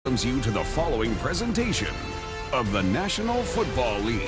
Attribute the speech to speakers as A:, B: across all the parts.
A: welcomes you to the following presentation of the National Football League.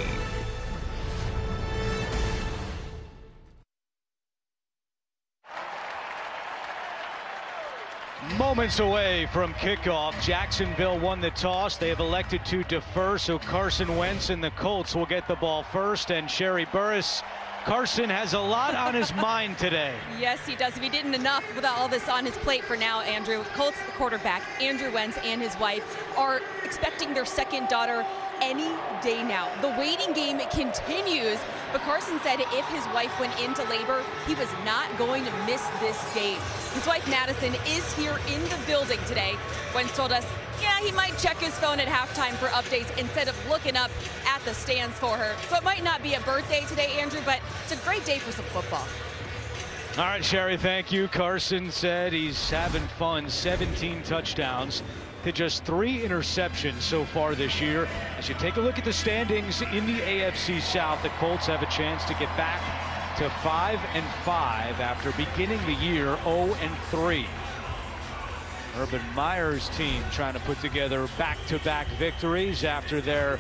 B: Moments away from kickoff, Jacksonville won the toss. They have elected to defer, so Carson Wentz and the Colts will get the ball first. And Sherry Burris, Carson has a lot on his mind today.
C: Yes, he does. If he didn't enough without all this on his plate for now, Andrew. Colts quarterback Andrew Wentz and his wife are expecting their second daughter any day now. The waiting game continues, but Carson said if his wife went into labor, he was not going to miss this game. His wife Madison is here in the building today. Wentz told us, yeah, he might check his phone at halftime for updates instead of looking up at the stands for her. So it might not be a birthday today, Andrew, but it's a great day for some football.
B: All right, Sherry, thank you. Carson said he's having fun. 17 touchdowns to just 3 interceptions so far this year. As you take a look at the standings in the AFC South, the Colts have a chance to get back to 5-5 after beginning the year 0-3. Urban Meyer's team trying to put together back-to-back victories after their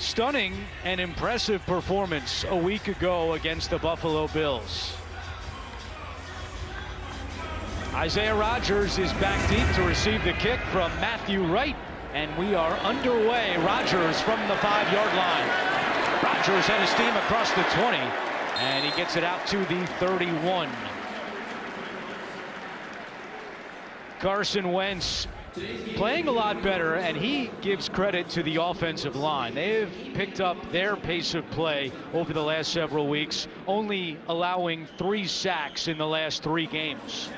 B: stunning and impressive performance a week ago against the Buffalo Bills. Isaiah Rodgers is back deep to receive the kick from Matthew Wright, and we are underway. Rodgers from the 5-yard line. Rodgers had his steam across the 20, and he gets it out to the 31. Carson Wentz playing a lot better, and he gives credit to the offensive line. They have picked up their pace of play over the last several weeks, only allowing 3 sacks in the last 3 games.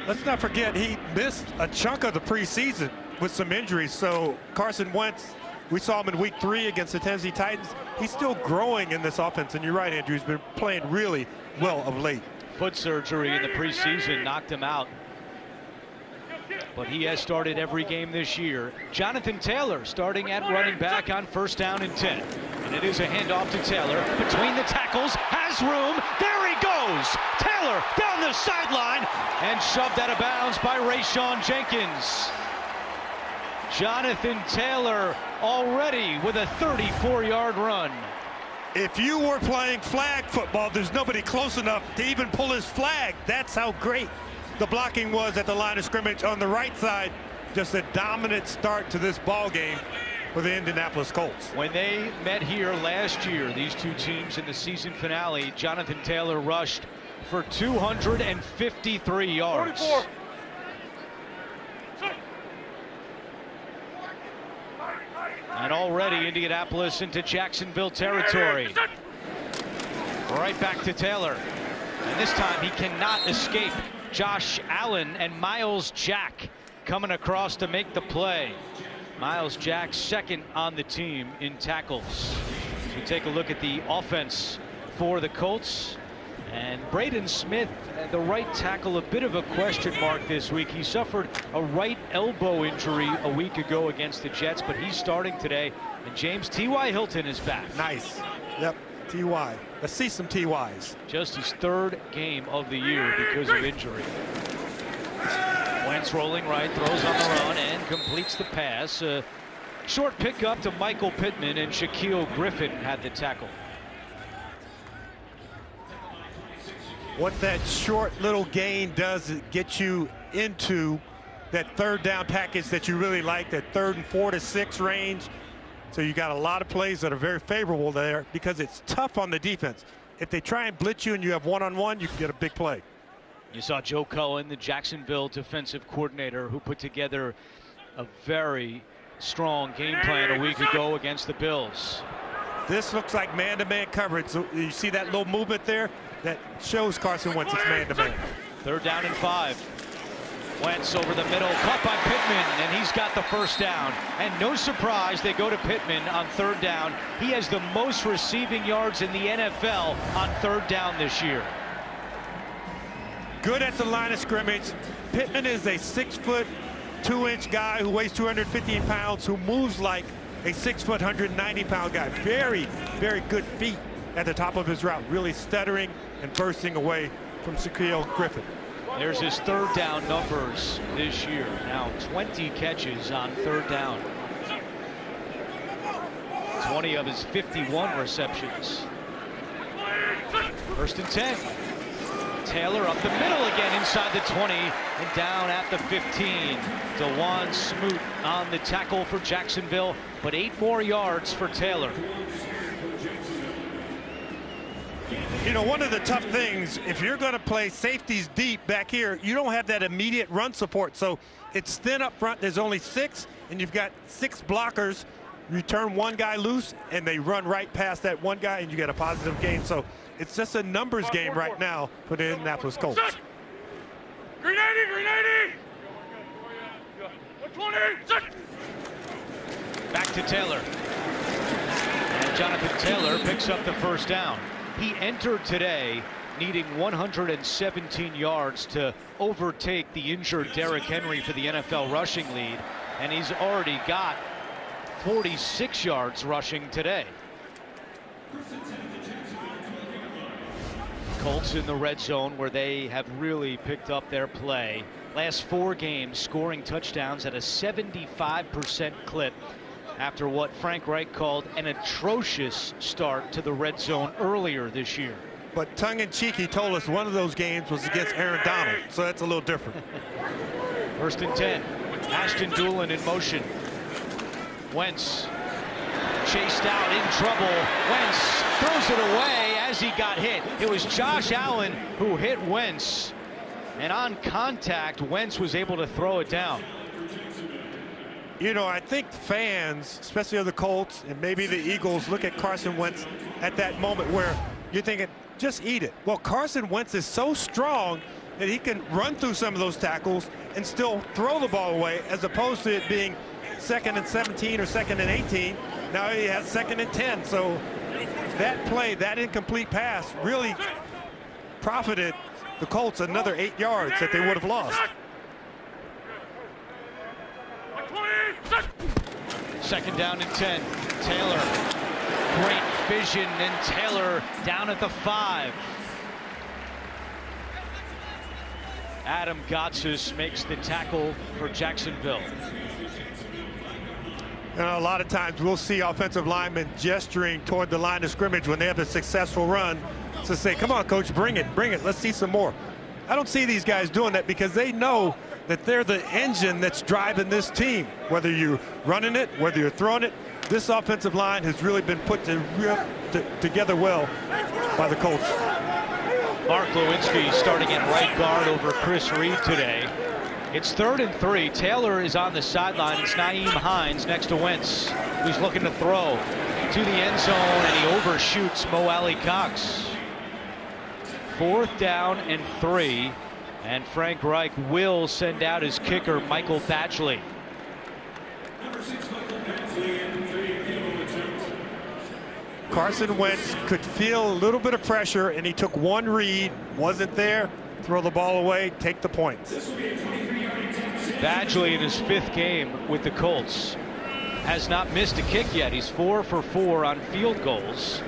D: Let's not forget he missed a chunk of the preseason with some injuries. So Carson Wentz, we saw him in week 3 against the Tennessee Titans. He's still growing in this offense, and you're right, Andrew, he's been playing really well of late.
B: Foot surgery in the preseason knocked him out, but he has started every game this year. Jonathan Taylor starting at running back on 1st down and 10. And it is a handoff to Taylor. Between the tackles, has room. There he goes. Taylor down the sideline and shoved out of bounds by Rayshon Jenkins. Jonathan Taylor already with a 34-yard run.
D: If you were playing flag football, there's nobody close enough to even pull his flag. That's how great the blocking was at the line of scrimmage on the right side. Just a dominant start to this ball game for the Indianapolis Colts.
B: When they met here last year, these two teams in the season finale, Jonathan Taylor rushed for 253 yards. 44. And already Indianapolis into Jacksonville territory. Right back to Taylor. And this time he cannot escape Josh Allen and Miles Jack coming across to make the play. Miles Jack second on the team in tackles. As we take a look at the offense for the Colts, and Braden Smith, the right tackle, a bit of a question mark this week. He suffered a right elbow injury a week ago against the Jets, but he's starting today. And James T.Y. Hilton is back.
D: Nice. Yep, T.Y. Let's see some T.Y.s.
B: Just his 3rd game of the year because of injury. Wentz rolling right, throws on the run, and completes the pass. Short pickup to Michael Pittman, and Shaquille Griffin had the tackle.
D: What that short little gain does is get you into that 3rd down package that you really like, that 3rd and 4 to 6 range. So you got a lot of plays that are very favorable there because it's tough on the defense. If they try and blitz you and you have one-on-one, you can get a big play.
B: You saw Joe Cohen, the Jacksonville defensive coordinator, who put together a very strong game plan a week ago against the Bills.
D: This looks like man-to-man coverage. So you see that little movement there? That shows Carson Wentz it's man-to-man.
B: 3rd down and 5. Wentz over the middle, caught by Pittman, and he's got the 1st down. And no surprise, they go to Pittman on 3rd down. He has the most receiving yards in the NFL on 3rd down this year.
D: Good at the line of scrimmage. Pittman is a 6'2" guy who weighs 215 pounds, who moves like a 6', 190-pound guy. Very, very good feet at the top of his route, really stuttering and bursting away from Shaquille Griffin.
B: There's his third down numbers this year. Now 20 catches on third down. 20 of his 51 receptions. First and 10. Taylor up the middle again inside the 20 and down at the 15. DeJuan Smoot on the tackle for Jacksonville, but 8 more yards for Taylor.
D: You know, one of the tough things, if you're going to play safeties deep back here, you don't have that immediate run support. So it's thin up front. There's only 6, and you've got 6 blockers. You turn one guy loose, and they run right past that one guy, and you get a positive gain. So it's just a numbers game right now for the Indianapolis Colts.
E: Green 80, green 80.
B: Back to Taylor. And Jonathan Taylor picks up the first down. He entered today needing 117 yards to overtake the injured Derrick Henry for the NFL rushing lead, and he's already got 46 yards rushing today. Colts in the red zone where they have really picked up their play. Last 4 games scoring touchdowns at a 75% clip after what Frank Reich called an atrocious start to the red zone earlier this year.
D: But tongue-in-cheek, he told us one of those games was against Aaron Donald, so that's a little different.
B: First and 10. Ashton Doolin in motion. Wentz chased out, in trouble. Wentz throws it away as he got hit. It was Josh Allen who hit Wentz, and on contact, Wentz was able to throw it down.
D: You know, I think fans, especially of the Colts and maybe the Eagles, look at Carson Wentz at that moment where you're thinking, just eat it. Well, Carson Wentz is so strong that he can run through some of those tackles and still throw the ball away, as opposed to it being 2nd and 17 or 2nd and 18. Now he has 2nd and 10. So that play, that incomplete pass, really profited the Colts another 8 yards that they would have lost.
B: Second down and 10. Taylor, great vision, and Taylor down at the 5. Adam Gotsis makes the tackle for Jacksonville.
D: You know, a lot of times we'll see offensive linemen gesturing toward the line of scrimmage when they have a successful run to say, come on, coach, bring it, let's see some more. I don't see these guys doing that because they know that they're the engine that's driving this team. Whether you're running it, whether you're throwing it, this offensive line has really been put together well by the Colts.
B: Mark Lewinsky starting at right guard over Chris Reed today. It's 3rd and 3. Taylor is on the sideline. It's Nyheim Hines next to Wentz, who's looking to throw to the end zone, and he overshoots Mo Alley-Cox. 4th down and 3. And Frank Reich will send out his kicker, Michael Badgley.
D: Carson Wentz could feel a little bit of pressure, and he took one read, wasn't there, throw the ball away, take the points.
B: Badgley in his 5th game with the Colts has not missed a kick yet. He's 4 for 4 on field goals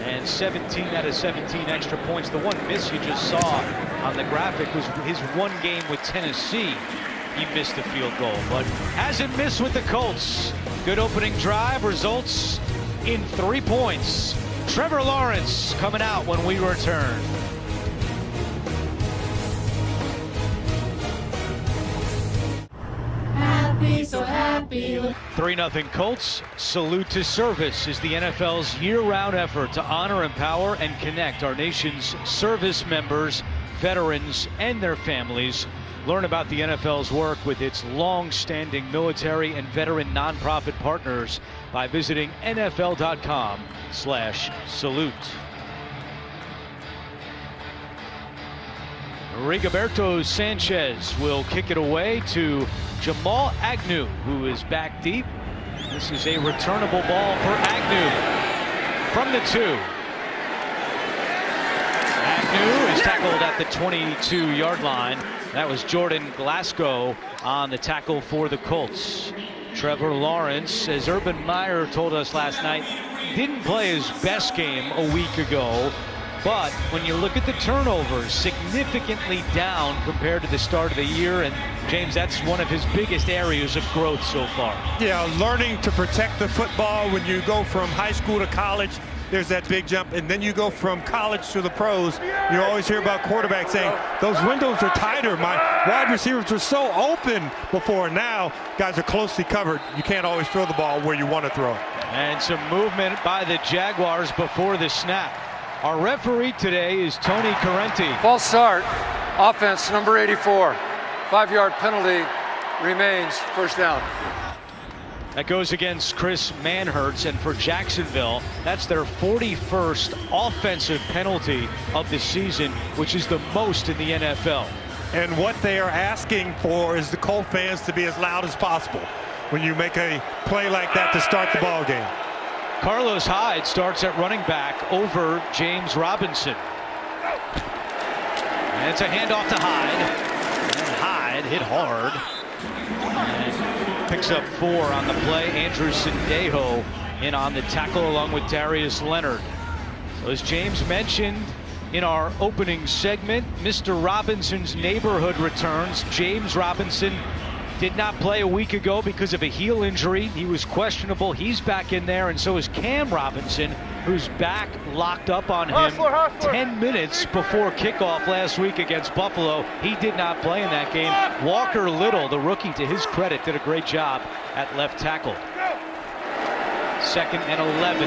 B: and 17 out of 17 extra points. The one miss you just saw on the graphic was his 1 game with Tennessee. He missed a field goal, but hasn't missed with the Colts. Good opening drive, results in 3 points. Trevor Lawrence coming out when we return.
F: Happy, so happy.
B: 3-0 Colts. Salute to Service is the NFL's year-round effort to honor, empower, and connect our nation's service members, veterans, and their families. Learn about the NFL's work with its long-standing military and veteran nonprofit partners by visiting NFL.com/salute. Rigoberto Sanchez will kick it away to Jamal Agnew, who is back deep. This is a returnable ball for Agnew from the 2. Agnew is tackled at the 22-yard line. That was Jordan Glasgow on the tackle for the Colts. Trevor Lawrence, as Urban Meyer told us last night, didn't play his best game a week ago. But when you look at the turnovers, significantly down compared to the start of the year. And James, that's one of his biggest areas of growth so far.
D: Yeah, learning to protect the football. When you go from high school to college, there's that big jump, and then you go from college to the pros. You always hear about quarterbacks saying, those windows are tighter. My wide receivers were so open before. Now, guys are closely covered. You can't always throw the ball where you want to throw it.
B: And some movement by the Jaguars before the snap. Our referee today is Tony Corrente.
G: False start, offense number 84. 5-yard penalty remains, first down.
B: That goes against Chris Manhertz, and for Jacksonville, that's their 41st offensive penalty of the season, which is the most in the NFL.
D: And what they are asking for is the Colt fans to be as loud as possible when you make a play like that to start the ball game.
B: Carlos Hyde starts at running back over James Robinson. And it's a handoff to Hyde. And Hyde hit hard. And picks up 4 on the play. Andrew Sendejo in on the tackle along with Darius Leonard. So as James mentioned in our opening segment, Mr. Robinson's neighborhood returns. James Robinson did not play a week ago because of a heel injury. He was questionable. He's back in there, and so is Cam Robinson, whose back locked up on him 10 minutes before kickoff last week against Buffalo. He did not play in that game. Walker Little, the rookie, to his credit, did a great job at left tackle. 2nd and 11.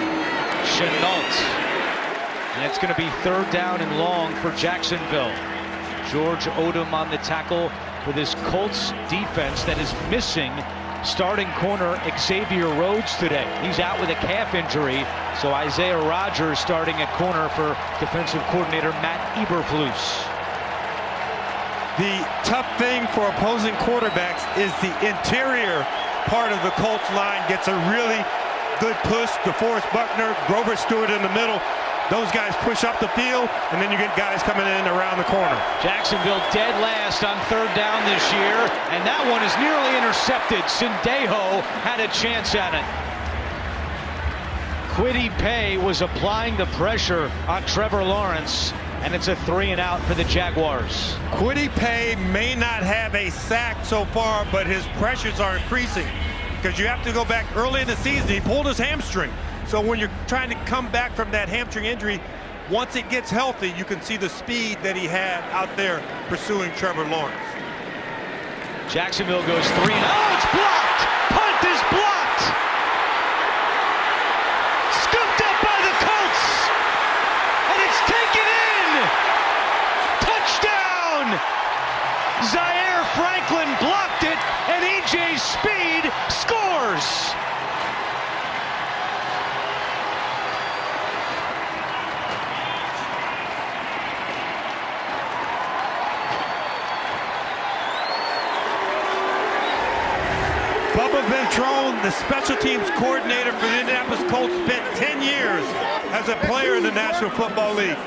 B: Chenault. And it's going to be 3rd down and long for Jacksonville. George Odom on the tackle for this Colts defense that is missing starting corner Xavier Rhodes today. He's out with a calf injury, so Isaiah Rodgers starting at corner for defensive coordinator Matt Eberflus.
D: The tough thing for opposing quarterbacks is the interior part of the Colts line gets a really good push. DeForest Buckner, Grover Stewart in the middle. Those guys push up the field, and then you get guys coming in around the corner.
B: Jacksonville dead last on 3rd down this year, and that one is nearly intercepted. Sendejo had a chance at it. Kwity Paye was applying the pressure on Trevor Lawrence, and it's a 3-and-out for the Jaguars.
D: Kwity Paye may not have a sack so far, but his pressures are increasing because you have to go back early in the season. He pulled his hamstring. So when you're trying to come back from that hamstring injury, once it gets healthy, you can see the speed that he had out there pursuing Trevor Lawrence.
B: Jacksonville goes 3-0. Oh, it's blocked! Punt is blocked! Scooped up by the Colts! And it's taken in! Touchdown! Zaire Franklin blocked it, and E.J. Speed scores!
D: Bubba Ventrone, the special teams coordinator for the Indianapolis Colts, spent 10 years as a player in the National Football League.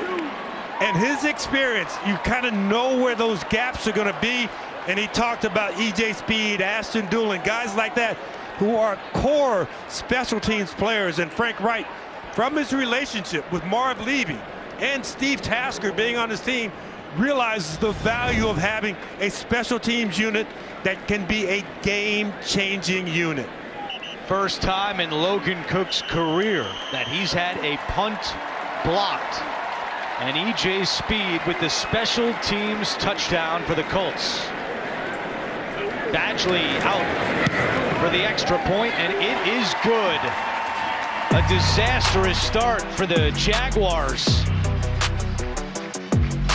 D: And his experience, you kind of know where those gaps are going to be. And he talked about E.J. Speed, Ashton Doolin, guys like that who are core special teams players. And Frank Wright, from his relationship with Marv Levy and Steve Tasker being on his team, realizes the value of having a special teams unit that can be a game-changing unit.
B: First time in Logan Cook's career that he's had a punt blocked. And E.J. Speed with the special teams touchdown for the Colts. Badgley out for the extra point, and it is good. A disastrous start for the Jaguars.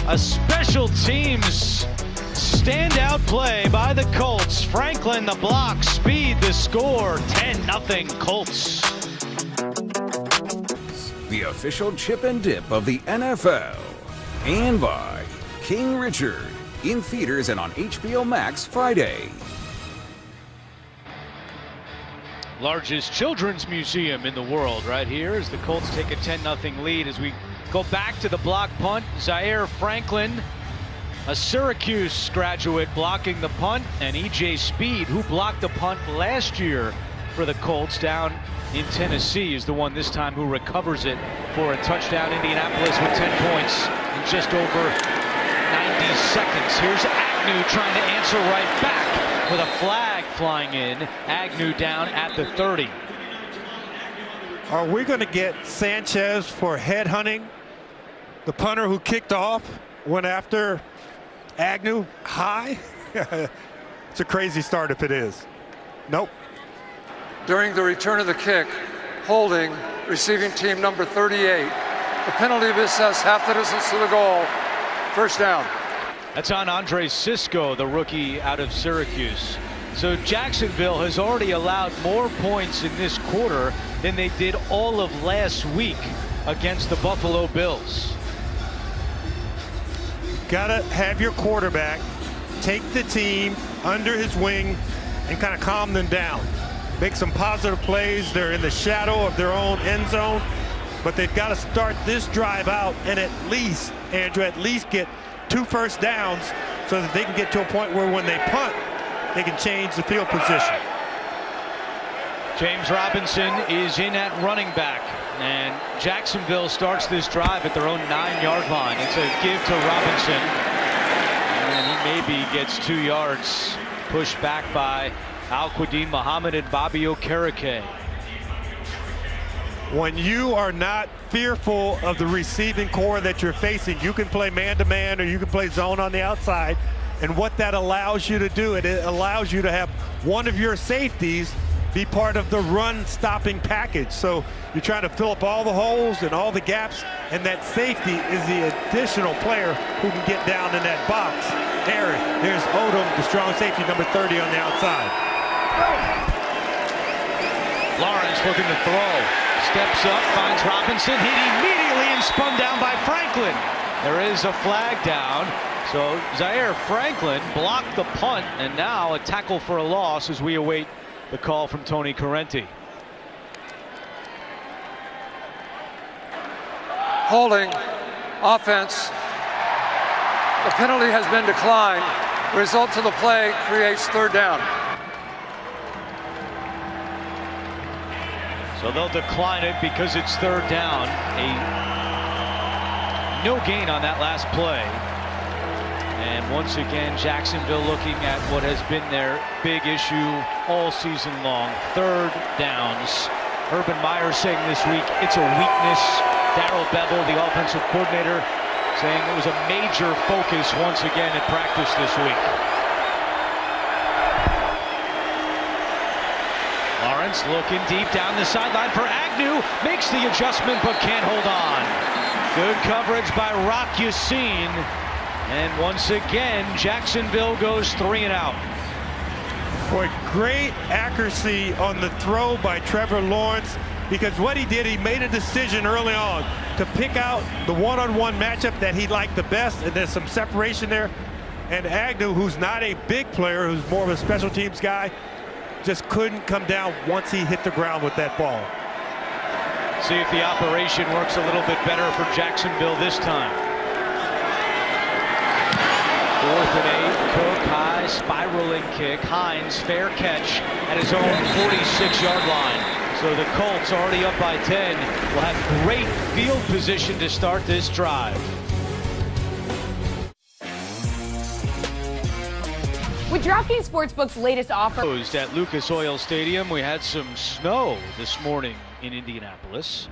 B: A special teams standout play by the Colts. Franklin the block, Speed the score. 10-0 Colts.
A: The official chip and dip of the NFL. And by King Richard. In theaters and on HBO Max Friday.
B: Largest children's museum in the world right here as the Colts take a 10-0 lead as we go back to the block punt. Zaire Franklin, a Syracuse graduate, blocking the punt, and E.J. Speed, who blocked the punt last year for the Colts down in Tennessee is the one this time who recovers it for a touchdown. Indianapolis with 10 points in just over 90 seconds. Here's Agnew trying to answer right back with a flag flying in. Agnew down at the 30.
D: Are we going to get Sanchez for headhunting? The punter who kicked off went after Agnew high. It's a crazy start if it is. Nope.
G: During the return of the kick, holding receiving team number 38. The penalty of assess half the distance to the goal. First down.
B: That's on Andre Cisco, the rookie out of Syracuse. So Jacksonville has already allowed more points in this quarter than they did all of last week against the Buffalo Bills.
D: Gotta have your quarterback take the team under his wing and kind of calm them down. Make some positive plays. They're in the shadow of their own end zone, but they've got to start this drive out and at least, Andrew, get 2 first downs so that they can get to a point where when they punt, they can change the field position.
B: James Robinson is in at running back, and Jacksonville starts this drive at their own 9-yard line. It's a give to Robinson, and he maybe gets 2 yards, pushed back by Al-Quadin Muhammad and Bobby Okereke.
D: When you are not fearful of the receiving core that you're facing, you can play man-to-man or you can play zone on the outside. And what that allows you to do, it allows you to have one of your safeties be part of the run-stopping package. So you're trying to fill up all the holes and all the gaps, and that safety is the additional player who can get down in that box. There's Odom, the strong safety, number 30 on the outside.
B: Lawrence looking to throw. Steps up, finds Robinson, hit immediately and spun down by Franklin. There is a flag down. So Zaire Franklin blocked the punt, and now a tackle for a loss as we await the call from Tony Corrente.
G: Holding, offense. The penalty has been declined. Result of the play creates third down.
B: So they'll decline it because it's third down. No gain on that last play. And once again, Jacksonville looking at what has been their big issue all season long, third downs. Urban Meyer saying this week it's a weakness. Darrell Bevel, the offensive coordinator, saying it was a major focus once again at practice this week. Lawrence looking deep down the sideline for Agnew, makes the adjustment but can't hold on. Good coverage by Rock Yassin. And once again, Jacksonville goes 3 and out.
D: Boy, great accuracy on the throw by Trevor Lawrence, because what he did, he made a decision early on to pick out the one-on-one matchup that he liked the best, and there's some separation there. And Agnew, who's not a big player, who's more of a special teams guy, just couldn't come down once he hit the ground with that ball.
B: See if the operation works a little bit better for Jacksonville this time. 4th and 8, Cook high, spiraling kick. Hines, fair catch at his own 46-yard line. So the Colts, already up by 10, will have great field position to start this drive.
H: With DraftKings Sportsbook's latest offer.
B: At Lucas Oil Stadium, we had some snow this morning in Indianapolis.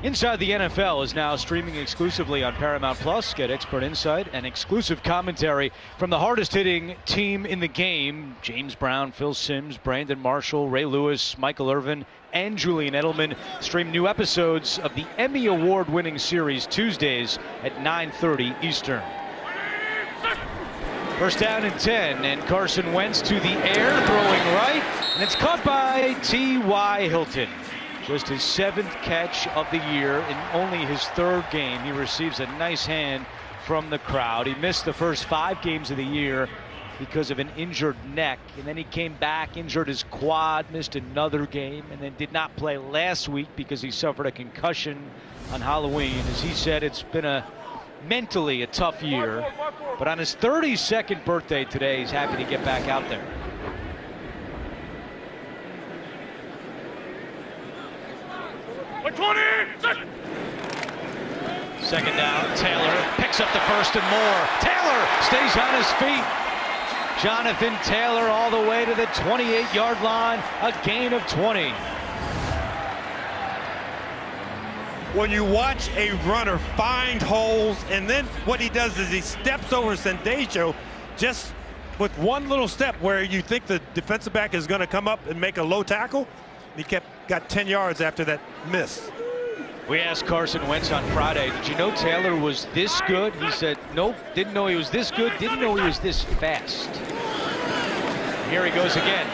B: Inside the NFL is now streaming exclusively on Paramount Plus. Get expert insight and exclusive commentary from the hardest-hitting team in the game. James Brown, Phil Simms, Brandon Marshall, Ray Lewis, Michael Irvin, and Julian Edelman. Stream new episodes of the Emmy Award-winning series Tuesdays at 9:30 Eastern. First down and 10, and Carson Wentz to the air, throwing right, and it's caught by T.Y. Hilton. Just his 7th catch of the year in only his 3rd game. He receives a nice hand from the crowd. He missed the first 5 games of the year because of an injured neck, and then he came back, injured his quad, missed another game, and then did not play last week because he suffered a concussion on Halloween. As he said, it's been mentally a tough year, but on his 32nd birthday today, he's happy to get back out there. Second down, Taylor picks up the first and more. Taylor stays on his feet. Jonathan Taylor all the way to the 28-yard line, a gain of 20.
D: When you watch a runner find holes, and then what he does is he steps over Sendejo just with one little step where you think the defensive back is going to come up and make a low tackle. He got 10 yards after that miss.
B: We asked Carson Wentz on Friday, did you know Taylor was this good? He said, nope, didn't know he was this good, didn't know he was this fast. Here he goes again.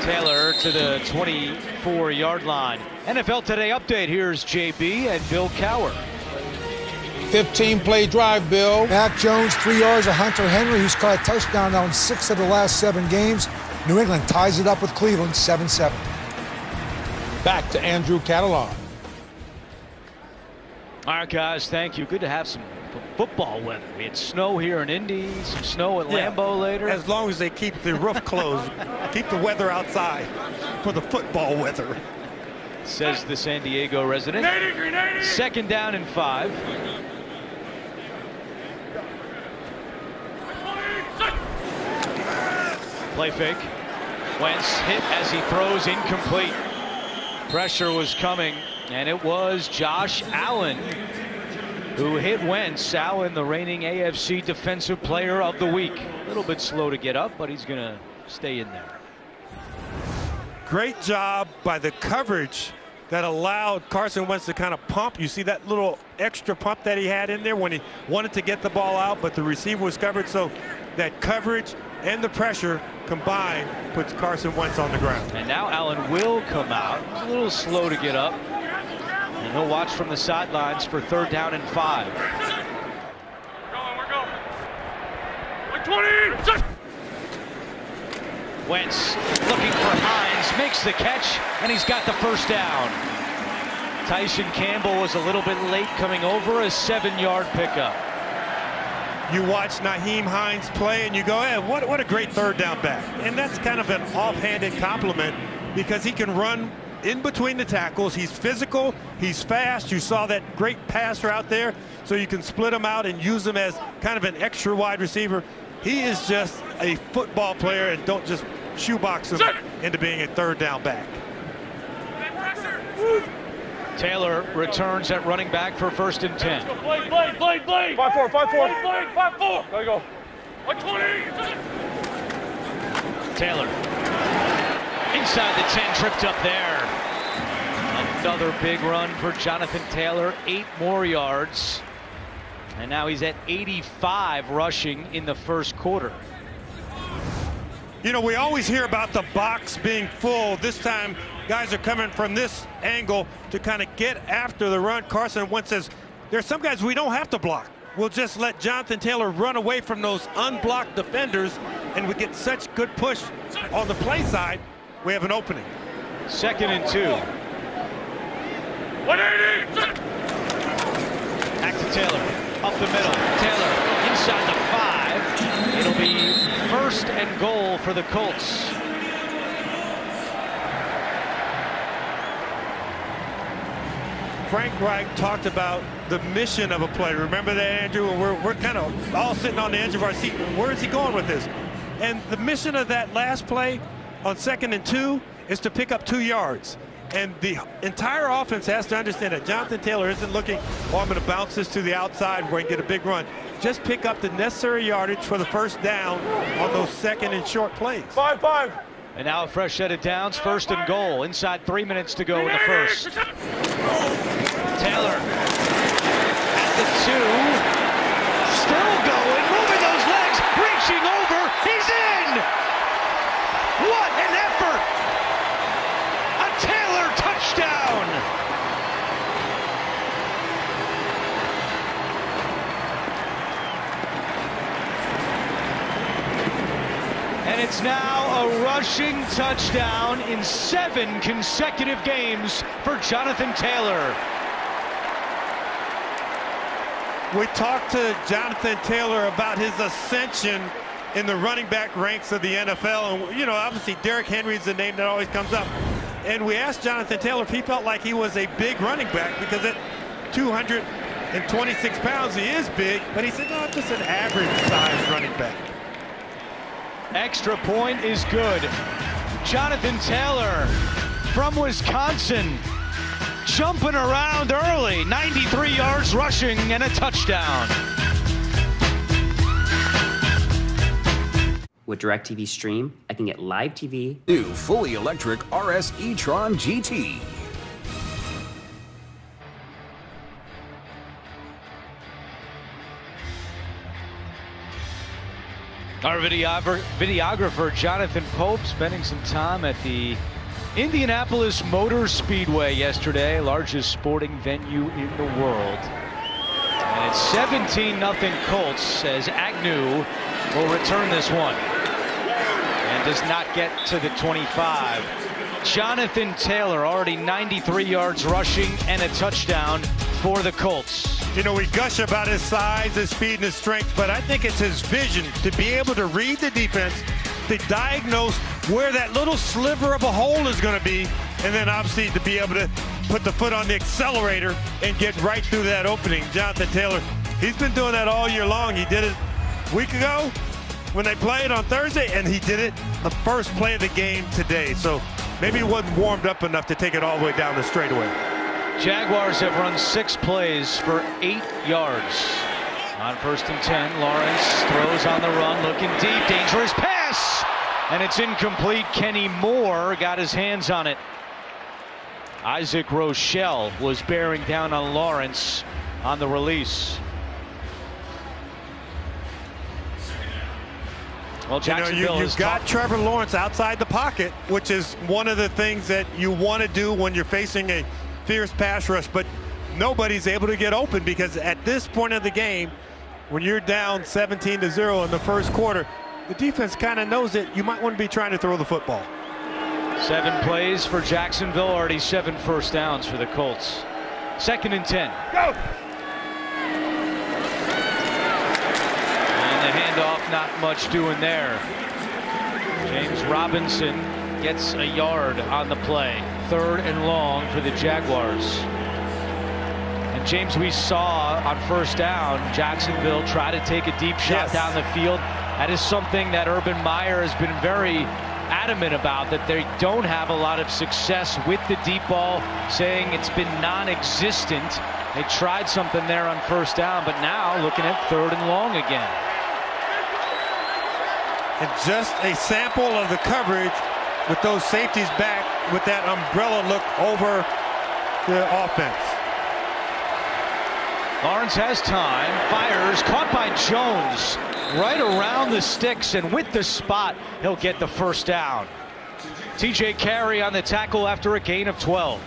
B: Taylor to the 24-yard line. NFL Today update. Here's JB and Bill Cowher.
I: 15-play drive, Bill.
J: Mac Jones, 3 yards of Hunter Henry, who's caught a touchdown on 6 of the last 7 games. New England ties it up with Cleveland, 7-7.
I: Back to Andrew Catalan.
B: All right, guys, thank you. Good to have some football weather. We had snow here in Indy, some snow at Lambeau later.
D: As long as they keep the roof closed, keep the weather outside for the football weather.
B: Says the San Diego resident. Second down and 5. Play fake. Wentz hit as he throws, incomplete. Pressure was coming, and it was Josh Allen who hit Wentz. Allen, the reigning AFC Defensive Player of the Week. A little bit slow to get up, but he's going to stay in there.
D: Great job by the coverage that allowed Carson Wentz to kind of pump. You see that little extra pump that he had in there when he wanted to get the ball out, but the receiver was covered. So that coverage and the pressure combined puts Carson Wentz on the ground.
B: And now Allen will come out. He's a little slow to get up. And he'll watch from the sidelines for 3rd down and 5.
E: We're going. 20.
B: Wentz looking for Hines, makes the catch, and he's got the first down. Tyson Campbell was a little bit late coming over, a 7-yard pickup.
D: You watch Nyheim Hines play and you go, hey, what a great 3rd down back. And that's kind of an offhanded compliment because he can run in between the tackles. He's physical, he's fast. You saw that great passer out there, so you can split him out and use him as kind of an extra wide receiver. He is just a football player, and don't just shoebox him into being a 3rd down back.
B: Taylor returns at running back for 1st and 10.
E: Blade. 5-4. 5-4. There you go. 20.
B: Taylor inside the 10, tripped up there. Another big run for Jonathan Taylor, 8 more yards. And now he's at 85 rushing in the 1st quarter.
D: You know, we always hear about the box being full. This time, guys are coming from this angle to kind of get after the run. Carson Wentz says, there's some guys we don't have to block. We'll just let Jonathan Taylor run away from those unblocked defenders, and we get such good push on the play side, we have an opening.
B: 2nd and 2.
E: 180.
B: Back to Taylor. Up the middle. Taylor inside the 5. It'll be 1st and goal for the Colts.
D: Frank Reich talked about the mission of a play. Remember that, Andrew? We're kind of all sitting on the edge of our seat. Where is he going with this? And the mission of that last play on 2nd and 2 is to pick up 2 yards. And the entire offense has to understand that Jonathan Taylor isn't looking, oh, I'm going to bounce this to the outside where I can get a big run. Just pick up the necessary yardage for the 1st down on those 2nd and short plays.
E: 5-5.
B: And now a fresh set of downs, 1st and goal. Inside 3 minutes to go in the 1st. Taylor at the 2. Still going, moving those legs, reaching over. He's in! What an effort! Taylor touchdown! And it's now a rushing touchdown in 7 consecutive games for Jonathan Taylor.
D: We talked to Jonathan Taylor about his ascension in the running back ranks of the NFL. And, you know, obviously Derrick Henry is the name that always comes up. And we asked Jonathan Taylor if he felt like he was a big running back, because at 226 pounds, he is big, but he said, no, just an average size running back.
B: Extra point is good. Jonathan Taylor from Wisconsin, jumping around early, 93 yards rushing and a touchdown.
K: With DirecTV Stream, I can get live TV.
A: New fully electric RS e-tron GT.
B: Our videographer, Jonathan Pope, spending some time at the Indianapolis Motor Speedway yesterday, largest sporting venue in the world. And it's 17-0 Colts as Agnew will return this one. And does not get to the 25. Jonathan Taylor already 93 yards rushing and a touchdown for the Colts.
D: You know, we gush about his size, his speed, and his strength, but I think it's his vision to be able to read the defense, to diagnose where that little sliver of a hole is going to be, and then obviously to be able to put the foot on the accelerator and get right through that opening. Jonathan Taylor, he's been doing that all year long. He did it a week ago when they played on Thursday, and he did it the first play of the game today. So maybe he wasn't warmed up enough to take it all the way down the straightaway.
B: Jaguars have run 6 plays for 8 yards. On 1st and 10, Lawrence throws on the run, looking deep, dangerous pass, and it's incomplete. Kenny Moore got his hands on it. Isaac Rochelle was bearing down on Lawrence on the release. Well, Jacksonville
D: you've got Trevor Lawrence outside the pocket, which is one of the things that you want to do when you're facing a fierce pass rush, but nobody's able to get open, because at this point of the game, when you're down 17-0 in the first quarter, the defense kind of knows that you might want to be trying to throw the football. 7
B: plays for Jacksonville, already 7 first downs for the Colts. 2nd and 10.
E: Go!
B: And the handoff, not much doing there. James Robinson gets a yard on the play. 3rd and long for the Jaguars. And James, we saw on 1st down, Jacksonville try to take a deep shot down the field. That is something that Urban Meyer has been very adamant about, that they don't have a lot of success with the deep ball, saying it's been non-existent. They tried something there on 1st down, but now looking at 3rd and long again.
D: And just a sample of the coverage with those safeties back, with that umbrella look over the offense.
B: Lawrence has time, fires, caught by Jones, right around the sticks, and with the spot, he'll get the 1st down. TJ Carey on the tackle after a gain of 12.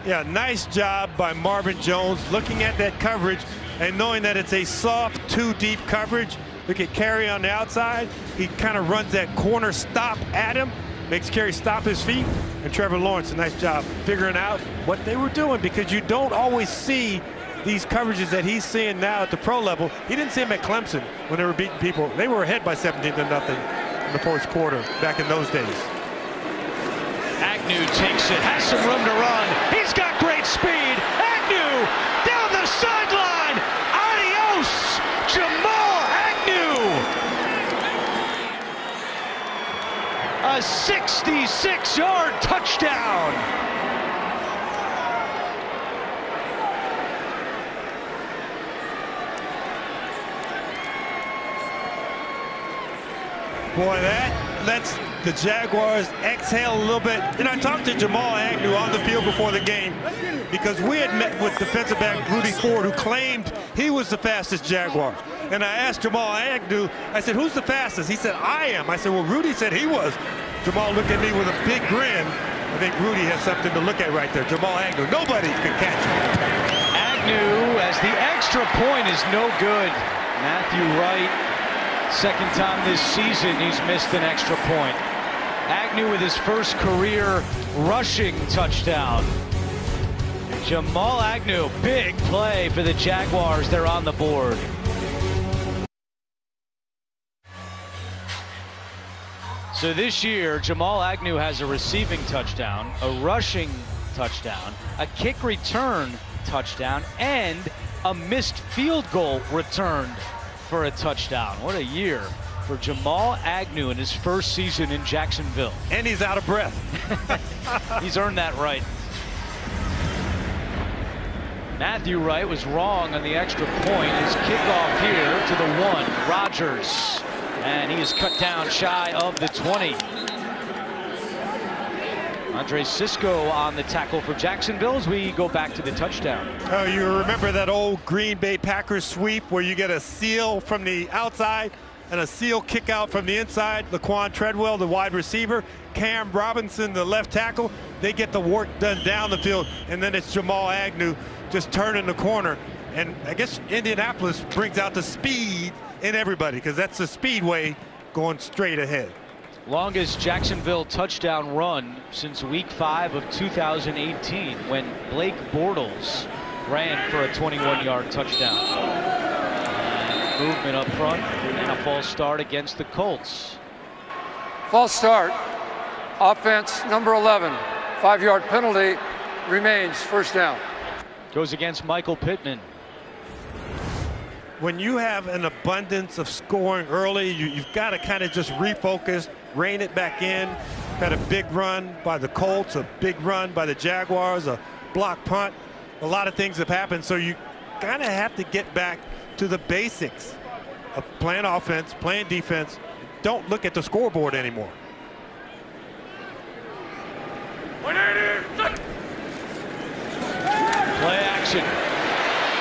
D: Yeah, nice job by Marvin Jones, looking at that coverage and knowing that it's a soft 2-deep coverage. Look at Carey on the outside. He kind of runs that corner stop at him, makes Carey stop his feet, and Trevor Lawrence, a nice job figuring out what they were doing, because you don't always see these coverages that he's seeing now at the pro level. He didn't see them at Clemson when they were beating people. They were ahead by 17-0 in the 4th quarter back in those days.
B: Agnew takes it, has some room to run. He's got great speed. Agnew down the sideline. Adios, Jamal Agnew. A 66-yard touchdown.
D: Boy, that lets the Jaguars exhale a little bit. And I talked to Jamal Agnew on the field before the game, because we had met with defensive back Rudy Ford, who claimed he was the fastest Jaguar. And I asked Jamal Agnew, I said, who's the fastest? He said, I am. I said, well, Rudy said he was. Jamal looked at me with a big grin. I think Rudy has something to look at right there. Jamal Agnew, nobody can catch him.
B: Agnew, as the extra point is no good. Matthew Wright, 2nd time this season he's missed an extra point. Agnew with his 1st career rushing touchdown. Jamal Agnew, big play for the Jaguars. They're on the board. So this year, Jamal Agnew has a receiving touchdown, a rushing touchdown, a kick return touchdown, and a missed field goal returned for a touchdown. What a year for Jamal Agnew in his first season in Jacksonville.
D: And he's out of breath.
B: He's earned that right. Matthew Wright was wrong on the extra point. His kickoff here to the 1. Rodgers. And he is cut down shy of the 20. Andre Cisco on the tackle for Jacksonville as we go back to the touchdown.
D: Oh, you remember that old Green Bay Packers sweep where you get a seal from the outside and a seal kick out from the inside? Laquan Treadwell, the wide receiver, Cam Robinson, the left tackle. They get the work done down the field, and then it's Jamal Agnew just turning the corner. And I guess Indianapolis brings out the speed in everybody because that's the speedway going straight ahead.
B: Longest Jacksonville touchdown run since week 5 of 2018 when Blake Bortles ran for a 21-yard touchdown. And movement up front and a false start against the Colts.
G: False start. Offense number 11. 5-yard penalty remains first down.
B: Goes against Michael Pittman.
D: When you have an abundance of scoring early, you've got to kind of just refocus, rein it back in. Had a big run by the Colts, a big run by the Jaguars, a block punt. A lot of things have happened, so you kind of have to get back to the basics of playing offense, playing defense. Don't look at the scoreboard anymore.
B: Play action.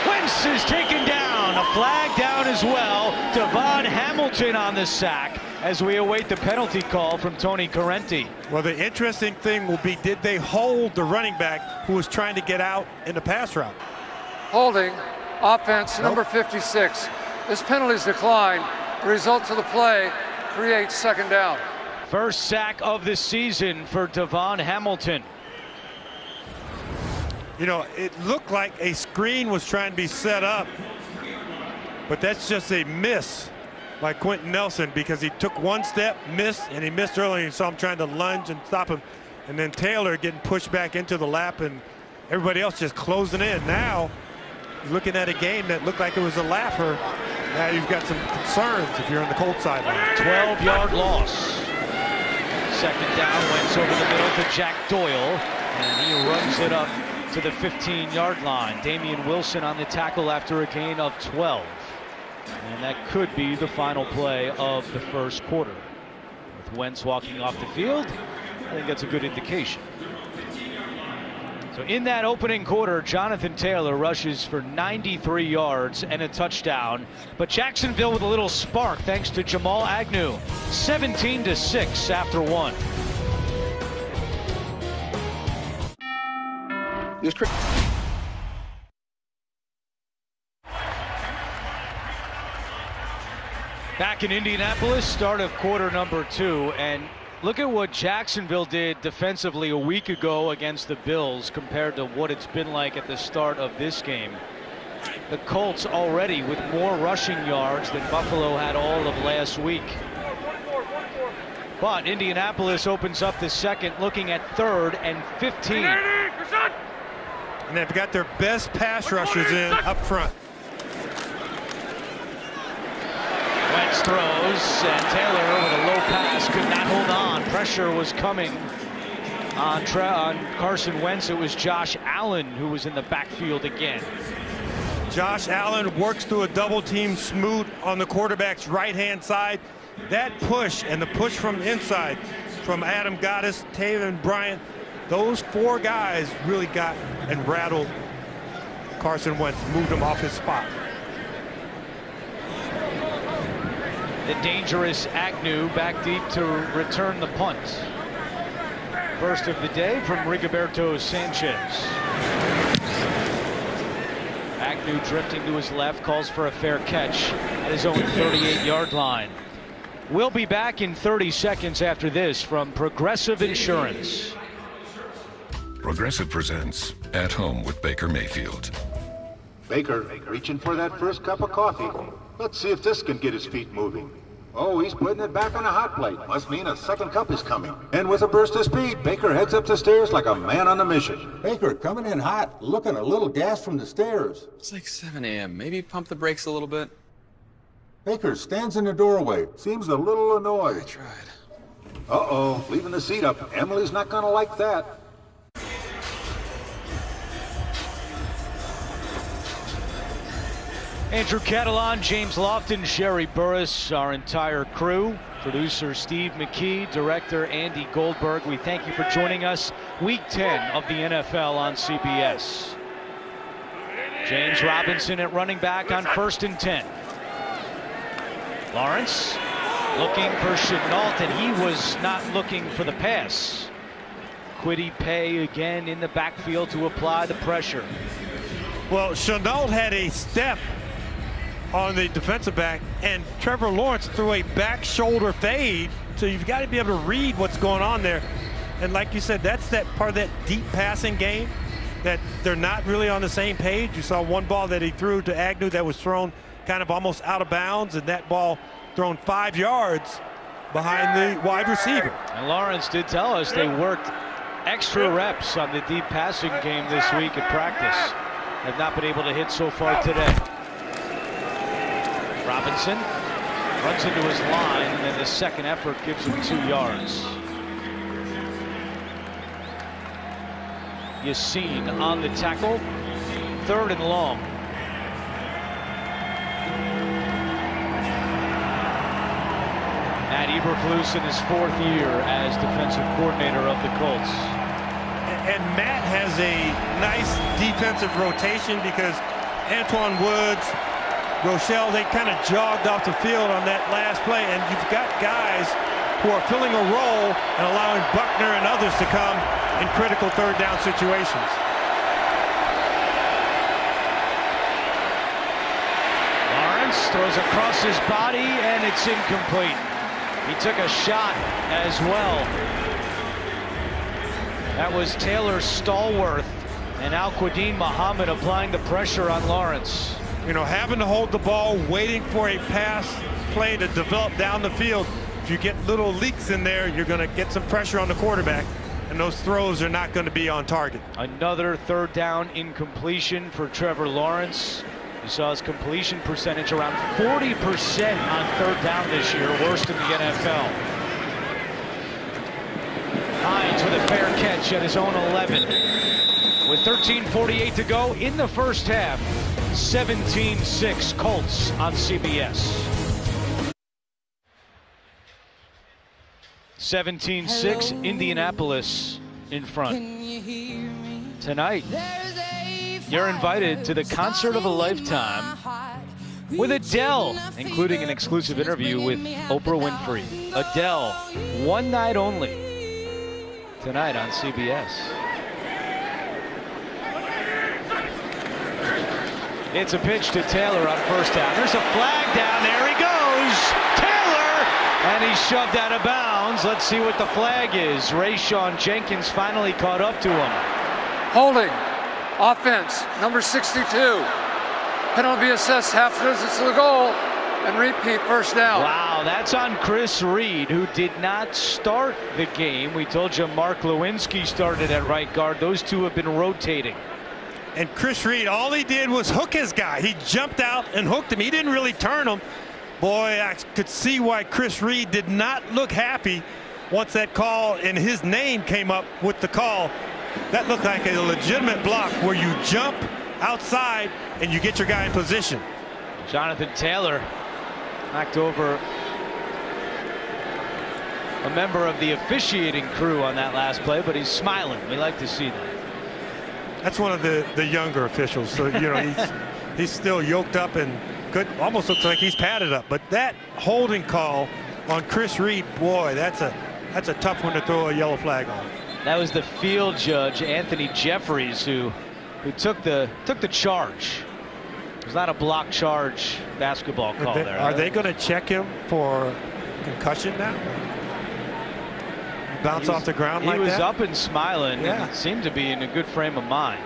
B: Wentz is taken down. A flag down as well. Devon Hamilton on the sack as we await the penalty call from Tony Corrente.
D: Well, the interesting thing will be, did they hold the running back who was trying to get out in the pass route?
G: Holding, offense number 56. This penalty is declined. The results of the play create second down.
B: First sack of the season for Devon Hamilton.
D: You know, it looked like a screen was trying to be set up, but that's just a miss by Quentin Nelson because he took one step, missed, and he missed early. You saw him trying to lunge and stop him. And then Taylor getting pushed back into the lap and everybody else just closing in. Now, looking at a game that looked like it was a laugher, now you've got some concerns if you're on the Colts sideline.
B: 12-yard loss. Second down, Wentz over the middle to Jack Doyle, and he runs it up to the 15-yard line. Damian Wilson on the tackle after a gain of 12. And that could be the final play of the first quarter. With Wentz walking off the field, I think that's a good indication. So in that opening quarter, Jonathan Taylor rushes for 93 yards and a touchdown. But Jacksonville with a little spark thanks to Jamal Agnew. 17-6 after 1. Back in Indianapolis, start of quarter number 2, and look at what Jacksonville did defensively a week ago against the Bills compared to what it's been like at the start of this game. The Colts already with more rushing yards than Buffalo had all of last week. But Indianapolis opens up the second, looking at 3rd and 15.
D: And they've got their best pass rushers in up front.
B: Wentz throws, and Taylor with a low pass could not hold on. Pressure was coming on Carson Wentz. It was Josh Allen who was in the backfield again.
D: Josh Allen works through a double team Smoot on the quarterback's right-hand side. That push and the push from inside from Adam Gaddis, Taven Bryant, those 4 guys really got and rattled Carson Wentz, moved him off his spot.
B: The dangerous Agnew back deep to return the punt. First of the day from Rigoberto Sanchez. Agnew drifting to his left, calls for a fair catch at his own 38-yard line. We'll be back in 30 seconds after this from Progressive Insurance.
L: Progressive presents At Home with Baker Mayfield.
M: Baker reaching for that first cup of coffee. Let's see if this can get his feet moving. Oh, he's putting it back on a hot plate. Must mean a second cup is coming. And with a burst of speed, Baker heads up the stairs like a man on a mission.
N: Baker coming in hot, looking a little gassed from the stairs.
O: It's like 7 a.m. Maybe pump the brakes a little bit.
N: Baker stands in the doorway.
M: Seems a little annoyed.
O: I tried.
M: Uh-oh, leaving the seat up. Emily's not gonna like that.
B: Andrew Catalan, James Lofton, Sherry Burris, our entire crew, producer Steve McKee, director Andy Goldberg. We thank you for joining us. Week 10 of the NFL on CBS. James Robinson at running back on 1st and 10. Lawrence looking for Chenault, and he was not looking for the pass. Kwity Paye again in the backfield to apply the pressure.
D: Well, Chenault had a step on the defensive back, and Trevor Lawrence threw a back shoulder fade, so you've got to be able to read what's going on there. And like you said, that's that part of that deep passing game that they're not really on the same page. You saw one ball that he threw to Agnew that was thrown kind of almost out of bounds, and that ball thrown 5 yards behind the wide receiver.
B: And Lawrence did tell us they worked extra reps on the deep passing game this week at practice. Have not been able to hit so far today. Robinson runs into his line, and then the second effort gives him 2 yards. Yassine on the tackle. 3rd and long. Matt Eberflus in his 4th year as defensive coordinator of the Colts.
D: And Matt has a nice defensive rotation because Antoine Woods, Rochelle, they kind of jogged off the field on that last play, and you've got guys who are filling a role and allowing Buckner and others to come in critical 3rd down situations.
B: Lawrence throws across his body, and it's incomplete. He took a shot as well. That was Taylor Stallworth and Al-Quadin Muhammad applying the pressure on Lawrence.
D: You know, having to hold the ball, waiting for a pass play to develop down the field. If you get little leaks in there, you're going to get some pressure on the quarterback, and those throws are not going to be on target.
B: Another 3rd down incompletion for Trevor Lawrence. You saw his completion percentage around 40% on 3rd down this year, worst in the NFL. Hines with a fair catch at his own 11. With 13:48 to go in the first half, 17-6 Colts on CBS. 17-6 Indianapolis in front. Tonight, you're invited to the concert of a lifetime with Adele, including an exclusive interview with Oprah Winfrey. Adele, one night only. Tonight on CBS. It's a pitch to Taylor on 1st down. There's a flag down. There he goes. Taylor! And he's shoved out of bounds. Let's see what the flag is. Rayshawn Jenkins finally caught up to him.
G: Holding. Offense. Number 62. Penalty assessed half distance to the goal. And repeat 1st down.
B: Wow, that's on Chris Reed, who did not start the game. We told you Mark Lewinsky started at right guard. Those two have been rotating.
D: And Chris Reed, all he did was hook his guy. He jumped out and hooked him. He didn't really turn him. Boy, I could see why Chris Reed did not look happy once that call and his name came up with the call. That looked like a legitimate block where you jump outside and you get your guy in position.
B: Jonathan Taylor knocked over a member of the officiating crew on that last play, but he's smiling. We like to see that.
D: That's one of the younger officials, so you know he's still yoked up and almost looks like he's padded up. But that holding call on Chris Reed, boy, that's a tough one to throw a yellow flag on.
B: That was the field judge Anthony Jefferies who took the charge. It was not a block charge basketball call there.
D: Are they going to check him for concussion now? Bounce off the ground like that?
B: He was up and smiling, and seemed to be in a good frame of mind.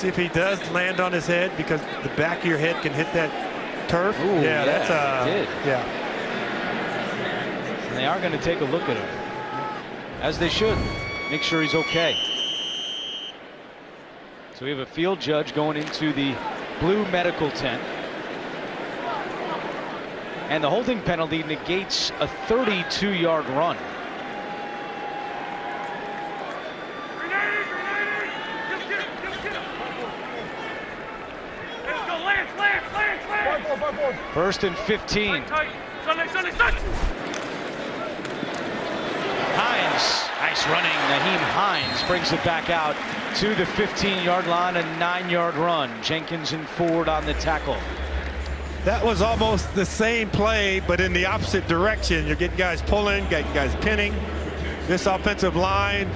D: See if he does land on his head, because the back of your head can hit that turf.
B: Ooh, yeah,
D: that's
B: yeah. And they are going to take a look at him, as they should. Make sure he's okay. So we have a field judge going into the blue medical tent. And the holding penalty negates a 32-yard run. First and 15. Hines, nice running. Naheem Hines brings it back out to the 15-yard line, a 9-yard run. Jenkins and Ford on the tackle.
D: That was almost the same play, but in the opposite direction. You're getting guys pulling, getting guys pinning. This offensive line,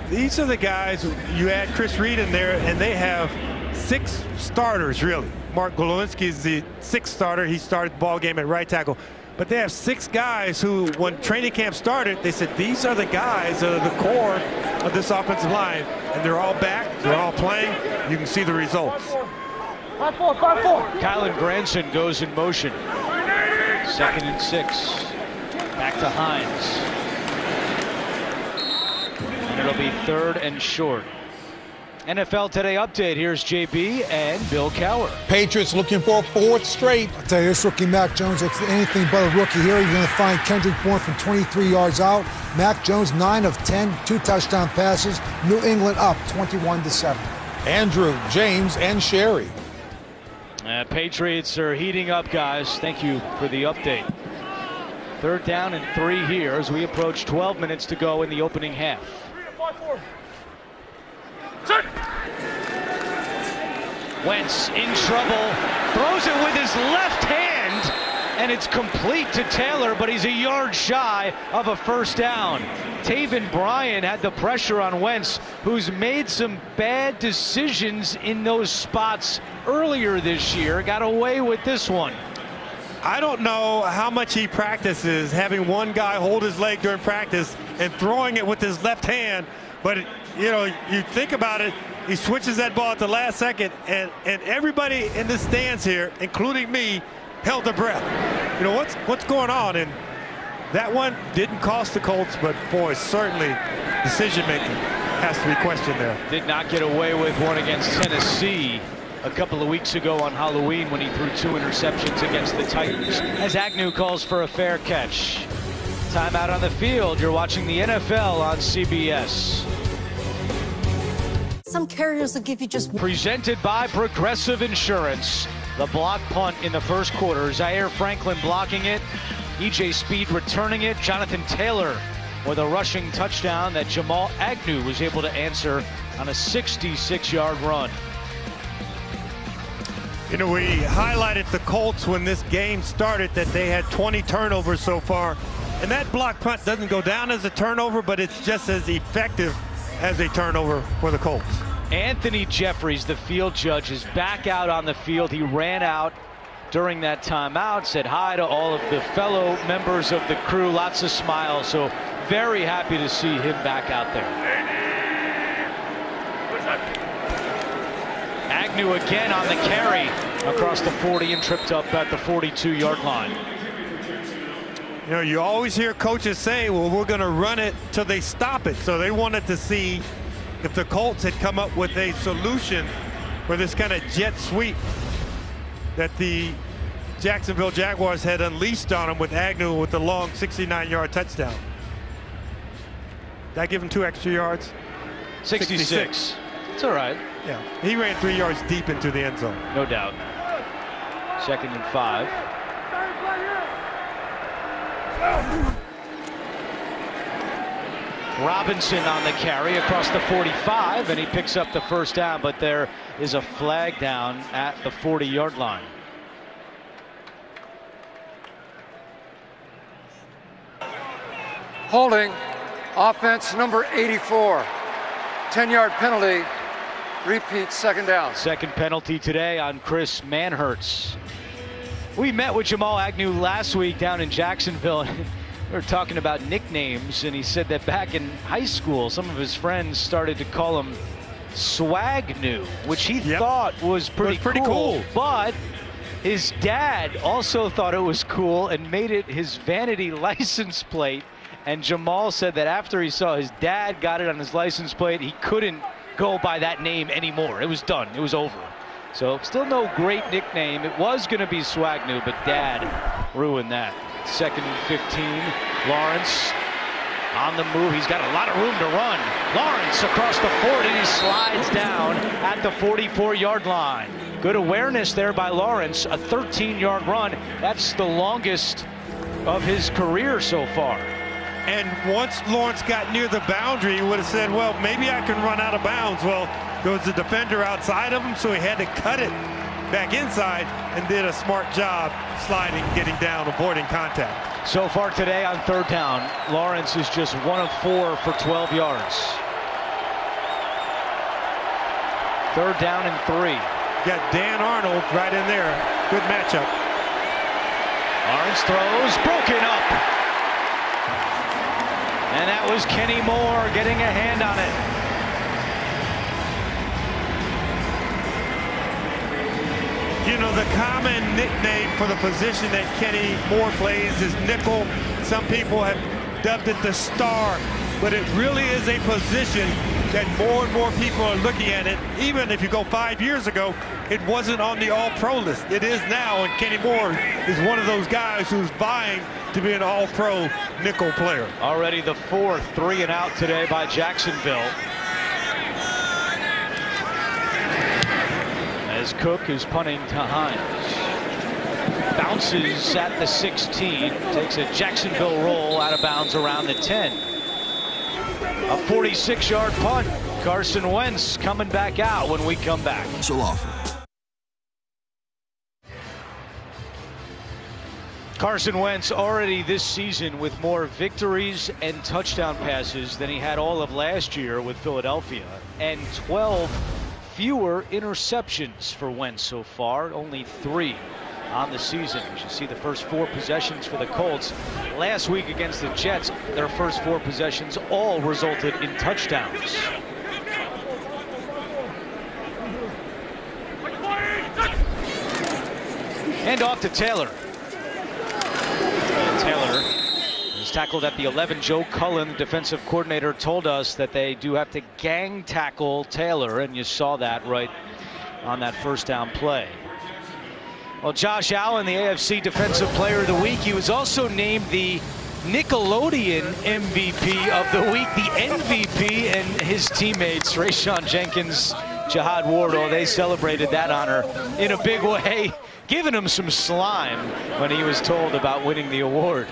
D: these are the guys, you add Chris Reed in there, and they have 6 starters, really. Mark Golowinski is the 6th starter. He started the ball game at right tackle. But they have 6 guys who, when training camp started, they said these are the guys that are the core of this offensive line. And they're all back, they're all playing. You can see the results.
E: 5-4.
B: Kylan Granson goes in motion. 2nd and 6. Back to Hines. And it'll be 3rd and short. NFL Today update. Here's JB and Bill Cowher.
I: Patriots looking for a 4th straight.
J: I'll tell you, this rookie Mac Jones looks anything but a rookie here. You're going to find Kendrick Bourne from 23 yards out. Mac Jones 9 of 10, 2 touchdown passes. New England up 21-7.
I: Andrew, James, and Sherry.
B: Patriots are heating up, guys. Thank you for the update. 3rd down and 3 here as we approach 12 minutes to go in the opening half. Wentz in trouble, throws it with his left hand, and it's complete to Taylor, but he's a yard shy of a 1st down. Taven Bryan had the pressure on Wentz, who's made some bad decisions in those spots earlier this year. Got away with this one.
D: I don't know how much he practices having one guy hold his leg during practice and throwing it with his left hand, but you know, you think about it, he switches that ball at the last second, and everybody in the stands here, including me, held their breath. You know, what's going on? And that one didn't cost the Colts, but boy, certainly decision-making has to be questioned there.
B: Did not get away with one against Tennessee a couple of weeks ago on Halloween when he threw 2 interceptions against the Titans. As Agnew calls for a fair catch. Timeout on the field. You're watching the NFL on CBS.
P: Some carriers will give you just...
B: Presented by Progressive Insurance. The block punt in the 1st quarter. Zaire Franklin blocking it. E.J. Speed returning it. Jonathan Taylor with a rushing touchdown that Jamal Agnew was able to answer on a 66-yard run.
D: You know, we highlighted the Colts when this game started that they had 20 turnovers so far. And that block punt doesn't go down as a turnover, but it's just as effective as a turnover for the Colts.
B: Anthony Jefferies, the field judge, is back out on the field. He ran out during that timeout, said hi to all of the fellow members of the crew. Lots of smiles, so very happy to see him back out there. Agnew again on the carry across the 40 and tripped up at the 42-yard line.
D: You know, you always hear coaches say, well, we're going to run it till they stop it. So they wanted to see if the Colts had come up with a solution for this kind of jet sweep that the Jacksonville Jaguars had unleashed on them with Agnew with the long 69-yard touchdown. Did I give him 2 extra yards?
B: 66. It's all right.
D: Yeah, he ran 3 yards deep into the end zone.
B: No doubt. 2nd and 5. Robinson on the carry across the 45, and he picks up the 1st down, but there is a flag down at the 40-yard line.
G: Holding, offense number 84. 10-yard penalty, repeat 2nd down.
B: 2nd penalty today on Chris Manhertz. We met with Jamal Agnew last week down in Jacksonville. We were talking about nicknames, and he said that back in high school, some of his friends started to call him Swagnew, which he thought was pretty cool. But his dad also thought it was cool and made it his vanity license plate. And Jamal said that after he saw his dad got it on his license plate, he couldn't go by that name anymore. It was done. It was over. So still no great nickname. It was going to be Swagnew, but Dad ruined that. 2nd and 15. Lawrence on the move. He's got a lot of room to run. Lawrence across the 40. He slides down at the 44-yard line. Good awareness there by Lawrence. A 13-yard run. That's the longest of his career so far.
D: And once Lawrence got near the boundary, he would have said, well, maybe I can run out of bounds. Well, there was a defender outside of him, so he had to cut it back inside and did a smart job sliding, getting down, avoiding contact.
B: So far today on 3rd down, Lawrence is just 1 of 4 for 12 yards. 3rd down and 3.
D: Got Dan Arnold right in there. Good matchup.
B: Lawrence throws, broken up. And that was Kenny Moore getting a hand on it.
D: You know, the common nickname for the position that Kenny Moore plays is nickel. Some people have dubbed it the star, but it really is a position that more and more people are looking at it. Even if you go 5 years ago, it wasn't on the all-pro list. It is now, and Kenny Moore is one of those guys who's vying to be an all-pro nickel player.
B: Already the 4th 3 and out today by Jacksonville. As Cook is punting to Hines. Bounces at the 16. Takes a Jacksonville roll out of bounds around the 10. A 46-yard punt. Carson Wentz coming back out when we come back.
P: So often.
B: Carson Wentz already this season with more victories and touchdown passes than he had all of last year with Philadelphia, and 12 fewer interceptions for Wentz so far, only 3 on the season. You should see the first 4 possessions for the Colts last week against the Jets. Their first 4 possessions all resulted in touchdowns. And off to Taylor. Taylor is tackled at the 11. Joe Cullen, the defensive coordinator, told us that they do have to gang tackle Taylor, and you saw that right on that 1st down play. Well, Josh Allen, the AFC Defensive Player of the Week, he was also named the Nickelodeon MVP of the week. The MVP and his teammates, Rayshawn Jenkins, Jihad Wardle, they celebrated that honor in a big way, giving him some slime when he was told about winning the award.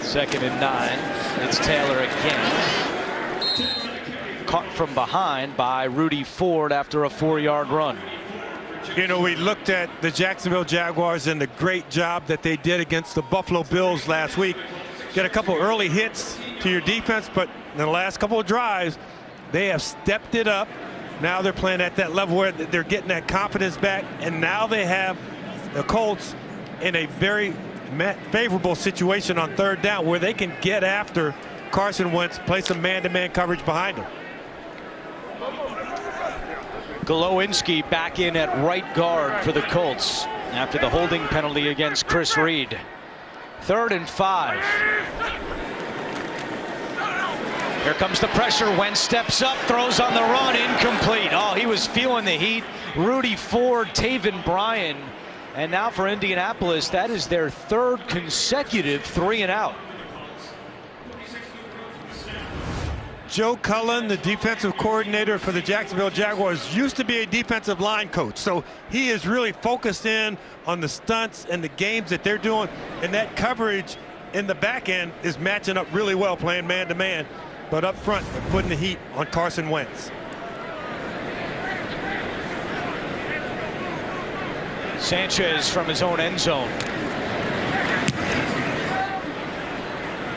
B: 2nd and 9. It's Taylor again. Caught from behind by Rudy Ford after a 4-yard run.
D: You know, we looked at the Jacksonville Jaguars and the great job that they did against the Buffalo Bills last week. Get a couple early hits to your defense, but in the last couple of drives, they have stepped it up. Now they're playing at that level where they're getting that confidence back, and now they have the Colts in a very favorable situation on 3rd down where they can get after Carson Wentz, play some man-to-man coverage behind him.
B: Glowinski back in at right guard for the Colts after the holding penalty against Chris Reed. 3rd and 5. Here comes the pressure. Wentz steps up, throws on the run, incomplete. Oh, he was feeling the heat. Rudy Ford, Taven Bryan. And now for Indianapolis, that is their 3rd consecutive 3 and out.
D: Joe Cullen, the defensive coordinator for the Jacksonville Jaguars, used to be a defensive line coach. So he is really focused in on the stunts and the games that they're doing. And that coverage in the back end is matching up really well, playing man-to-man. But up front, they're putting the heat on Carson Wentz.
B: Sanchez from his own end zone.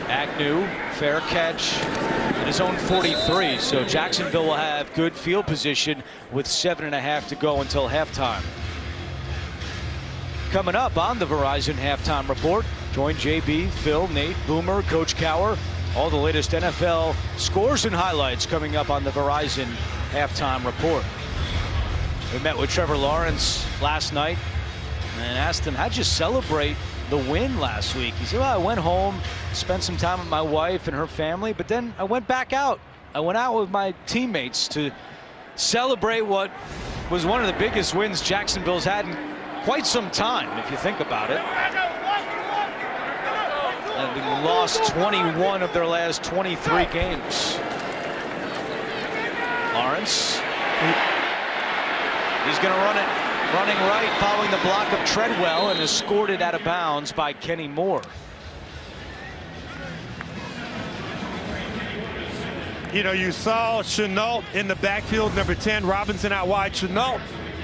B: Agnew, fair catch at his own 43. So Jacksonville will have good field position with 7.5 to go until halftime. Coming up on the Verizon Halftime Report, join JB, Phil, Nate, Boomer, Coach Cower, All the latest NFL scores and highlights coming up on the Verizon Halftime Report. We met with Trevor Lawrence last night and asked him, how'd you celebrate the win last week? He said, well, I went home, spent some time with my wife and her family, but then I went back out. I went out with my teammates to celebrate what was one of the biggest wins Jacksonville's had in quite some time, if you think about it. And they lost 21 of their last 23 games. Lawrence. He's going to run it, running right, following the block of Treadwell, and is escorted out of bounds by Kenny Moore.
D: You know, you saw Chenault in the backfield, number 10, Robinson out wide. Chenault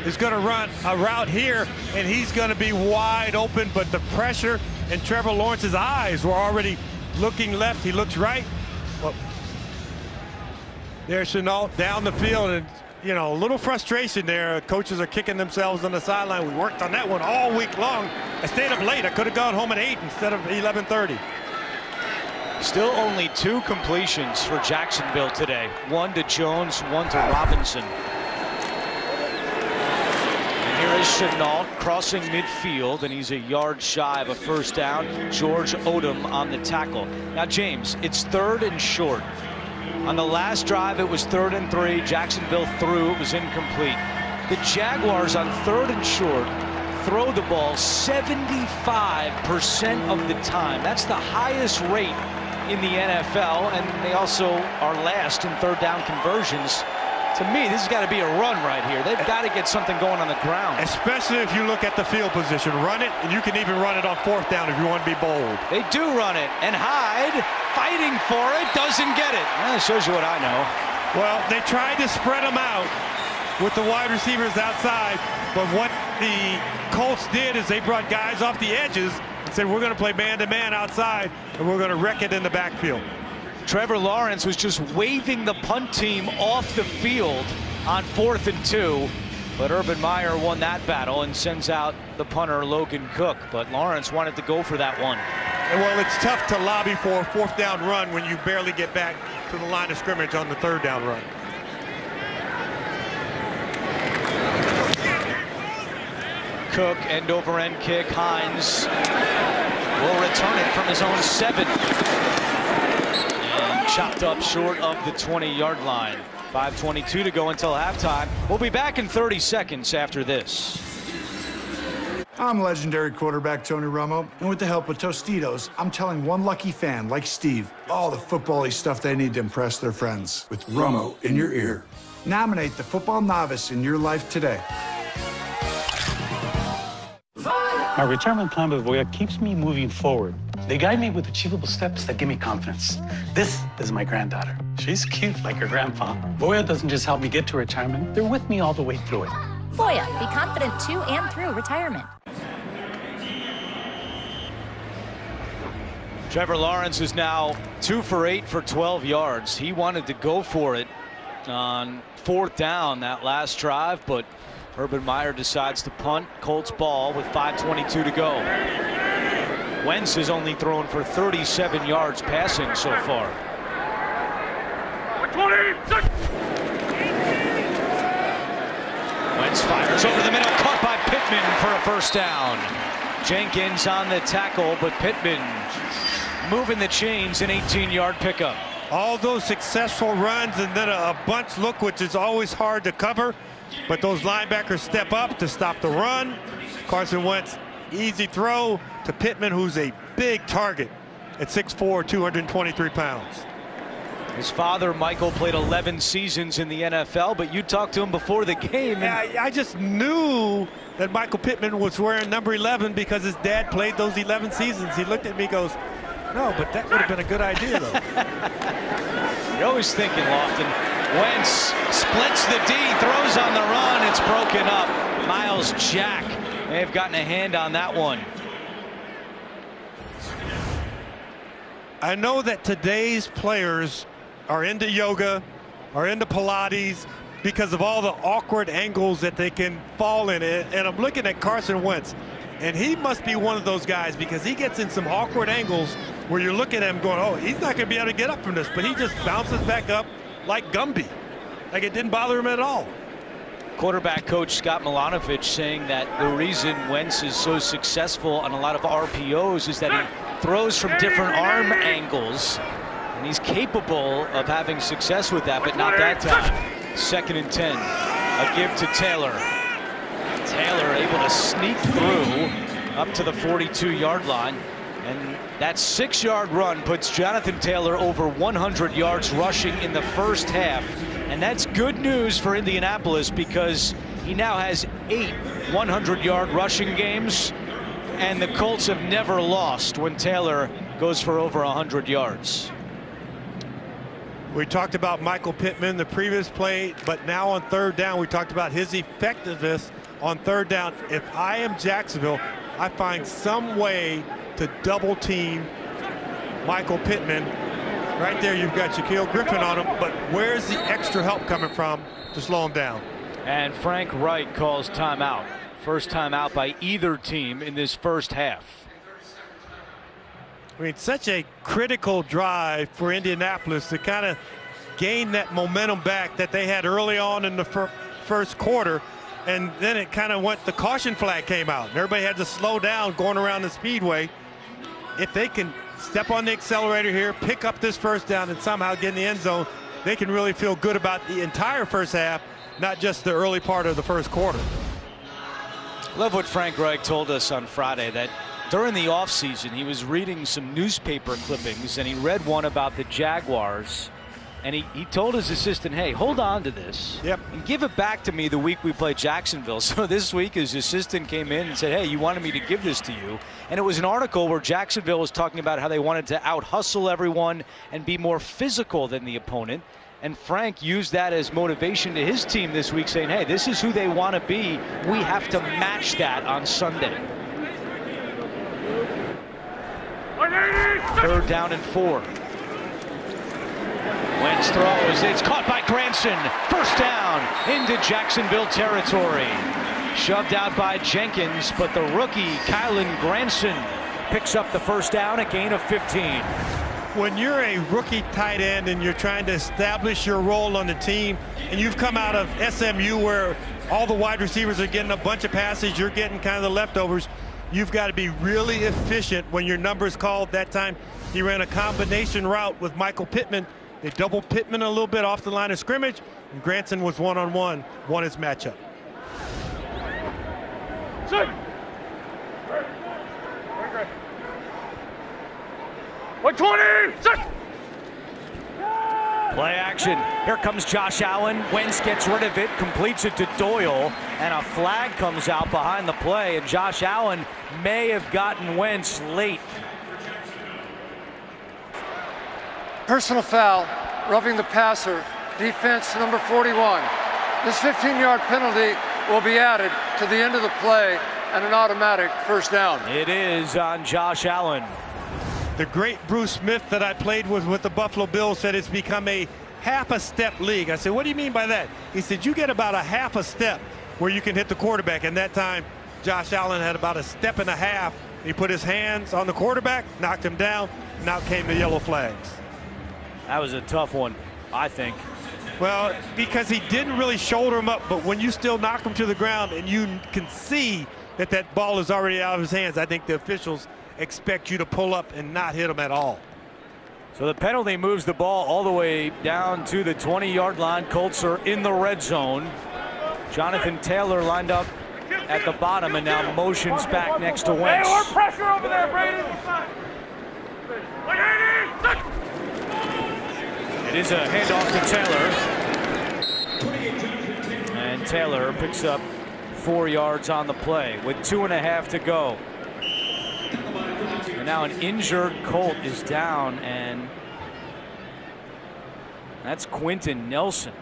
D: is going to run a route here, and he's going to be wide open, but the pressure in Trevor Lawrence's eyes were already looking left. He looks right. Well, there's Chenault down the field, and, you know, a little frustration there. Coaches are kicking themselves on the sideline. We worked on that one all week long. I stayed up late. I could have gone home at 8 instead of 11:30.
B: Still only 2 completions for Jacksonville today. 1 to Jones, 1 to Robinson. And here is Chenault crossing midfield, and he's a yard shy of a first down. George Odom on the tackle. Now, James, it's 3rd and short. On the last drive, it was 3rd and 3. Jacksonville threw. It was incomplete. The Jaguars on 3rd and short throw the ball 75% of the time. That's the highest rate in the NFL, and they also are last in 3rd down conversions. To me, this has got to be a run right here. They've got to get something going on the ground.
D: Especially if you look at the field position. Run it, and you can even run it on 4th down if you want to be bold.
B: They do run it, and Hyde fighting for it, doesn't get it. Well, that shows you what I know.
D: Well, they tried to spread them out with the wide receivers outside, but what the Colts did is they brought guys off the edges and said, we're going to play man-to-man outside, and we're going to wreck it in the backfield.
B: Trevor Lawrence was just waving the punt team off the field on 4th and 2, but Urban Meyer won that battle and sends out the punter Logan Cook, but Lawrence wanted to go for that one.
D: And well, it's tough to lobby for a 4th down run when you barely get back to the line of scrimmage on the 3rd down run.
B: Cook, end over end kick. Hines will return it from his own 7. And chopped up short of the 20-yard line. 5:22 to go until halftime. We'll be back in 30 seconds after this.
P: I'm legendary quarterback Tony Romo, and with the help of Tostitos, I'm telling one lucky fan like Steve all the football-y stuff they need to impress their friends. With Romo in your ear. Nominate the football novice in your life today.
Q: My retirement plan with Voya keeps me moving forward. They guide me with achievable steps that give me confidence. This is my granddaughter. She's cute like her grandpa. Voya doesn't just help me get to retirement, they're with me all the way through it.
R: Voya, be confident to and through retirement.
B: Trevor Lawrence is now 2 for 8 for 12 yards. He wanted to go for it on 4th down that last drive, but Urban Meyer decides to punt. Colts ball with 5:22 to go. Wentz has only thrown for 37 yards passing so far.
E: 26.
B: Wentz fires over the middle, caught by Pittman for a first down. Jenkins on the tackle, but Pittman moving the chains, an 18-yard pickup.
D: All those successful runs and then a bunch look, which is always hard to cover. But those linebackers step up to stop the run. Carson Wentz, easy throw to Pittman, who's a big target at 6'4", 223 pounds.
B: His father, Michael, played 11 seasons in the NFL, but you talked to him before the game.
D: And I just knew that Michael Pittman was wearing number 11 because his dad played those 11 seasons. He looked at me and goes, no, but that would have been a good idea, though.
B: You're always thinking, Lofton. Wentz splits the D, throws on the run. It's broken up. Miles Jack may have gotten a hand on that one.
D: I know that today's players are into yoga, are into Pilates, because of all the awkward angles that they can fall in. And I'm looking at Carson Wentz. And he must be one of those guys because he gets in some awkward angles where you're looking at him going, oh, he's not going to be able to get up from this, but he just bounces back up like Gumby. Like it didn't bother him at all.
B: Quarterback coach Scott Milanovic saying that the reason Wentz is so successful on a lot of RPOs is that he throws from different arm angles, and he's capable of having success with that, but not that time. 2nd and 10. A give to Taylor. Taylor able to sneak through up to the 42-yard line, and that 6-yard run puts Jonathan Taylor over 100 yards rushing in the first half. And that's good news for Indianapolis because he now has 8 100-yard rushing games, and the Colts have never lost when Taylor goes for over 100 yards.
D: We talked about Michael Pittman the previous play, but now on 3rd down, we talked about his effectiveness on 3rd down. If I am Jacksonville, I find some way to double team Michael Pittman. Right there, you've got Shaquille Griffin on him, but where's the extra help coming from to slow him down?
B: And Frank Reich calls timeout. First timeout by either team in this first half.
D: I mean, such a critical drive for Indianapolis to kind of gain that momentum back that they had early on in the first quarter, and then it kind of went, the caution flag came out, and everybody had to slow down going around the speedway. If they can step on the accelerator here, pick up this first down, and somehow get in the end zone, they can really feel good about the entire first half, not just the early part of the first quarter.
B: Love what Frank Reich told us on Friday, that during the offseason he was reading some newspaper clippings, and he read one about the Jaguars, and he told his assistant, hey, hold on to this and give it back to me the week we play Jacksonville. So this week his assistant came in and said, hey, you wanted me to give this to you. And it was an article where Jacksonville was talking about how they wanted to out-hustle everyone and be more physical than the opponent. And Frank used that as motivation to his team this week, saying, hey, this is who they want to be. We have to match that on Sunday. 3rd down and 4. Wentz throws, it's caught by Granson. First down into Jacksonville territory. Shoved out by Jenkins, but the rookie, Kylan Granson, picks up the first down, a gain of 15.
D: When you're a rookie tight end and you're trying to establish your role on the team, and you've come out of SMU where all the wide receivers are getting a bunch of passes, you're getting kind of the leftovers, you've got to be really efficient when your number's called. That time he ran a combination route with Michael Pittman. They doubled Pittman a little bit off the line of scrimmage, and Granson was one-on-one, won his matchup.
E: 120!
B: Play action. Here comes Josh Allen. Wentz gets rid of it, completes it to Doyle, and a flag comes out behind the play, and Josh Allen may have gotten Wentz late.
G: Personal foul, roughing the passer, defense number 41. This 15-yard penalty will be added to the end of the play and an automatic first down.
B: It is on Josh Allen.
D: The great Bruce Smith that I played with the Buffalo Bills said it's become a half a step league. I said, what do you mean by that? He said, you get about a half a step where you can hit the quarterback. And that time, Josh Allen had about a step and a half. He put his hands on the quarterback, knocked him down, and out came the yellow flags.
B: That was a tough one, I think.
D: Well, because he didn't really shoulder him up, but when you still knock him to the ground and you can see that that ball is already out of his hands, I think the officials expect you to pull up and not hit him at all.
B: So the penalty moves the ball all the way down to the 20-yard line. Colts are in the red zone. Jonathan Taylor lined up at the bottom and now motions back next to Wentz.
E: Hey, more pressure over there, Brady.
B: It is a handoff to Taylor. And Taylor picks up 4 yards on the play with 2.5 to go. And now an injured Colt is down, and that's Quentin Nelson.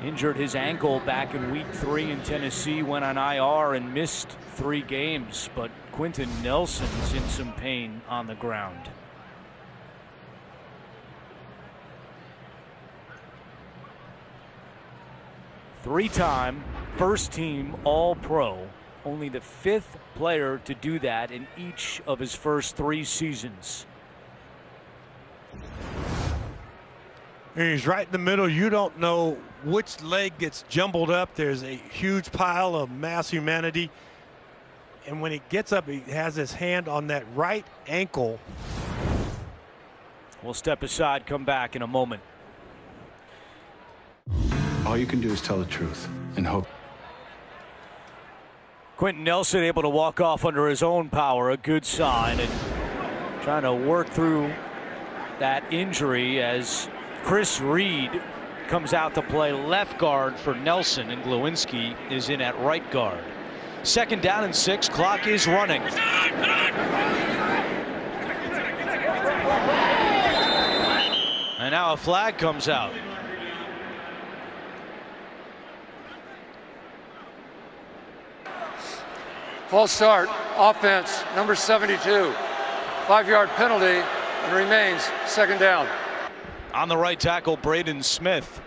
B: Injured his ankle back in week 3 in Tennessee, went on IR and missed 3 games, but Quentin Nelson's in some pain on the ground. Three-time first-team All-Pro only the 5th player to do that in each of his first 3 seasons.
D: He's right in the middle. You don't know which leg gets jumbled up. There's a huge pile of mass humanity. And when he gets up, he has his hand on that right ankle.
B: We'll step aside, come back in a moment.
P: All you can do is tell the truth and hope.
B: Quentin Nelson able to walk off under his own power, a good sign, and trying to work through that injury as Chris Reed comes out to play left guard for Nelson, and Glowinski is in at right guard. 2nd down and 6, clock is running. And now a flag comes out.
G: False start, offense, number 72. 5-yard penalty, and remains 2nd down.
B: On the right tackle, Braden Smith.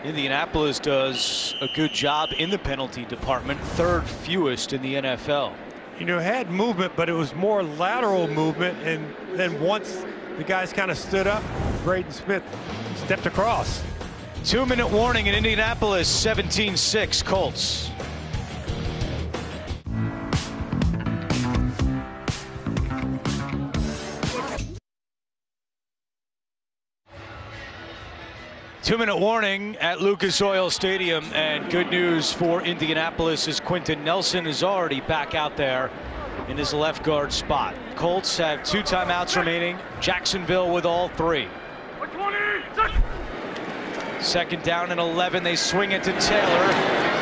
B: Indianapolis does a good job in the penalty department, 3rd fewest in the NFL.
D: You know, had movement, but it was more lateral movement, and then once the guys kind of stood up, Braden Smith stepped across.
B: 2-minute warning in Indianapolis, 17-6 Colts. Two-minute warning at Lucas Oil Stadium, and good news for Indianapolis is Quentin Nelson is already back out there in his left guard spot. Colts have 2 timeouts remaining. Jacksonville with all 3. 2nd down and 11. They swing it to Taylor.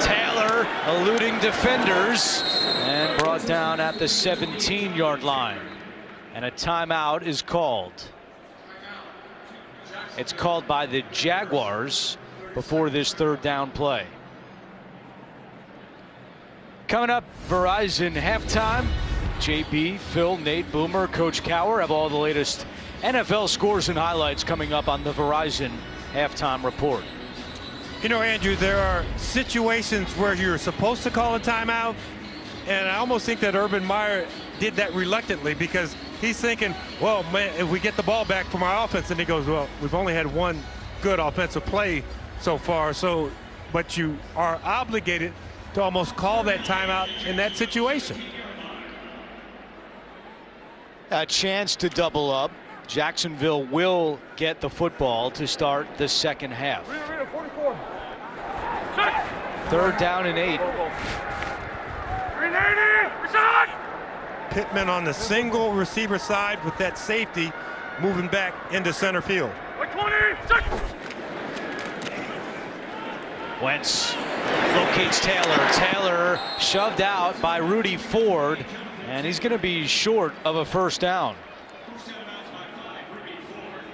B: Taylor eluding defenders and brought down at the 17-yard line. And a timeout is called. It's called by the Jaguars before this 3rd down play. Coming up, Verizon halftime. JB, Phil, Nate, Boomer, Coach Cower have all the latest NFL scores and highlights coming up on the Verizon halftime report.
D: You know, Andrew, there are situations where you're supposed to call a timeout, and I almost think that Urban Meyer did that reluctantly, because he's thinking, well, man, if we get the ball back from our offense, and he goes, well, we've only had 1 good offensive play so far, so, but you are obligated to almost call that timeout in that situation.
B: A chance to double up. Jacksonville will get the football to start the 2nd half. 3rd down and 8.
D: Pittman on the single receiver side with that safety moving back into center field.
B: Wentz locates Taylor. Taylor shoved out by Rudy Ford, and he's going to be short of a 1st down.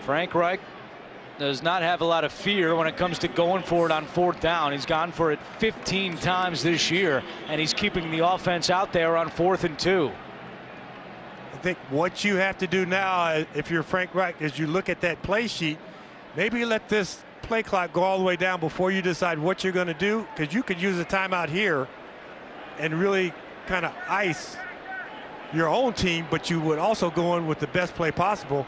B: Frank Reich does not have a lot of fear when it comes to going for it on 4th down. He's gone for it 15 times this year, and he's keeping the offense out there on 4th and 2.
D: I think what you have to do now, if you're Frank Reich, is you look at that play sheet, maybe let this play clock go all the way down before you decide what you're going to do, because you could use a timeout here and really kind of ice your own team, but you would also go in with the best play possible.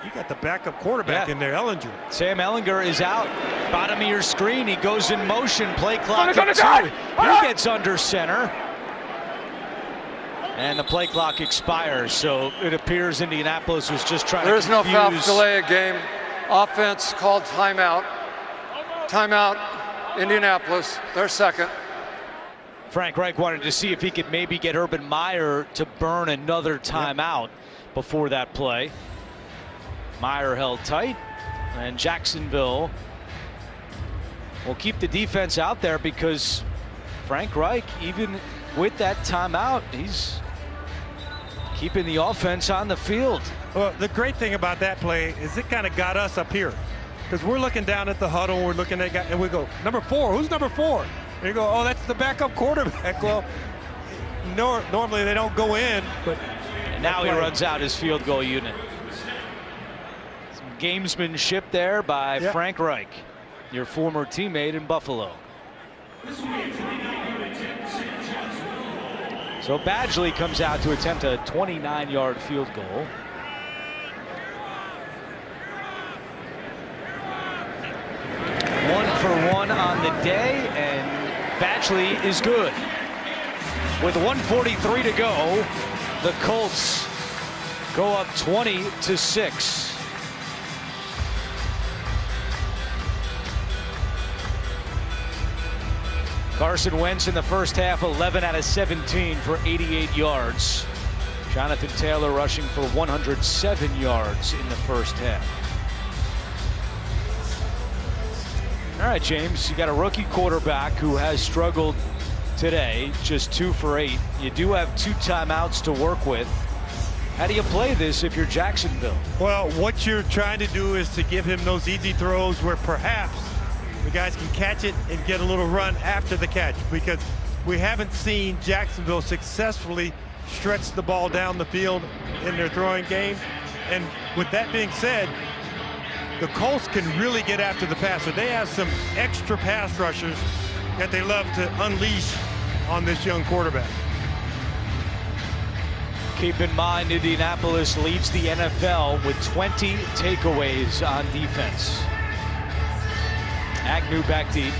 D: You got the backup quarterback in there, Ellinger.
B: Sam Ellinger is out. Bottom of your screen. He goes in motion. Play clock at 2. He gets under center. And the play clock expires. So it appears Indianapolis was just trying to confuse.
G: There's no foul to delay a game. Offense called timeout. Timeout, Indianapolis. They're 2nd.
B: Frank Reich wanted to see if he could maybe get Urban Meyer to burn another timeout before that play. Meyer held tight, and Jacksonville will keep the defense out there because Frank Reich, even with that timeout, he's keeping the offense on the field.
D: Well, the great thing about that play is it kind of got us up here, because we're looking down at the huddle, we're looking at guy, and we go, number 4, who's number 4? And you go, oh, that's the backup quarterback. Well, normally they don't go in, but
B: and now he runs out his field goal unit. Some gamesmanship there by Frank Reich. your former teammate in Buffalo. So Badgley comes out to attempt a 29-yard field goal. One for one on the day, and Badgley is good. With 1:43 to go, the Colts go up 20-6. Carson Wentz in the first half, 11 out of 17 for 88 yards. Jonathan Taylor rushing for 107 yards in the first half. All right, James, you got a rookie quarterback who has struggled today, just 2 for 8. You do have 2 timeouts to work with. How do you play this if you're Jacksonville?
D: Well, what you're trying to do is to give him those easy throws where perhaps the guys can catch it and get a little run after the catch, because we haven't seen Jacksonville successfully stretch the ball down the field in their throwing game. And with that being said, the Colts can really get after the passer. They have some extra pass rushers that they love to unleash on this young quarterback.
B: Keep in mind, Indianapolis leads the NFL with 20 takeaways on defense. Agnew back deep.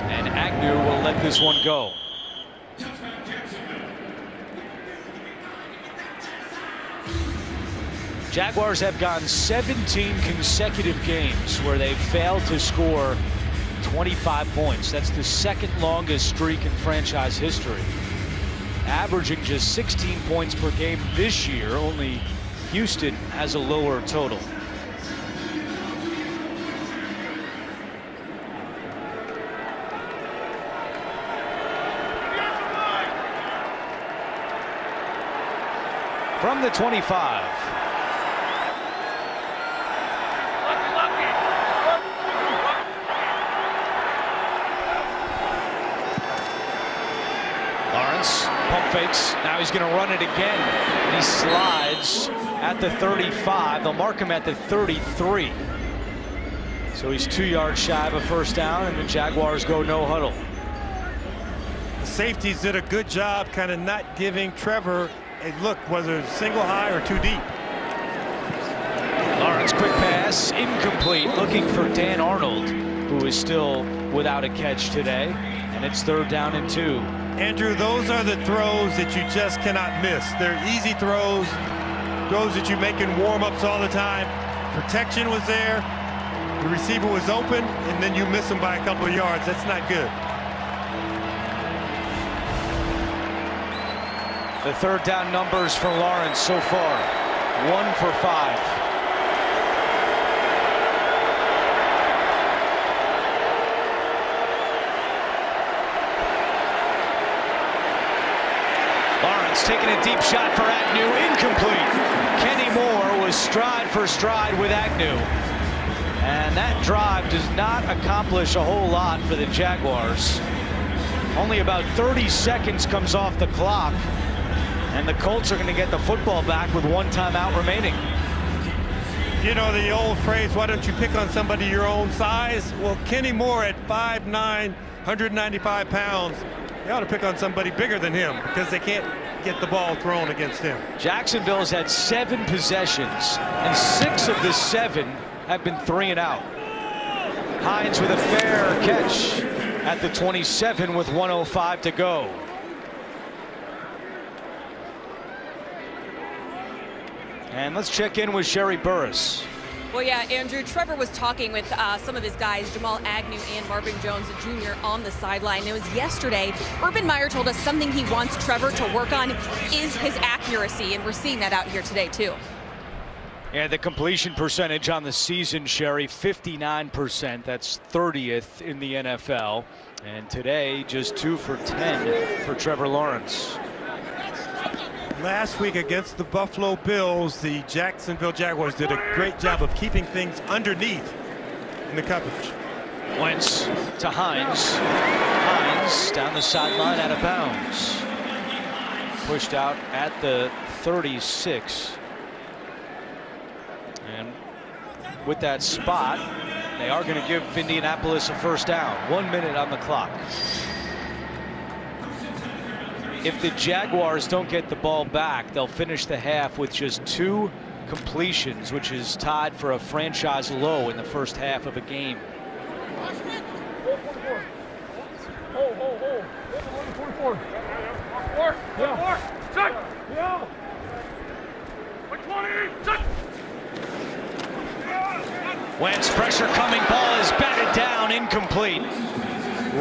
B: And Agnew will let this one go. Jaguars have gone 17 consecutive games where they've failed to score 25 points. That's the second longest streak in franchise history. Averaging just 16 points per game this year. Only Houston has a lower total. From the 25. Pump fakes. Now he's going to run it again. He slides at the 35. They'll mark him at the 33. So he's 2 yards shy of a first down, and the Jaguars go no huddle.
D: The safeties did a good job kind of not giving Trevor a look, whether it's single high or too deep.
B: Lawrence, quick pass, incomplete. Looking for Dan Arnold, who is still without a catch today. And it's 3rd down and 2.
D: Andrew, those are the throws that you just cannot miss. They're easy throws that you make in warm-ups all the time. Protection was there, the receiver was open, and then you miss him by a couple of yards. That's not good.
B: The 3rd down numbers for Lawrence so far, 1 for 5. Taking a deep shot for Agnew, incomplete. Kenny Moore was stride for stride with Agnew. And that drive does not accomplish a whole lot for the Jaguars. Only about 30 seconds comes off the clock. And the Colts are going to get the football back with 1 timeout remaining.
D: You know the old phrase, why don't you pick on somebody your own size? Well, Kenny Moore at 5'9", 195 pounds, they ought to pick on somebody bigger than him because they can't get the ball thrown against him.
B: Jacksonville's had 7 possessions, and 6 of the 7 have been 3 and out. Hines with a fair catch at the 27 with 1:05 to go. And let's check in with Sherry Burris.
C: Well, yeah, Andrew, Trevor was talking with some of his guys, Jamal Agnew and Marvin Jones Jr. on the sideline. It was yesterday. Urban Meyer told us something he wants Trevor to work on is his accuracy, and we're seeing that out here today, too.
B: Yeah, the completion percentage on the season, Sherry, 59%. That's 30th in the NFL. And today, just 2 for 10 for Trevor Lawrence.
D: Last week against the Buffalo Bills, the Jacksonville Jaguars did a great job of keeping things underneath in the coverage.
B: Wentz to Hines. Hines down the sideline, out of bounds. pushed out at the 36. And with that spot, they are going to give Indianapolis a first down. 1 minute on the clock. If the Jaguars don't get the ball back, they'll finish the half with just 2 completions, which is tied for a franchise low in the first half of a game. Wentz, pressure coming, ball is batted down, incomplete.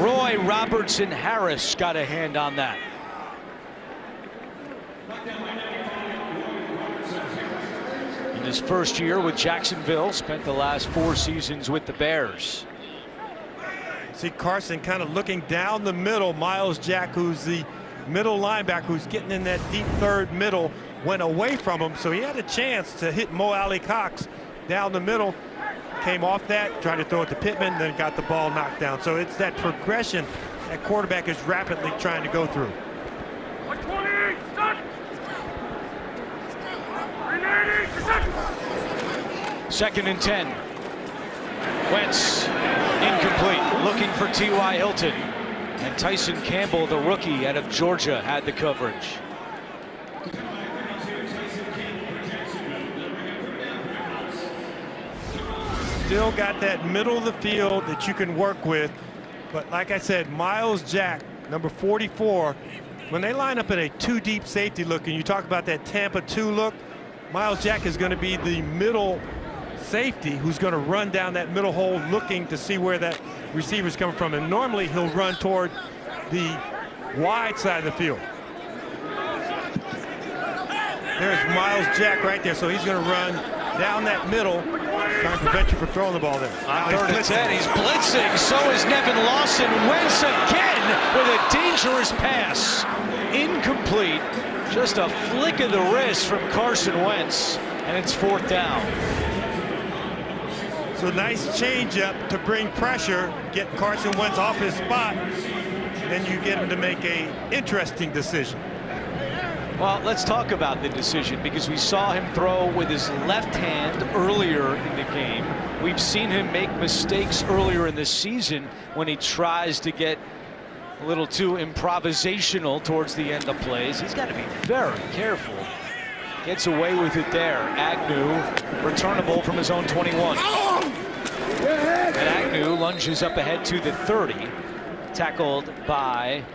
B: Roy Robertson Harris got a hand on that. In his first year with Jacksonville, spent the last 4 seasons with the Bears.
D: See Carson kind of looking down the middle. Miles Jack, who's the middle linebacker, who's getting in that deep third middle, went away from him, so he had a chance to hit Mo Alley Cox down the middle. Came off that, tried to throw it to Pittman, then got the ball knocked down. So it's that progression that quarterback is rapidly trying to go through.
E: 20,
B: Second and 10. Wentz incomplete, looking for T.Y. Hilton, and Tyson Campbell, the rookie out of Georgia, had the coverage.
D: Still got that middle of the field that you can work with, but like I said, Miles Jack, number 44, when they line up in a 2 deep safety look, and you talk about that Tampa 2 look, Miles Jack is going to be the middle safety who's going to run down that middle hole looking to see where that receiver's coming from, and normally he'll run toward the wide side of the field. There's Miles Jack right there, so he's going to run down that middle, trying to prevent you from throwing the ball there.
B: On 3rd and 10, he's blitzing. So is Nevin Lawson. Wentz again with a dangerous pass. Incomplete. Just a flick of the wrist from Carson Wentz, and it's 4th down.
D: So nice change up to bring pressure, get Carson Wentz off his spot, and then you get him to make a interesting decision.
B: Well, let's talk about the decision, because we saw him throw with his left hand earlier in the game. We've seen him make mistakes earlier in the season when he tries to get a little too improvisational towards the end of plays. He's got to be very careful. Gets away with it there. Agnew, returnable from his own 21. And Agnew lunges up ahead to the 30, tackled by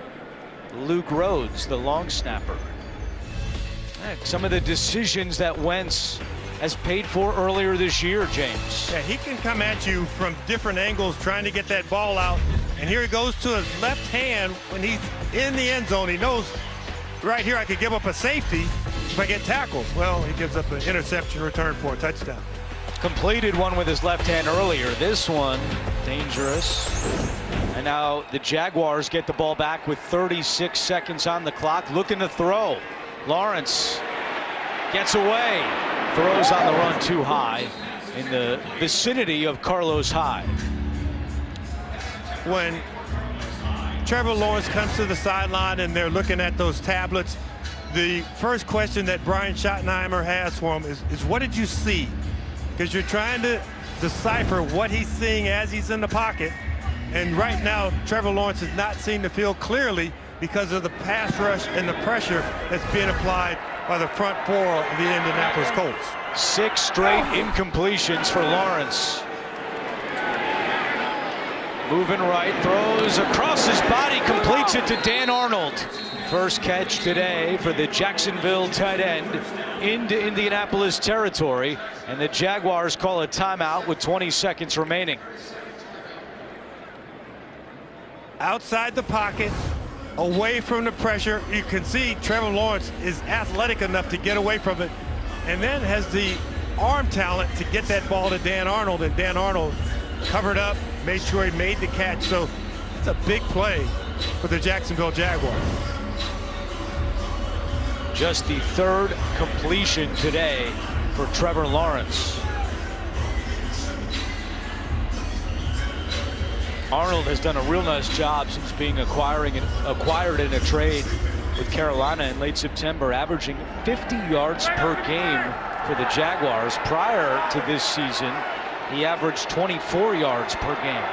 B: Luke Rhodes, the long snapper. Some of the decisions that Wentz has paid for earlier this year, James.
D: Yeah, he can come at you from different angles trying to get that ball out. And here he goes to his left hand when he's in the end zone. He knows right here I could give up a safety if I get tackled. Well, he gives up an interception return for a touchdown.
B: Completed one with his left hand earlier. This one, dangerous. And now the Jaguars get the ball back with 36 seconds on the clock, looking to throw. Lawrence gets away, throws on the run too high in the vicinity of Carlos Hyde.
D: When Trevor Lawrence comes to the sideline and they're looking at those tablets, the first question that Brian Schottenheimer has for him is what did you see? Because you're trying to decipher what he's seeing as he's in the pocket. And right now, Trevor Lawrence is not seeing the field clearly because of the pass rush and the pressure that's being applied by the front 4 of the Indianapolis Colts.
B: 6 straight incompletions for Lawrence. Moving right, throws across his body, completes it to Dan Arnold. First catch today for the Jacksonville tight end into Indianapolis territory, and the Jaguars call a timeout with 20 seconds remaining.
D: Outside the pocket, away from the pressure. You can see Trevor Lawrence is athletic enough to get away from it, and then has the arm talent to get that ball to Dan Arnold, and Dan Arnold covered up, made sure he made the catch. So it's a big play for the Jacksonville Jaguars.
B: Just the 3rd completion today for Trevor Lawrence. Arnold has done a real nice job since being acquired in a trade with Carolina in late September, averaging 50 yards per game for the Jaguars. Prior to this season, he averaged 24 yards per game.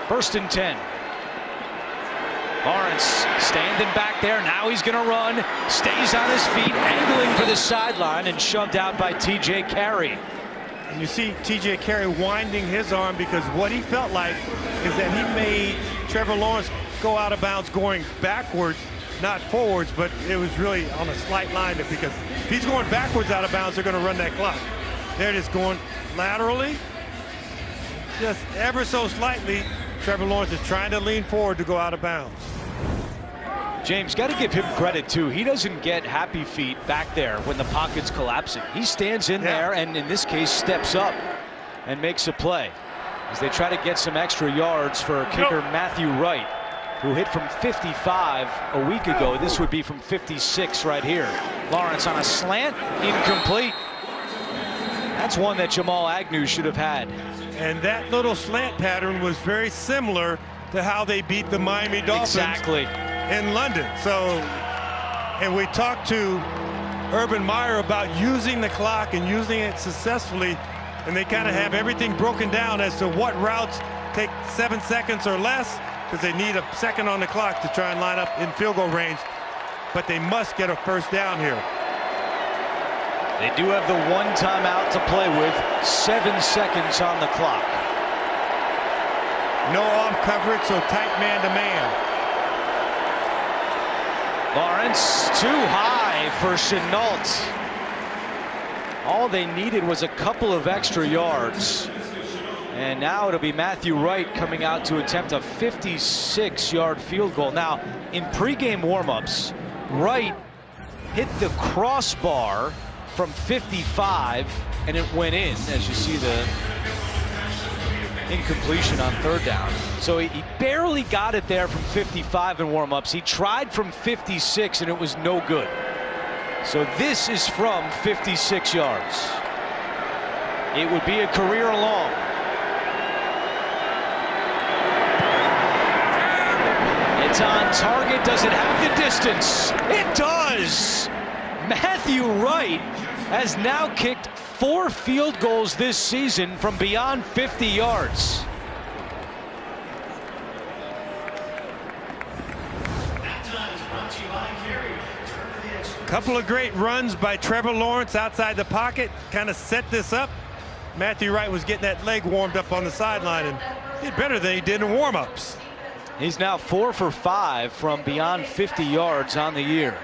B: 1st and 10. Lawrence standing back there. Now he's going to run. Stays on his feet, angling for the sideline, and shoved out by T.J. Carey.
D: And you see T.J. Carey winding his arm because what he felt like is that he made Trevor Lawrence go out of bounds going backwards, not forwards, but it was really on a slight line because if he's going backwards out of bounds, they're going to run that clock. They're just going laterally, just ever so slightly. Trevor Lawrence is trying to lean forward to go out of bounds.
B: James, got to give him credit too. He doesn't get happy feet back there when the pocket's collapsing. He stands in there and in this case steps up and makes a play as they try to get some extra yards for kicker Matthew Wright, who hit from 55 a week ago. This would be from 56 right here. Lawrence on a slant, incomplete. That's one that Jamal Agnew should have had.
D: And that little slant pattern was very similar to how they beat the Miami Dolphins in London. So, and we talked to Urban Meyer about using the clock and using it successfully, and they kind of have everything broken down as to what routes take 7 seconds or less, because they need a second on the clock to try and line up in field goal range, but they must get a first down here.
B: They do have the one timeout to play with, 7 seconds on the clock.
D: No arm coverage, so tight man-to-man.
B: Lawrence too high for Chenault. All they needed was a couple of extra yards. And now it'll be Matthew Wright coming out to attempt a 56-yard field goal. Now, in pregame warmups, Wright hit the crossbar from 55 and it went in, as you see the incompletion on 3rd down. So he barely got it there from 55 in warmups. He tried from 56 and it was no good. So this is from 56 yards. It would be a career long. It's on target. Does it have the distance? It does. Matthew Wright has now kicked 4 field goals this season from beyond 50 yards.
D: Couple of great runs by Trevor Lawrence outside the pocket, kind of set this up. Matthew Wright was getting that leg warmed up on the sideline and did better than he did in warm-ups.
B: He's now 4 for 5 from beyond 50 yards on the year.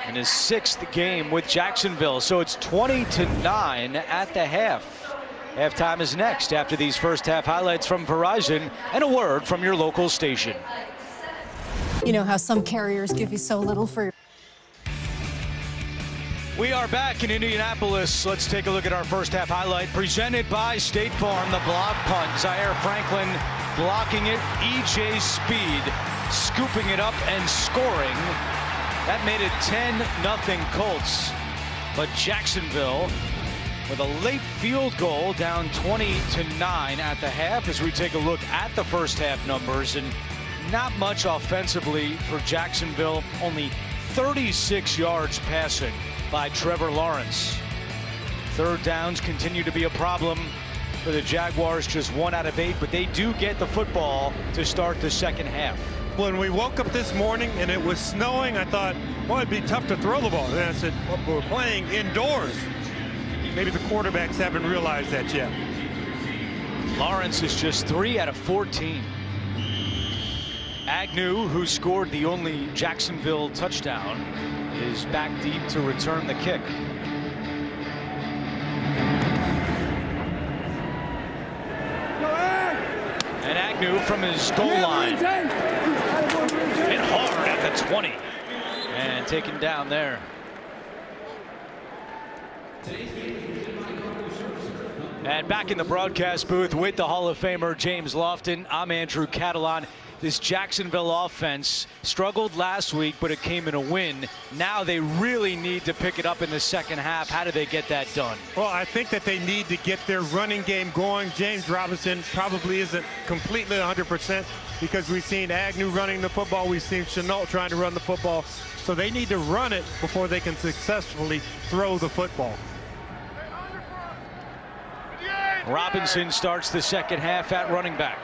B: In his 6th game with Jacksonville, so it's 20-9 at the half. Halftime is next after these first half highlights from Verizon and a word from your local station.
S: You know how some carriers give you so little for your...
B: We are back in Indianapolis. Let's take a look at our first half highlight presented by State Farm. The block punt. Zaire Franklin blocking it. E.J. Speed scooping it up and scoring. That made it 10-0 Colts. But Jacksonville with a late field goal down 20-9 at the half as we take a look at the first half numbers. And not much offensively for Jacksonville. Only 36 yards passing by Trevor Lawrence. 3rd downs continue to be a problem for the Jaguars. Just 1 out of 8, but they do get the football to start the second half.
D: When we woke up this morning and it was snowing, I thought, well, it'd be tough to throw the ball. And I said, well, we're playing indoors. Maybe the quarterbacks haven't realized that yet.
B: Lawrence is just 3 out of 14. Agnew, who scored the only Jacksonville touchdown, is back deep to return the kick. And Agnew from his goal line. Hit hard at the 20. And taken down there. And back in the broadcast booth with the Hall of Famer James Lofton, I'm Andrew Catalon. this Jacksonville offense struggled last week, but it came in a win. Now they really need to pick it up in the second half. How do they get that done?
D: Well, I think that they need to get their running game going. James Robinson probably isn't completely 100% because we've seen Agnew running the football. We've seen Chenault trying to run the football. So they need to run it before they can successfully throw the football.
B: Robinson starts the second half at running back.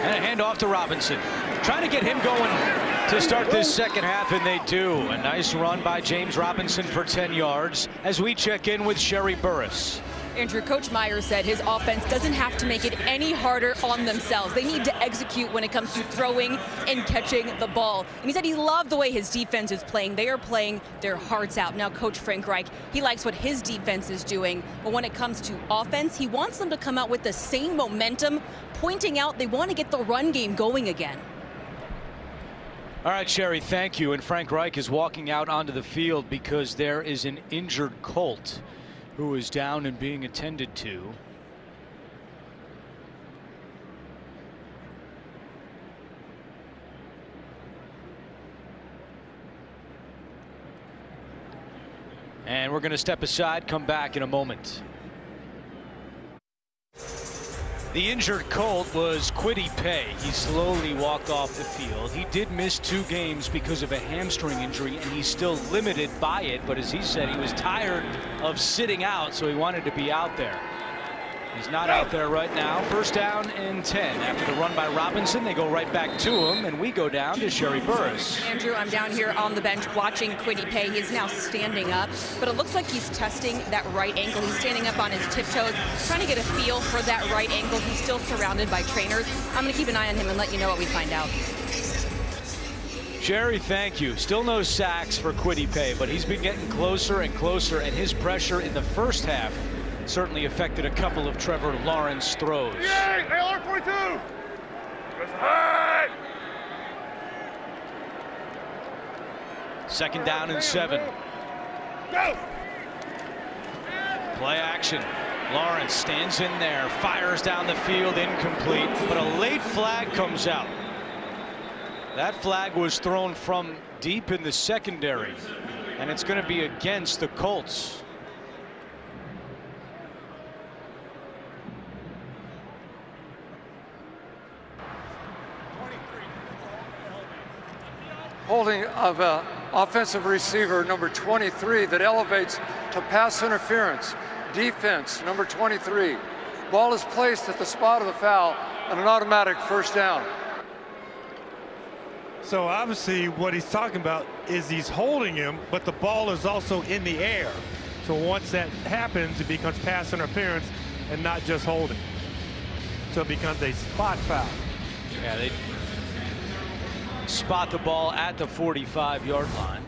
B: And a handoff to Robinson. Trying to get him going to start this second half, and they do. A nice run by James Robinson for 10 yards as we check in with Sherry Burris.
C: Andrew, Coach Myers said his offense doesn't have to make it any harder on themselves. They need to execute when it comes to throwing and catching the ball. And he said he loved the way his defense is playing. They are playing their hearts out. Now, Coach Frank Reich, he likes what his defense is doing. But when it comes to offense, he wants them to come out with the same momentum, pointing out they want to get the run game going again.
B: All right, Sherry, thank you. And Frank Reich is walking out onto the field because there is an injured Colt who is down and being attended to. And we're going to step aside, come back in a moment. The injured Colt was Kwity Paye. He slowly walked off the field. He did miss 2 games because of a hamstring injury, and he's still limited by it. But as he said, he was tired of sitting out, so he wanted to be out there. He's not out there right now. First down and 10. After the run by Robinson, they go right back to him, and we go down to Sherry Burris.
C: Andrew, I'm down here on the bench watching Kwity Paye. He is now standing up, but it looks like he's testing that right ankle. He's standing up on his tiptoes, trying to get a feel for that right ankle. He's still surrounded by trainers. I'm going to keep an eye on him and let you know what we find out.
B: Sherry, thank you. Still no sacks for Kwity Paye, but he's been getting closer and closer, and his pressure in the first half certainly affected a couple of Trevor Lawrence throws.
E: AR-42!
B: Second down and 7.
E: Go!
B: Play action. Lawrence stands in there, fires down the field, incomplete, but a late flag comes out. That flag was thrown from deep in the secondary, and it's going to be against the Colts.
G: Holding of an offensive receiver, number 23, that elevates to pass interference. Defense, number 23. Ball is placed at the spot of the foul and an automatic first down.
D: So obviously what he's talking about is he's holding him, but the ball is also in the air. So once that happens, it becomes pass interference and not just holding. So it becomes a spot foul.
B: Yeah, they spot the ball at the 45-yard line.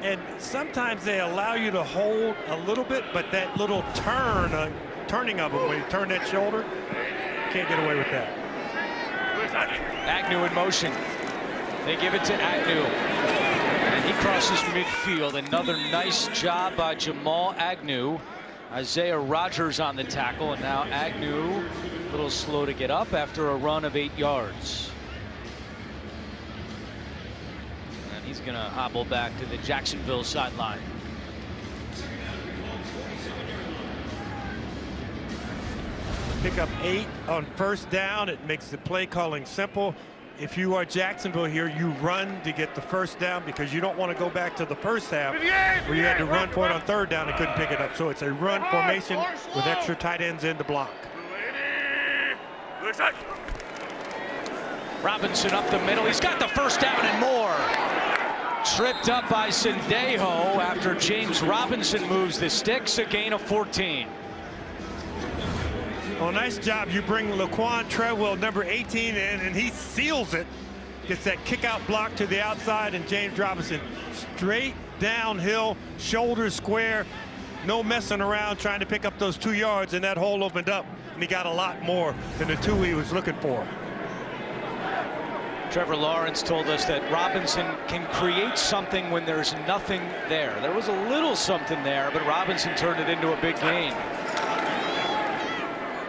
D: And sometimes they allow you to hold a little bit, but that little turning of them when you turn that shoulder, can't get away with that.
B: Agnew in motion. They give it to Agnew. And he crosses midfield. Another nice job by Jamal Agnew. Isaiah Rodgers on the tackle, and now Agnew a little slow to get up after a run of 8 yards. He's going to hobble back to the Jacksonville sideline.
D: Pick up 8 on first down. It makes the play calling simple. If you are Jacksonville here, you run to get the first down because you don't want to go back to the first half where you had to run for it on third down and couldn't pick it up. So it's a run formation with extra tight ends in the block.
B: Robinson up the middle. He's got the first down and more. Tripped up by Sendejo after James Robinson moves the sticks. A gain of 14.
D: Well, nice job. You bring Laquan Treadwell, number 18, in, and he seals it. Gets that kick out block to the outside, and James Robinson straight downhill, shoulder square, no messing around trying to pick up those 2 yards, and that hole opened up, and he got a lot more than the 2 he was looking for.
B: Trevor Lawrence told us that Robinson can create something when there's nothing there. There was a little something there, but Robinson turned it into a big gain.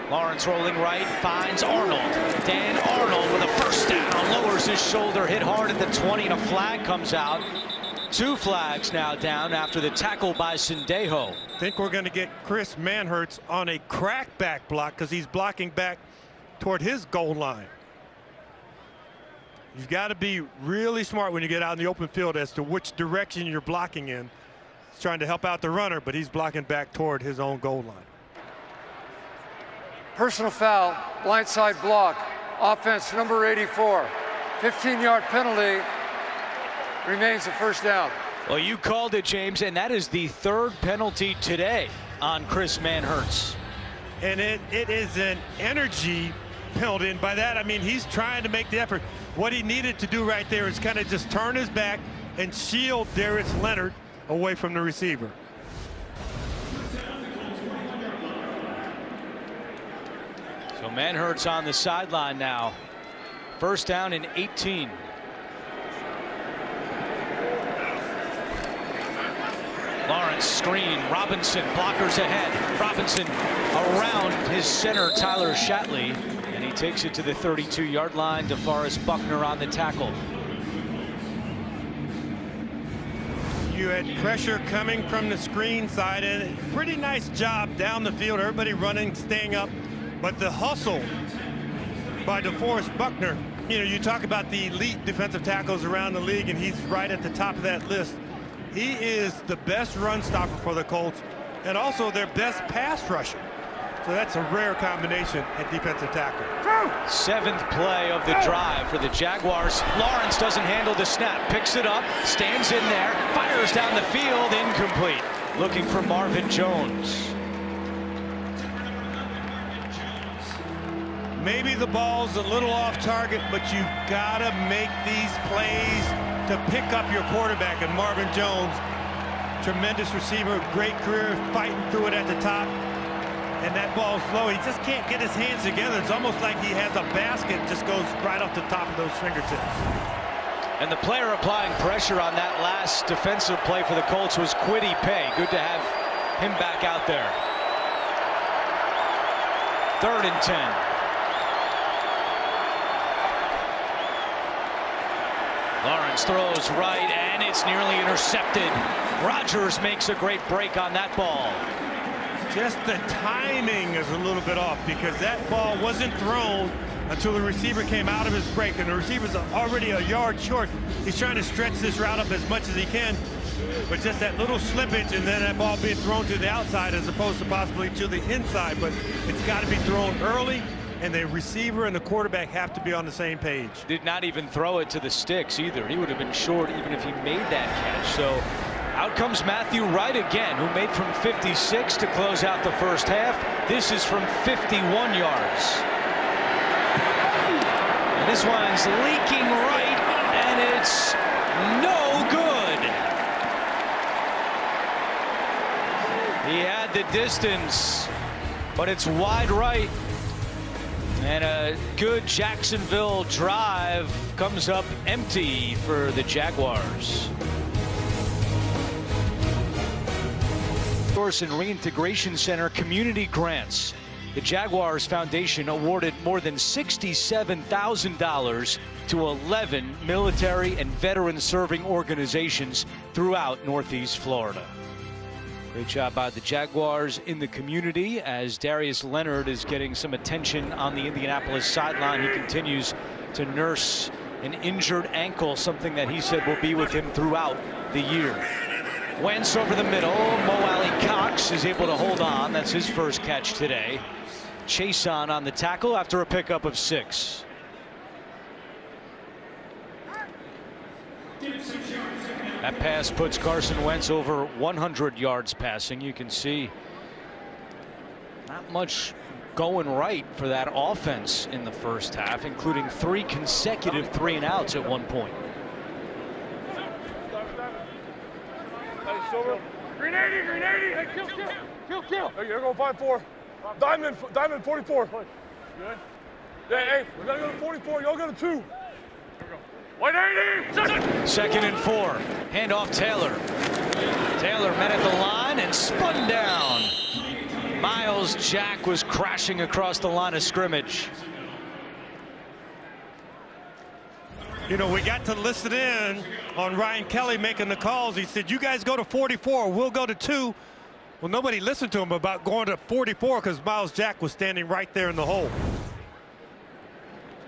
B: Lawrence rolling right, finds Arnold. Dan Arnold with a first down, lowers his shoulder, hit hard at the 20, and a flag comes out. 2 flags now down after the tackle by Sendejo.
D: I think we're going to get Chris Manhertz on a crackback block because he's blocking back toward his goal line. You've got to be really smart when you get out in the open field as to which direction you're blocking in. He's trying to help out the runner, but he's blocking back toward his own goal line.
G: Personal foul, blindside block, offense number 84. 15-yard penalty, remains a first down.
B: Well, you called it, James, and that is the 3rd penalty today on Chris Manhertz.
D: And it is an energy penalty, and by that I mean he's trying to make the effort. What he needed to do right there is kind of just turn his back and shield Darius Leonard away from the receiver.
B: So Manhertz on the sideline now. First down and 18. Lawrence screen, Robinson, blockers ahead. Robinson around his center, Tyler Shatley, and he takes it to the 32-yard line. DeForest Buckner on the tackle.
D: You had pressure coming from the screen side, and pretty nice job down the field. Everybody running, staying up. But the hustle by DeForest Buckner, you know, you talk about the elite defensive tackles around the league, and he's right at the top of that list. He is the best run stopper for the Colts and also their best pass rusher. So that's a rare combination at defensive tackle.
B: 7th play of the drive for the Jaguars. Lawrence doesn't handle the snap, picks it up, stands in there, fires down the field, incomplete. Looking for Marvin Jones.
D: Maybe the ball's a little off target, but you've got to make these plays to pick up your quarterback. And Marvin Jones, tremendous receiver, great career, fighting through it at the top. And that ball's low. He just can't get his hands together. It's almost like he has a basket, just goes right off the top of those fingertips.
B: And the player applying pressure on that last defensive play for the Colts was Kwity Paye. Good to have him back out there. 3rd and 10. Lawrence throws right, and it's nearly intercepted. Rodgers makes a great break on that ball.
D: Just the timing is a little bit off because that ball wasn't thrown until the receiver came out of his break, and the receiver's already a yard short. He's trying to stretch this route up as much as he can, but just that little slippage and then that ball being thrown to the outside as opposed to possibly to the inside. But it's got to be thrown early, and the receiver and the quarterback have to be on the same page.
B: Did not even throw it to the sticks either. He would have been short even if he made that catch. So out comes Matthew Wright again, who made from 56 to close out the first half. This is from 51 yards. And this one's leaking right, and it's no good. He had the distance, but it's wide right. And a good Jacksonville drive comes up empty for the Jaguars. Resource and Reintegration Center community grants. The Jaguars Foundation awarded more than $67,000 to 11 military and veteran-serving organizations throughout Northeast Florida. Great job by the Jaguars in the community as Darius Leonard is getting some attention on the Indianapolis sideline. He continues to nurse an injured ankle, something that he said will be with him throughout the year. Wentz over the middle. Mo Alley Cox is able to hold on. That's his first catch today. Chason on the tackle after a pickup of 6. That pass puts Carson Wentz over 100 yards passing. You can see not much going right for that offense in the first half, including 3 consecutive 3-and-outs at one point.
E: Green 80, green 80. Hey, kill. Hey, you're going 5-4. Diamond 44. Good. Hey, we gotta go to 44. Y'all go to 2.
B: Second and 4. Handoff Taylor. Taylor met at the line and spun down. Miles Jack was crashing across the line of scrimmage.
D: You know, we got to listen in on Ryan Kelly making the calls. He said, you guys go to 44, we'll go to 2. Well, nobody listened to him about going to 44 because Miles Jack was standing right there in the hole.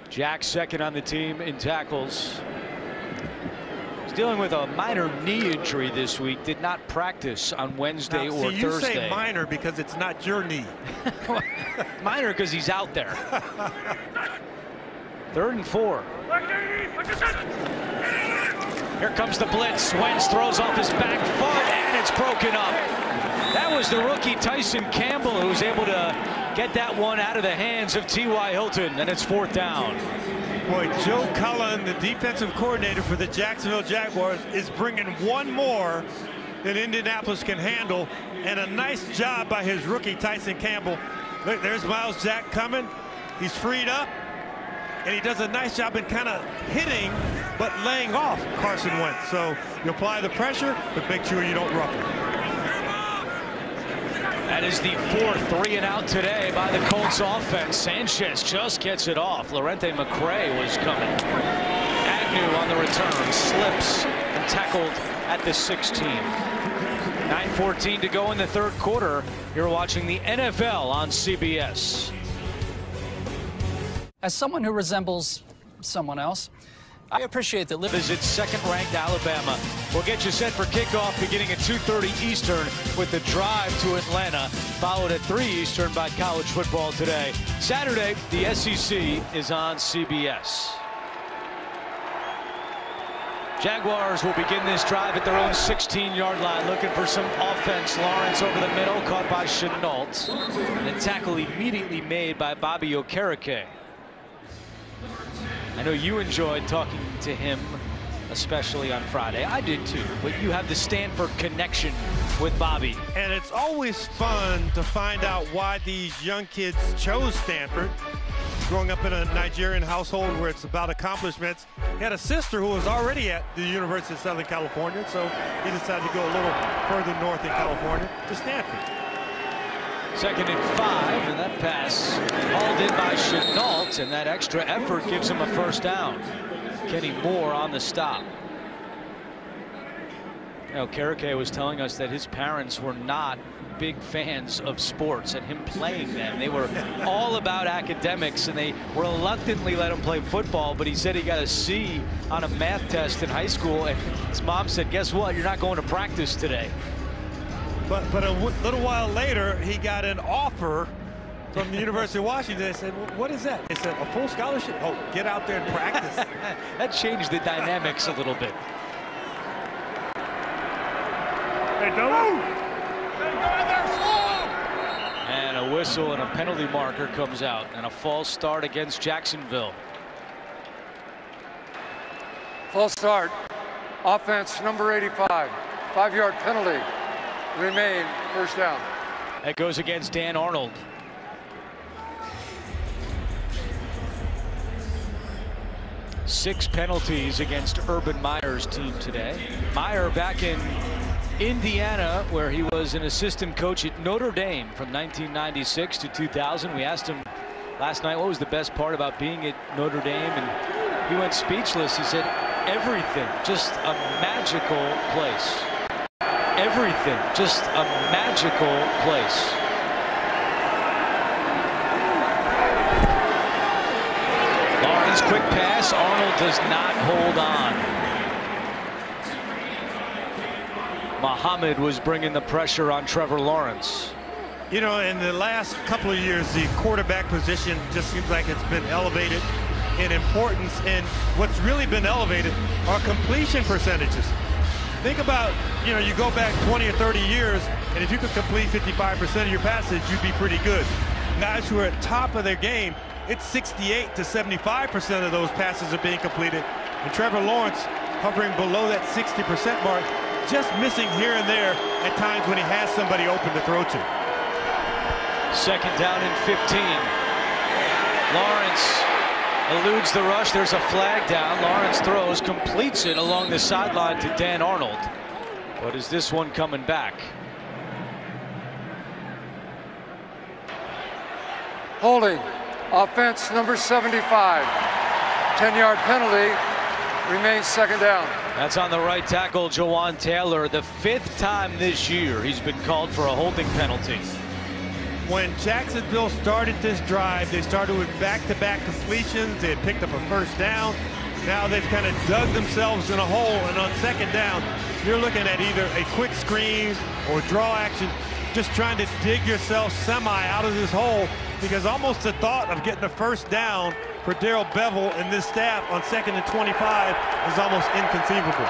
B: Jack second on the team in tackles. He's dealing with a minor knee injury this week. Did not practice on Wednesday or Thursday.
D: You say minor because it's not your knee.
B: Minor because he's out there. Third and 4. Here comes the blitz. Wentz throws off his back foot and it's broken up. That was the rookie Tyson Campbell who was able to get that one out of the hands of T.Y. Hilton, and it's 4th down.
D: Boy, Joe Cullen, the defensive coordinator for the Jacksonville Jaguars, is bringing one more than Indianapolis can handle, and a nice job by his rookie Tyson Campbell. Look, there's Miles Jack coming. He's freed up, and he does a nice job in kind of hitting but laying off Carson Wentz. So you apply the pressure, but make sure you don't rough it.
B: That is the 4th 3-and-out today by the Colts offense. Sanchez just gets it off. Corrente McCray was coming. Agnew on the return, slips and tackled at the 16. 9:14 to go in the 3rd quarter. You're watching the NFL on CBS.
T: As someone who resembles someone else, I appreciate that.
B: Visit 2nd-ranked Alabama. We'll get you set for kickoff beginning at 2:30 Eastern with the drive to Atlanta, followed at 3 Eastern by college football today. Saturday, the SEC is on CBS. Jaguars will begin this drive at their own 16-yard line, looking for some offense. Lawrence over the middle, caught by Chenault. And a tackle immediately made by Bobby Okereke. I know you enjoyed talking to him, especially on Friday. I did too, but you have the Stanford connection with Bobby.
D: And it's always fun to find out why these young kids chose Stanford. Growing up in a Nigerian household where it's about accomplishments, he had a sister who was already at the University of Southern California, so he decided to go a little further north in California to Stanford.
B: 2nd and 5, and that pass hauled in by Chenault, and that extra effort gives him a 1st down. Kenny Moore on the stop. You know, Okereke was telling us that his parents were not big fans of sports and him playing them. They were all about academics, and they reluctantly let him play football, but he said he got a C on a math test in high school, and his mom said, guess what, you're not going to practice today.
D: But a little while later, he got an offer from the University of Washington. They said, well, what is that? They said, a full scholarship? Oh, get out there and practice.
B: That changed the dynamics a little bit.
E: Hey, don't.
B: And a whistle and a penalty marker comes out, and a false start against Jacksonville.
G: False start. Offense number 85. 5-yard penalty. Remain 1st down.
B: That goes against Dan Arnold. Six penalties against Urban Meyer's team today. Meyer back in Indiana, where he was an assistant coach at Notre Dame from 1996 to 2000. We asked him last night what was the best part about being at Notre Dame, and he went speechless. He said, everything, just a magical place. Everything, just a magical place. Lawrence, quick pass. Arnold does not hold on. Muhammad was bringing the pressure on Trevor Lawrence.
D: You know, in the last couple of years, the quarterback position just seems like it's been elevated in importance, and what's really been elevated are completion percentages. Think about, you know, you go back 20 or 30 years, and if you could complete 55% of your passes, you'd be pretty good. Guys who are at top of their game, it's 68 to 75% of those passes are being completed. And Trevor Lawrence hovering below that 60% mark, just missing here and there at times when he has somebody open to throw to.
B: 2nd down and 15. Lawrence Eludes the rush. There's a flag down. Lawrence throws, completes it along the sideline to Dan Arnold. But is this one coming back?
G: Holding. Offense number 75. 10-yard penalty. Remains second down.
B: That's on the right tackle, Jawan Taylor. The 5th time this year he's been called for a holding penalty.
D: When Jacksonville started this drive, they started with back-to-back completions. They had picked up a first down. Now they've kind of dug themselves in a hole, and on second down, you're looking at either a quick screen or draw action, just trying to dig yourself semi out of this hole, because almost the thought of getting a first down for Darrell Bevell and this staff on 2nd and 25 is almost inconceivable.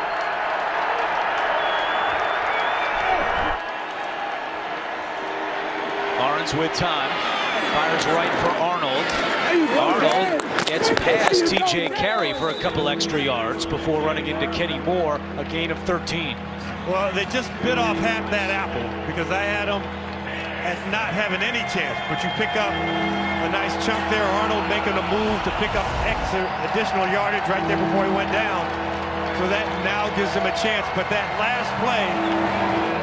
B: Lawrence with time, fires right for Arnold. Arnold gets past T.J. Carey for a couple extra yards before running into Kenny Moore, a gain of 13.
D: Well, they just bit off half that apple, because I had them at not having any chance, but you pick up a nice chunk there. Arnold making a move to pick up additional yardage right there before he went down, so that now gives them a chance. But that last play,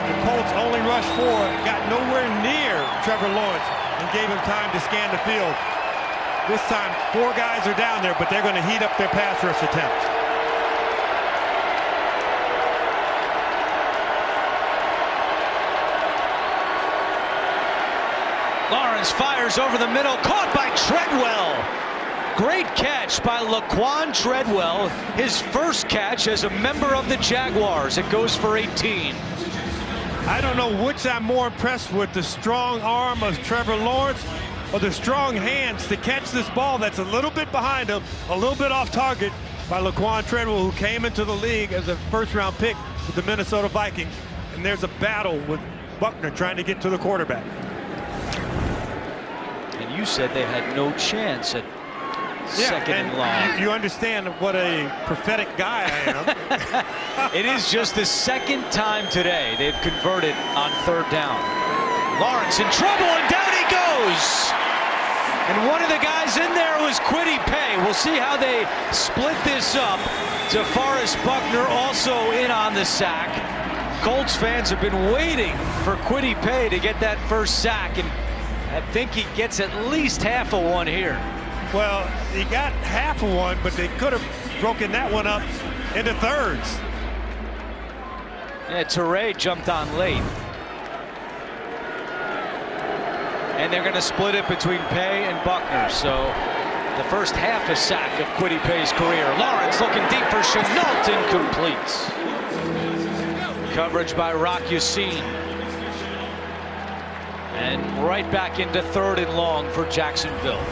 D: the Colts only rushed 4, got nowhere near Trevor Lawrence, and gave him time to scan the field. This time 4 guys are down there, but they're going to heat up their pass rush attempts.
B: Lawrence fires over the middle, caught by Treadwell. Great catch by Laquan Treadwell, his first catch as a member of the Jaguars. It goes for 18.
D: I don't know which I'm more impressed with, the strong arm of Trevor Lawrence or the strong hands to catch this ball that's a little bit behind him, a little bit off target by Laquan Treadwell, who came into the league as a first-round pick with the Minnesota Vikings. And there's a battle with Buckner trying to get to the quarterback.
B: And you said they had no chance at second and long.
D: You understand what a prophetic guy I am.
B: It is just the 2nd time today they've converted on 3rd down. Lawrence in trouble, and down he goes. And one of the guys in there was Kwity Paye. We'll see how they split this up. DeForest Buckner also in on the sack. Colts fans have been waiting for Kwity Paye to get that first sack, and I think he gets at least half of one here.
D: Well, he got half of one, but they could have broken that one up into thirds.
B: Yeah, Teray jumped on late. And they're going to split it between Paye and Buckner. So the first half a sack of Kwity Paye's career. Lawrence looking deep for Chenault, incompletes. Coverage by Rock Yassin. And right back into 3rd and long for Jacksonville.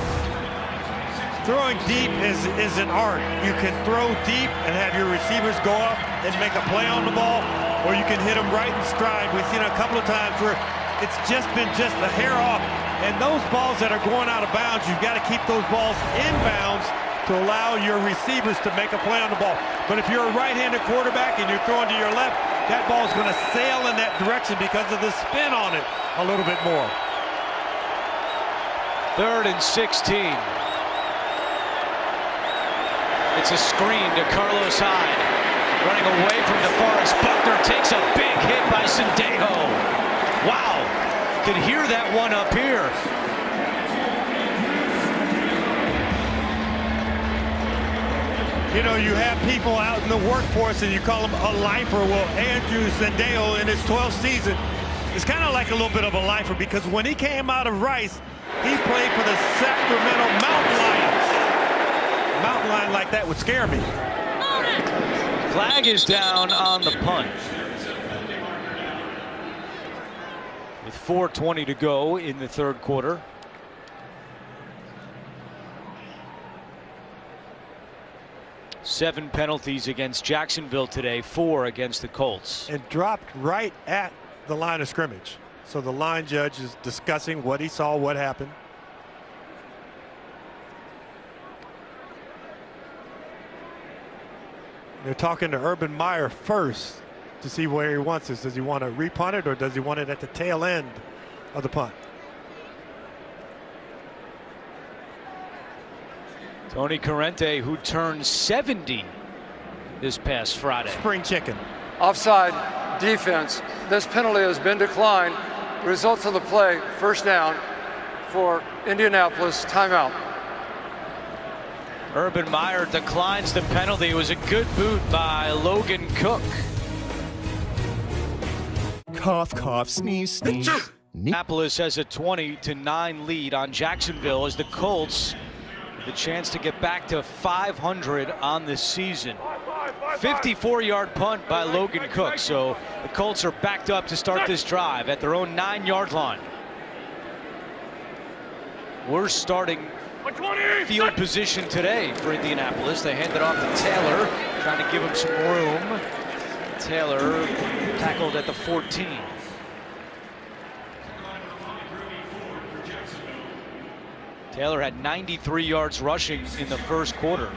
D: Throwing deep is an art. You can throw deep and have your receivers go up and make a play on the ball, or you can hit them right in stride. We've seen it a couple of times where it's just been a hair off. And those balls that are going out of bounds, you've got to keep those balls in bounds to allow your receivers to make a play on the ball. But if you're a right-handed quarterback and you're throwing to your left, that ball's going to sail in that direction because of the spin on it a little bit more.
B: 3rd and 16. It's a screen to Carlos Hyde. Running away from DeForest. Buckner takes a big hit by Sendejo. Wow. Could hear that one up here.
D: You know, you have people out in the workforce and you call them a lifer. Well, Andrew Sendejo in his 12th season is kind of like a little bit of a lifer, because when he came out of Rice, he played for the Sacramento Mountain Lions. Mountain lion like that would scare me.
B: Flag is down on the punt. With 4:20 to go in the 3rd quarter. Seven penalties against Jacksonville today, 4 against the Colts.
D: And dropped right at the line of scrimmage. So the line judge is discussing what he saw, what happened. They're talking to Urban Meyer first to see where he wants this. Does he want to repunt it, or does he want it at the tail end of the punt?
B: Tony Corrente, who turned 70 this past Friday.
D: Spring chicken.
G: Offside defense. This penalty has been declined. The results of the play, first down for Indianapolis, timeout.
B: Urban Meyer declines the penalty. It was a good boot by Logan Cook.
U: Cough, cough, sneeze, sneeze.
B: Indianapolis has a 20-9 lead on Jacksonville as the Colts have the chance to get back to 500 on the season. 54-yard punt by Logan Cook, so the Colts are backed up to start this drive at their own 9-yard line. We're starting field position today for Indianapolis. They hand it off to Taylor, trying to give him some room. Taylor tackled at the 14. Taylor had 93 yards rushing in the first quarter,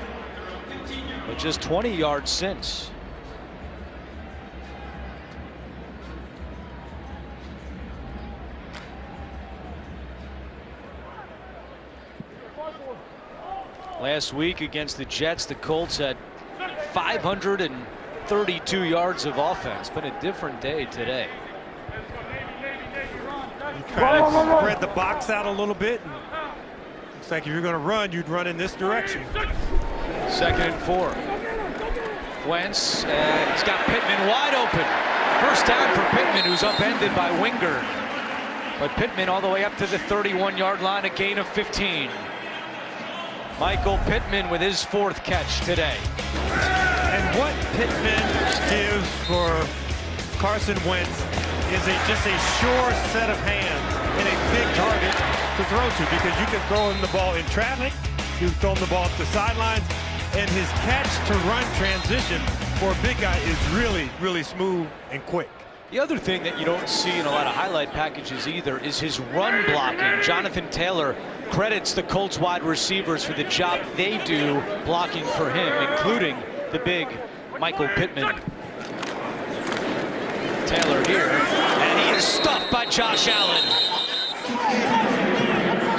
B: but just 20 yards since. Last week against the Jets, the Colts had 532 yards of offense. Been a different day today.
D: You try to spread the box out a little bit. Looks like if you're going to run, you'd run in this direction.
B: 2nd and 4. Wentz, and he's got Pittman wide open. First down for Pittman, who's upended by Wingard. But Pittman all the way up to the 31-yard line, a gain of 15. Michael Pittman with his 4th catch today.
D: And what Pittman gives for Carson Wentz is just a sure set of hands and a big target to throw to, because you can throw him the ball in traffic, you can throw him the ball up the sidelines, and his catch-to-run transition for a big guy is really, really smooth and quick.
B: The other thing that you don't see in a lot of highlight packages either is his run blocking. Jonathan Taylor credits the Colts wide receivers for the job they do blocking for him, including the big Michael Pittman. Taylor here, and he is stuffed by Josh Allen.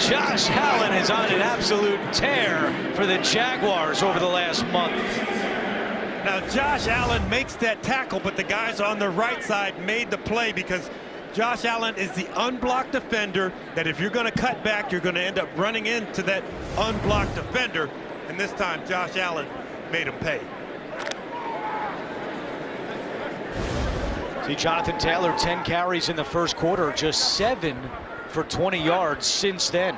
B: Josh Allen is on an absolute tear for the Jaguars over the last month.
D: Now Josh Allen makes that tackle, but the guys on the right side made the play, because Josh Allen is the unblocked defender that if you're going to cut back, you're going to end up running into that unblocked defender. And this time Josh Allen made him pay.
B: See, Jonathan Taylor, 10 carries in the first quarter, just 7 for 20 yards since then.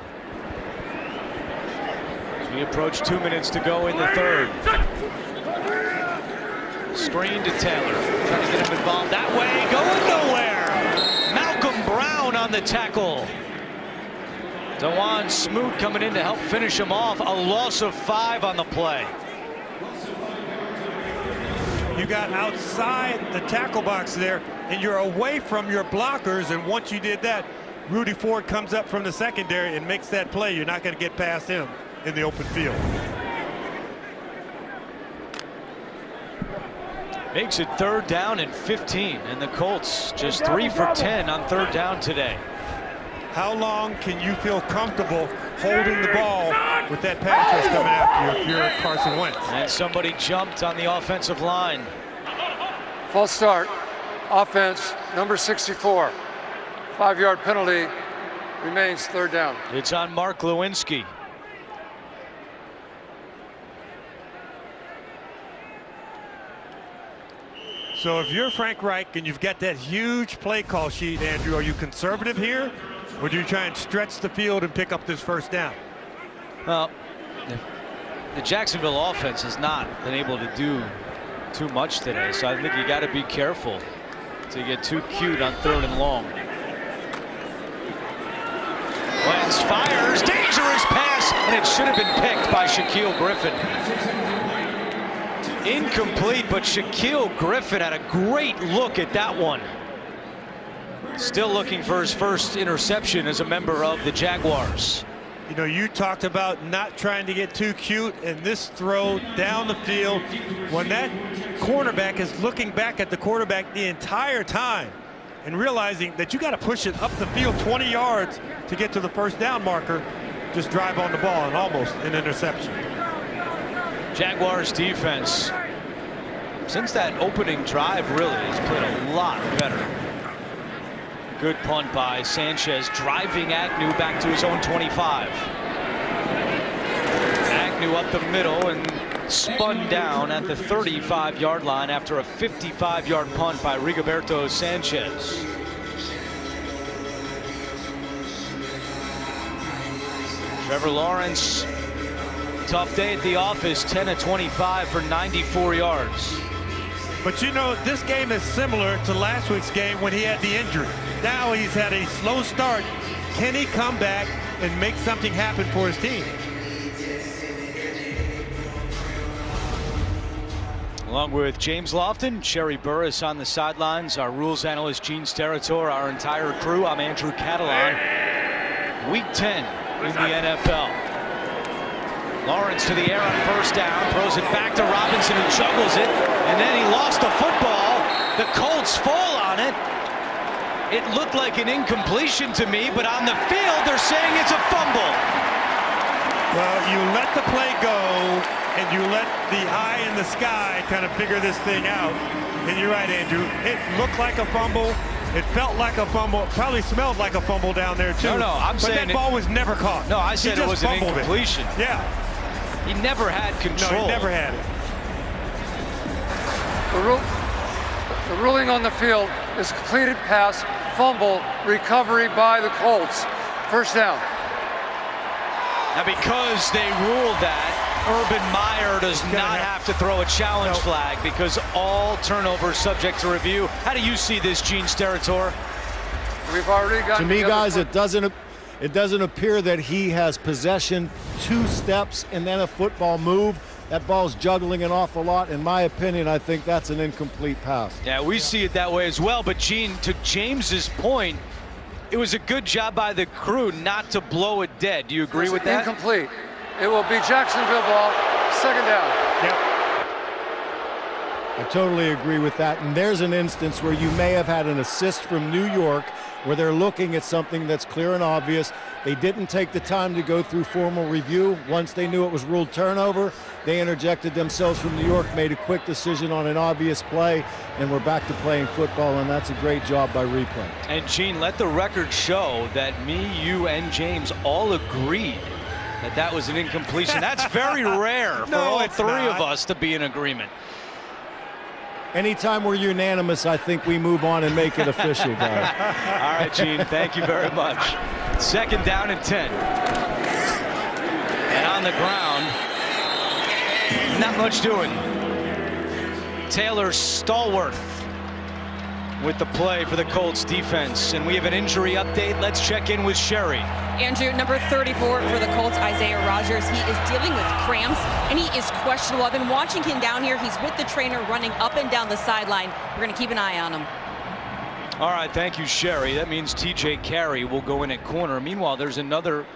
B: As we approach 2 minutes to go in the third. Screen to Taylor, trying to get him involved that way, going nowhere. Malcolm Brown on the tackle. DeJuan Smoot coming in to help finish him off. A loss of 5 on the play.
D: You got outside the tackle box there, and you're away from your blockers, and once you did that, Rudy Ford comes up from the secondary and makes that play. You're not going to get past him in the open field.
B: Makes it 3rd down and 15, and the Colts just 3 for 10 on 3rd down today.
D: How long can you feel comfortable holding the ball with that pass rush coming after you if you're Carson Wentz?
B: And somebody jumped on the offensive line.
G: False start. Offense, number 64. 5-yard penalty. Remains 3rd down.
B: It's on Mark Lewinsky.
D: So if you're Frank Reich and you've got that huge play call sheet, Andrew, are you conservative here, or do you try and stretch the field and pick up this 1st down?
B: Well, the Jacksonville offense has not been able to do too much today, so I think you got to be careful to get too cute on 3rd and long. Wentz fires, dangerous pass, and it should have been picked by Shaquille Griffin. Incomplete, but Shaquille Griffin had a great look at that one. Still looking for his first interception as a member of the Jaguars.
D: You know, you talked about not trying to get too cute, and this throw down the field, when that cornerback is looking back at the quarterback the entire time and realizing that you got to push it up the field 20 yards to get to the 1st down marker, just drive on the ball and almost an interception.
B: Jaguars defense, since that opening drive, really has played a lot better. Good punt by Sanchez, driving Agnew back to his own 25. Agnew up the middle and spun down at the 35-yard line after a 55-yard punt by Rigoberto Sanchez. Trevor Lawrence, tough day at the office, 10 of 25 for 94 yards.
D: But you know, this game is similar to last week's game when he had the injury. Now he's had a slow start. Can he come back and make something happen for his team?
B: Along with James Lofton, Sherry Burris on the sidelines, our rules analyst Gene Steratore, our entire crew. I'm Andrew Catalan. Week 10 in the NFL. Lawrence to the air on first down, throws it back to Robinson, who juggles it, and then he lost the football. The Colts fall on it. It looked like an incompletion to me, but on the field they're saying it's a fumble.
D: Well, you let the play go, and you let the eye in the sky kind of figure this thing out. And you're right, Andrew. It looked like a fumble. It felt like a fumble. Probably smelled like a fumble down there, too.
B: No, I'm saying
D: that ball was never caught.
B: No, I said it was an incompletion.
D: Yeah.
B: He never had control.
D: No, he never had it.
G: The ruling on the field is completed pass, fumble, recovery by the Colts. First down.
B: Now, because they ruled that, Urban Meyer does not have to throw a challenge flag because all turnovers subject to review. How do you see this, Gene Steratore?
G: We've already got.
F: To me, guys, it doesn't appear that he has possession 2 steps and then a football move. That ball's juggling an awful lot. In my opinion, I think that's an incomplete pass.
B: Yeah, we see it that way as well. But Gene, to James's point, it was a good job by the crew not to blow it dead. Do you agree with that?
G: Incomplete. It will be Jacksonville ball, second down.
D: Yep.
F: I totally agree with that. And there's an instance where you may have had an assist from New York where they're looking at something that's clear and obvious. They didn't take the time to go through formal review. Once they knew it was ruled turnover, they interjected themselves from New York, made a quick decision on an obvious play, and we're back to playing football, and that's a great job by replay.
B: And Gene, let the record show that me, you, and James all agreed that that was an incompletion. That's very rare for all three of us to be in agreement.
F: Anytime we're unanimous, I think we move on and make it official, guys.
B: All right, Gene, thank you very much. Second down and 10. And on the ground, not much doing. Taylor Stallworth with the play for the Colts defense. And we have an injury update. Let's check in with Sherry.
C: Andrew, number 34 for the Colts, Isaiah Rodgers. He is dealing with cramps, and he is questionable. I've been watching him down here. He's with the trainer running up and down the sideline. We're going to keep an eye on him.
B: All right, thank you, Sherry. That means TJ Carey will go in at corner. Meanwhile, there's another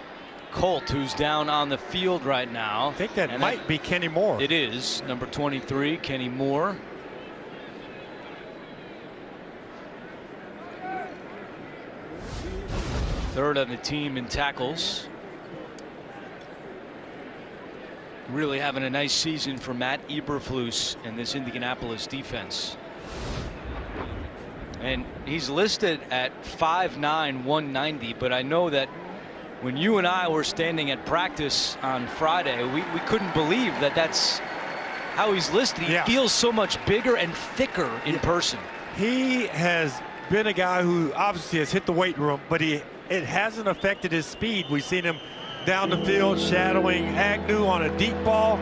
B: Colt who's down on the field right now.
D: I think that might be Kenny Moore.
B: It is, number 23, Kenny Moore. Third on the team in tackles. Really having a nice season for Matt Eberflus and this Indianapolis defense. And he's listed at 5'9", 190, but I know that when you and I were standing at practice on Friday, we couldn't believe that that's how he's listed. He feels so much bigger and thicker in person.
D: He has been a guy who obviously has hit the weight room, but it hasn't affected his speed. We've seen him down the field shadowing Agnew on a deep ball,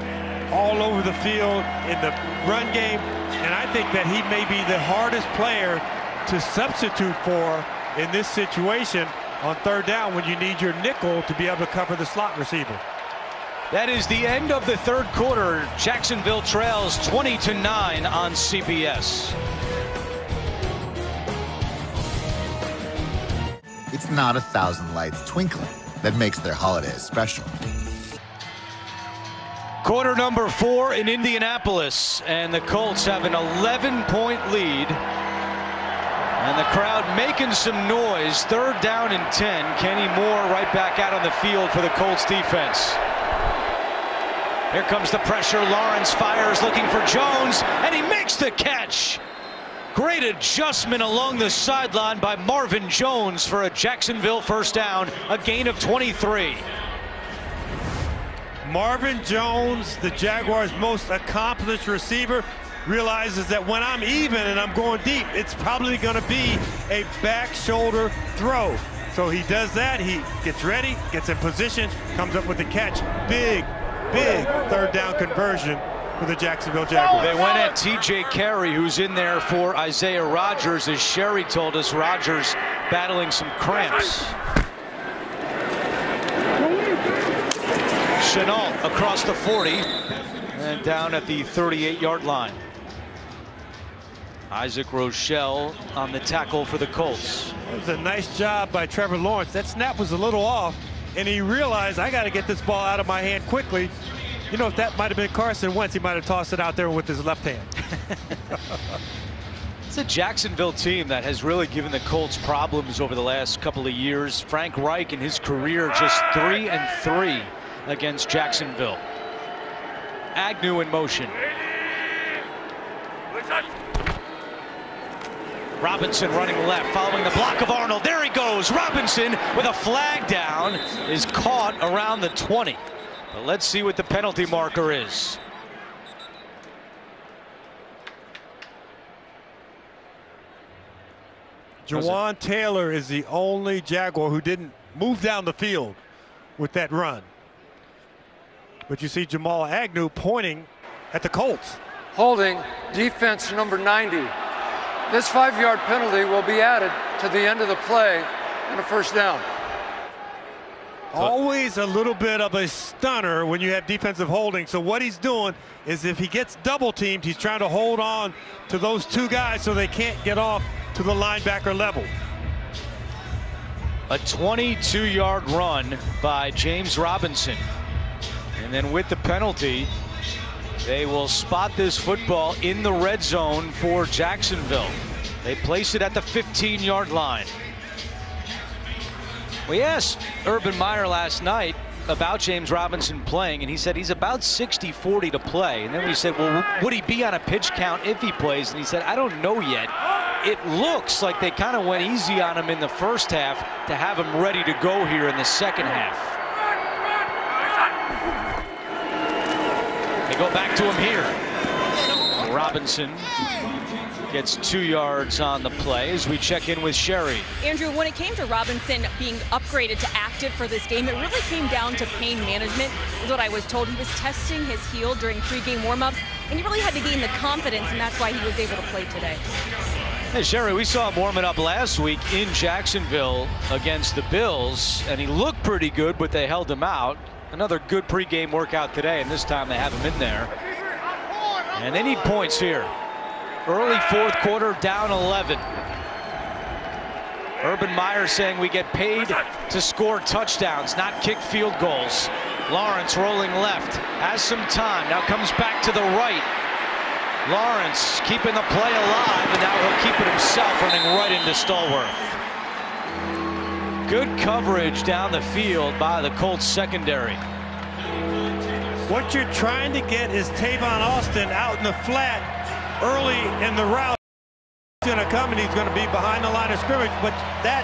D: all over the field in the run game, and I think that he may be the hardest player to substitute for in this situation on third down when you need your nickel to be able to cover the slot receiver.
B: That is the end of the third quarter. Jacksonville trails 20-9 on CBS.
V: It's not 1,000 lights twinkling that makes their holidays special.
B: Quarter number 4 in Indianapolis, and the Colts have an 11-point lead. And the crowd making some noise. Third down and 10. Kenny Moore right back out on the field for the Colts defense. Here comes the pressure. Lawrence fires, looking for Jones, and he makes the catch. Great adjustment along the sideline by Marvin Jones for a Jacksonville first down, a gain of 23.
D: Marvin Jones, the Jaguars' most accomplished receiver, realizes that when I'm even and I'm going deep, it's probably going to be a back shoulder throw. So he does that. He gets ready, gets in position, comes up with the catch. Big third down conversion for the Jacksonville Jaguars.
B: They went at T.J. Carey, who's in there for Isaiah Rodgers. As Sherry told us, Rodgers battling some cramps. Chenault across the 40 and down at the 38-yard line. Isaac Rochelle on the tackle for the Colts.
D: It was a nice job by Trevor Lawrence. That snap was a little off, and he realized, I got to get this ball out of my hand quickly. You know, if that might have been Carson Wentz, he might have tossed it out there with his left hand.
B: It's a Jacksonville team that has really given the Colts problems over the last couple of years. Frank Reich in his career just 3-3 against Jacksonville. Agnew in motion. Robinson running left, following the block of Arnold. There he goes. Robinson with a flag down is caught around the 20. But let's see what the penalty marker is.
D: Jawan Taylor is the only Jaguar who didn't move down the field with that run. But you see Jamal Agnew pointing at the Colts.
G: Holding defense number 90. This 5-yard penalty will be added to the end of the play and a first down.
D: Always a little bit of a stunner when you have defensive holding. So what he's doing is, if he gets double teamed, he's trying to hold on to those two guys so they can't get off to the linebacker level.
B: A 22-yard run by James Robinson. And then with the penalty, they will spot this football in the red zone for Jacksonville. They place it at the 15-yard line. We asked Urban Meyer last night about James Robinson playing, and he said he's about 60-40 to play. And then we said, well, would he be on a pitch count if he plays? And he said, I don't know yet. It looks like they kind of went easy on him in the first half to have him ready to go here in the second half. They go back to him here. Robinson gets 2 yards on the play as we check in with Sherry.
C: Andrew, when it came to Robinson being upgraded to active for this game, it really came down to pain management, is what I was told. He was testing his heel during pregame warmups, and he really had to gain the confidence, and that's why he was able to play today.
B: Hey, Sherry, we saw him warming up last week in Jacksonville against the Bills, and he looked pretty good, but they held him out. Another good pregame workout today, and this time they have him in there. And they need points here. Early fourth quarter, down 11. Urban Meyer saying we get paid to score touchdowns, not kick field goals. Lawrence rolling left, has some time, now comes back to the right. Lawrence keeping the play alive, and now he'll keep it himself, running right into Stallworth. Good coverage down the field by the Colts secondary.
D: What you're trying to get is Tavon Austin out in the flat early in the route. He's going to come and he's going to be behind the line of scrimmage, but that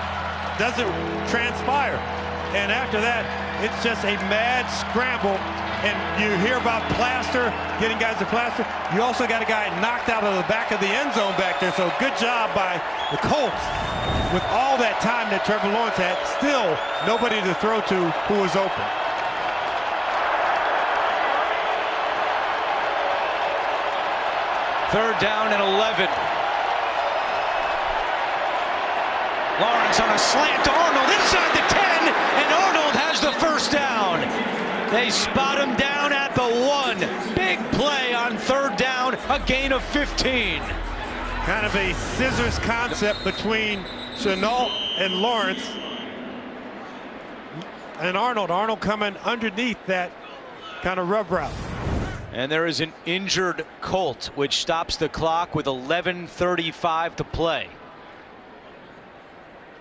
D: doesn't transpire. And after that, it's just a mad scramble. And you hear about Plaster, getting guys to Plaster. You also got a guy knocked out of the back of the end zone back there. So good job by the Colts. With all that time that Trevor Lawrence had, still nobody to throw to who was open.
B: Third down and 11. Lawrence on a slant to Arnold inside the 10, and Arnold has the first down. They spot him down at the 1. Big play on third down, a gain of 15.
D: Kind of a scissors concept between Chenault and Lawrence. And Arnold coming underneath that kind of rub route.
B: And there is an injured Colt, which stops the clock with 11:35 to play.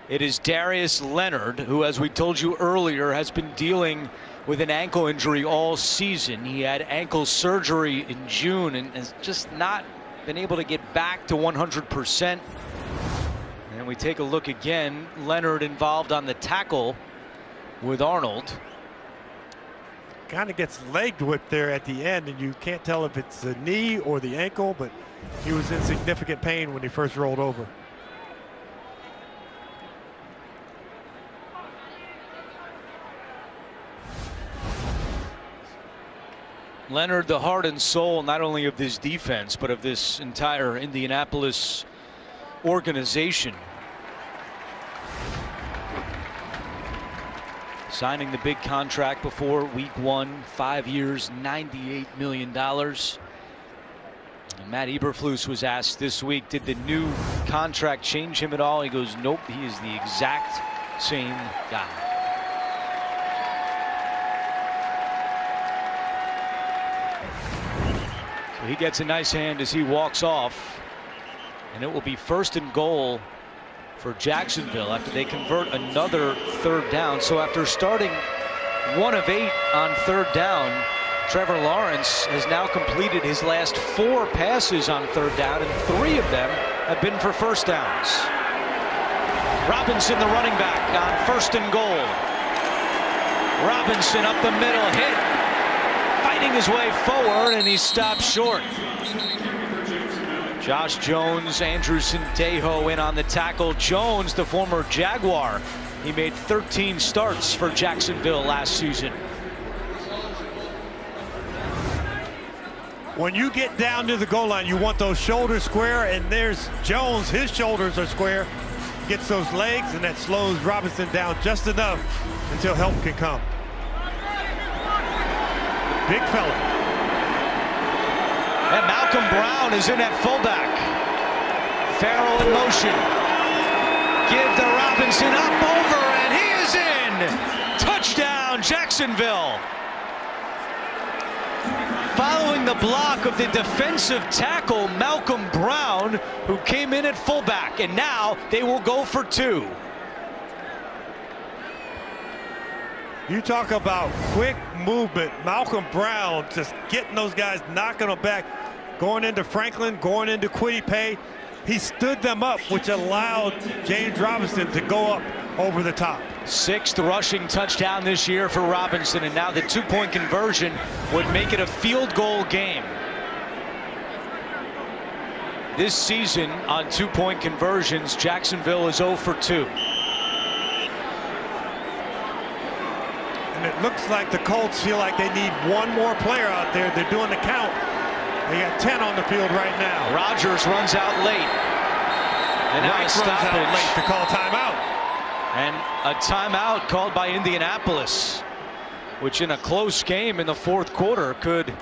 B: It is Darius Leonard, who, as we told you earlier, has been dealing with an ankle injury all season. He had ankle surgery in June and has just not been able to get back to 100%. And we take a look again. Leonard involved on the tackle with Arnold.
D: Kind of gets leg whipped there at the end, and you can't tell if it's the knee or the ankle, but he was in significant pain when he first rolled over.
B: Leonard, the heart and soul not only of this defense, but of this entire Indianapolis organization. Signing the big contract before week 1, 5 years, $98 million. And Matt Eberflus was asked this week, did the new contract change him at all? He goes, nope, he is the exact same guy. So he gets a nice hand as he walks off, and it will be 1st and goal for Jacksonville after they convert another 3rd down. So after starting 1 of 8 on 3rd down, Trevor Lawrence has now completed his last 4 passes on 3rd down, and 3 of them have been for 1st downs. Robinson, the running back, on 1st and goal. Robinson up the middle, hit, fighting his way forward, and he stopped short. Josh Jones, Andrew Sendejo in on the tackle. Jones, the former Jaguar, he made 13 starts for Jacksonville last season.
D: When you get down to the goal line, you want those shoulders square, and there's Jones, his shoulders are square, gets those legs, and that slows Robinson down just enough until help can come. Big fella.
B: And Malcolm Brown is in at fullback. Ferrell in motion. Give the Robinson up, over, and he is in. Touchdown, Jacksonville. Following the block of the defensive tackle, Malcolm Brown, who came in at fullback, and now they will go for 2.
D: You talk about quick movement. Malcolm Brown just getting those guys, knocking them back, going into Franklin, going into Kwity Paye. He stood them up, which allowed James Robinson to go up over the top.
B: 6th rushing touchdown this year for Robinson, and now the 2-point conversion would make it a field goal game. This season on 2-point conversions, Jacksonville is 0 for 2.
D: And it looks like the Colts feel like they need one more player out there. They're doing the count. They got 10 on the field right now.
B: Rodgers runs out late. And now
D: Rice runs out late to call timeout.
B: And a timeout called by Indianapolis, which in a close game in the 4th quarter could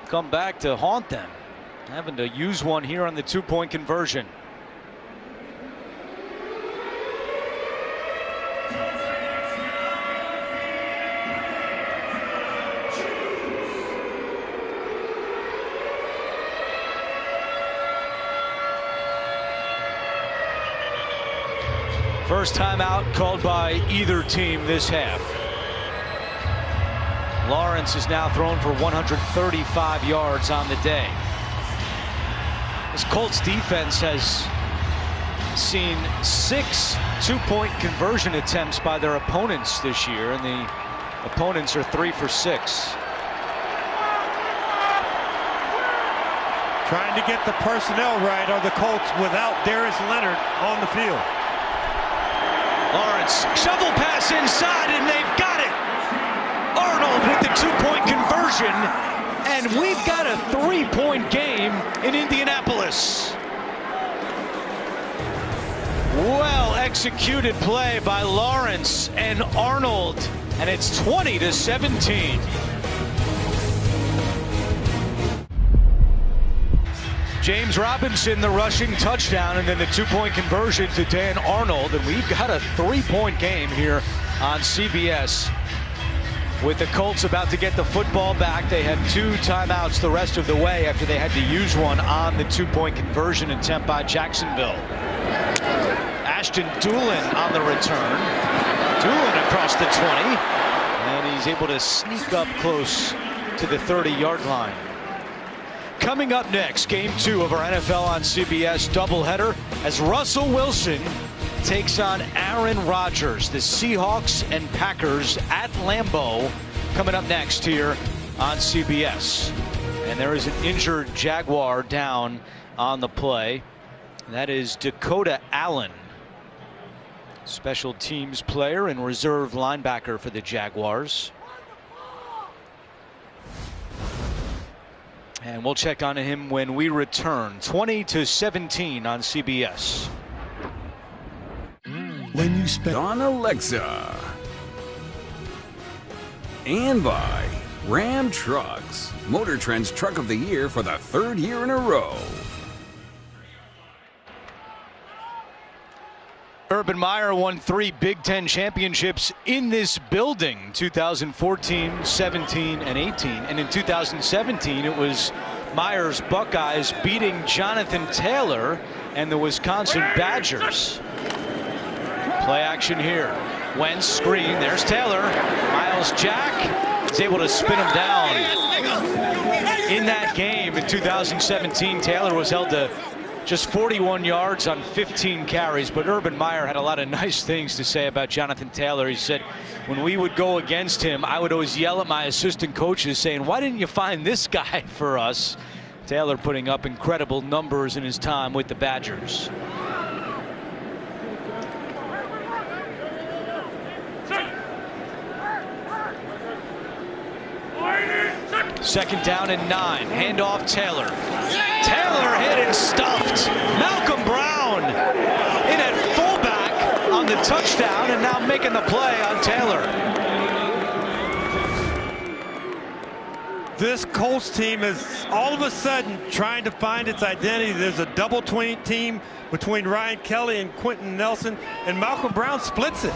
B: come back to haunt them. Having to use one here on the 2-point conversion. First timeout called by either team this half. Lawrence is now thrown for 135 yards on the day. This Colts defense has seen 6 2-point conversion attempts by their opponents this year, and the opponents are 3 for 6.
D: Trying to get the personnel right are the Colts without Darius Leonard on the field.
B: Lawrence, shovel pass inside, and they've got it. Arnold with the 2-point conversion, and we've got a 3-point game in Indianapolis. Well executed play by Lawrence and Arnold, and it's 20-17. James Robinson, the rushing touchdown, and then the 2-point conversion to Dan Arnold, and we've got a 3-point game here on CBS. With the Colts about to get the football back, they had 2 timeouts the rest of the way after they had to use one on the 2-point conversion attempt by Jacksonville. Ashton Doolin on the return. Doolin across the 20. And he's able to sneak up close to the 30-yard line. Coming up next, game 2 of our NFL on CBS doubleheader as Russell Wilson takes on Aaron Rodgers. The Seahawks and Packers at Lambeau coming up next here on CBS. And there is an injured Jaguar down on the play. That is Dakota Allen, special teams player and reserve linebacker for the Jaguars. And we'll check on him when we return. 20-17 on CBS.
A: When you spend on Alexa. And by Ram Trucks, Motor Trend's Truck of the Year for the 3rd year in a row.
B: Urban Meyer won 3 Big Ten championships in this building, 2014, 17, and 18. And in 2017, it was Meyer's Buckeyes beating Jonathan Taylor and the Wisconsin Badgers. Play action here. Wentz screen. There's Taylor. Miles Jack is able to spin him down. In that game in 2017, Taylor was held to just 41 yards on 15 carries, but Urban Meyer had a lot of nice things to say about Jonathan Taylor. He said, when we would go against him, I would always yell at my assistant coaches saying, why didn't you find this guy for us? Taylor putting up incredible numbers in his time with the Badgers. Second down and 9. Handoff Taylor. Taylor hit and stuffed. Malcolm Brown in at fullback on the touchdown and now making the play on Taylor.
D: This Colts team is all of a sudden trying to find its identity. There's a double team between Ryan Kelly and Quentin Nelson, and Malcolm Brown splits it.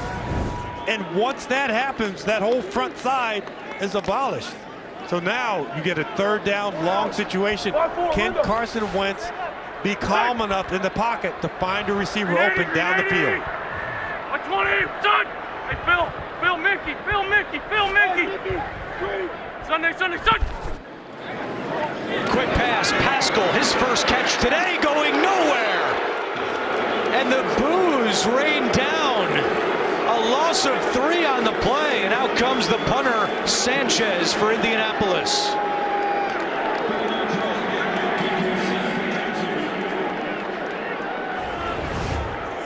D: And once that happens, that whole front side is abolished. So now you get a 3rd down long situation. Can Carson Wentz be calm enough in the pocket to find a receiver open down the field?
E: 20, son! Hey, Phil Mickey. Sunday, son!
B: Quick pass, Pascal, his first catch today, going nowhere. And the boos rain down. A loss of 3 on the play, and out comes the punter, Sanchez, for Indianapolis.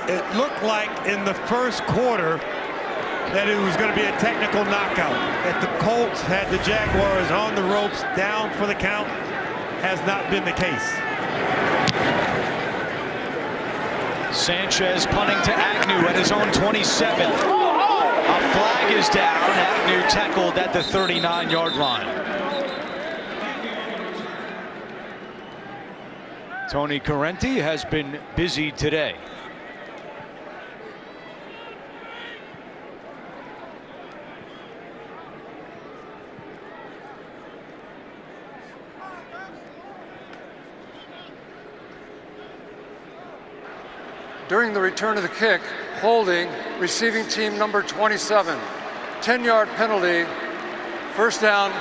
D: It looked like in the first quarter that it was going to be a technical knockout. That the Colts had the Jaguars on the ropes, down for the count. Has not been the case.
B: Sanchez punting to Agnew at his own 27. A flag is down. Agnew tackled at the 39-yard line. Tony Corrente has been busy today.
G: During the return of the kick, holding receiving team number 27. 10-yard penalty, 1st down,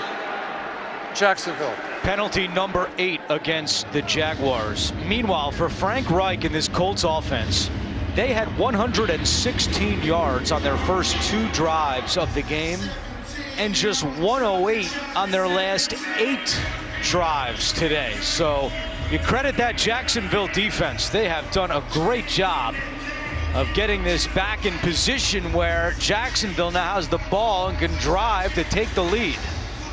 G: Jacksonville.
B: Penalty number 8 against the Jaguars. Meanwhile, for Frank Reich in this Colts offense, they had 116 yards on their first 2 drives of the game and just 108 on their last 8 drives today. So you credit that Jacksonville defense. They have done a great job of getting this back in position where Jacksonville now has the ball and can drive to take the lead.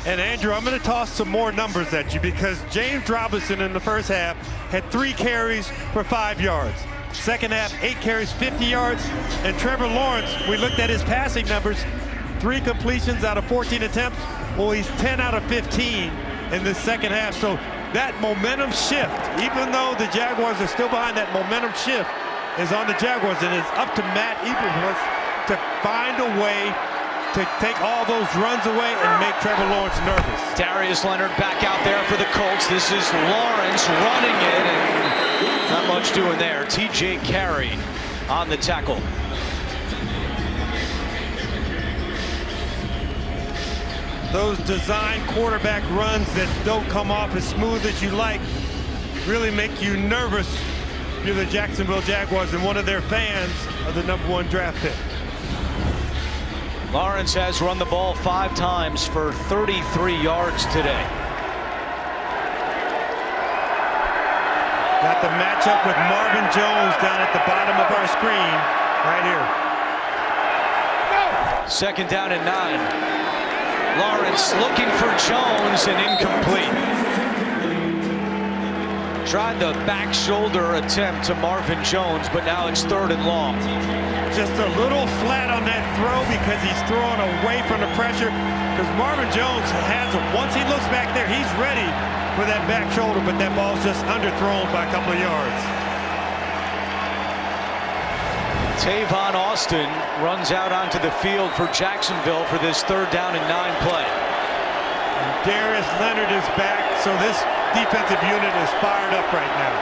D: And Andrew, I'm going to toss some more numbers at you because James Robinson in the first half had 3 carries for 5 yards. Second half, 8 carries, 50 yards. And Trevor Lawrence, we looked at his passing numbers, 3 completions out of 14 attempts. Well, he's 10 out of 15 in the second half. So that momentum shift, even though the Jaguars are still behind, that momentum shift is on the Jaguars, and it's up to Matt Eberflus to find a way to take all those runs away and make Trevor Lawrence nervous.
B: Darius Leonard back out there for the Colts. This is Lawrence running it, and not much doing there. TJ Carey on the tackle.
D: Those design quarterback runs that don't come off as smooth as you like really make you nervous if you're the Jacksonville Jaguars and one of their fans of the #1 draft pick.
B: Lawrence has run the ball 5 times for 33 yards today.
D: Got the matchup with Marvin Jones down at the bottom of our screen right here.
B: 2nd down and 9. Lawrence looking for Jones and incomplete. Tried the back shoulder attempt to Marvin Jones, but now it's 3rd and long.
D: Just a little flat on that throw because he's throwing away from the pressure. Because Marvin Jones has it. Once he looks back there, he's ready for that back shoulder, but that ball's just underthrown by a couple of yards.
B: Tavon Austin runs out onto the field for Jacksonville for this 3rd down and 9 play.
D: Darius Leonard is back, so this defensive unit is fired up right now.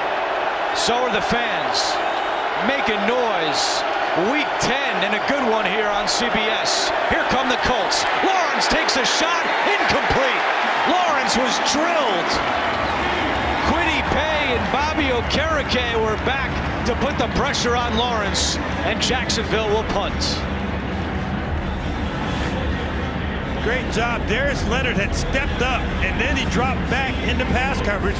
B: So are the fans. Making noise. Week 10 and a good one here on CBS. Here come the Colts. Lawrence takes a shot. Incomplete. Lawrence was drilled. Quiddy Pay and Bobby Okereke were back to put the pressure on Lawrence, and Jacksonville will punt.
D: Great job. Darius Leonard had stepped up, and then he dropped back into pass coverage,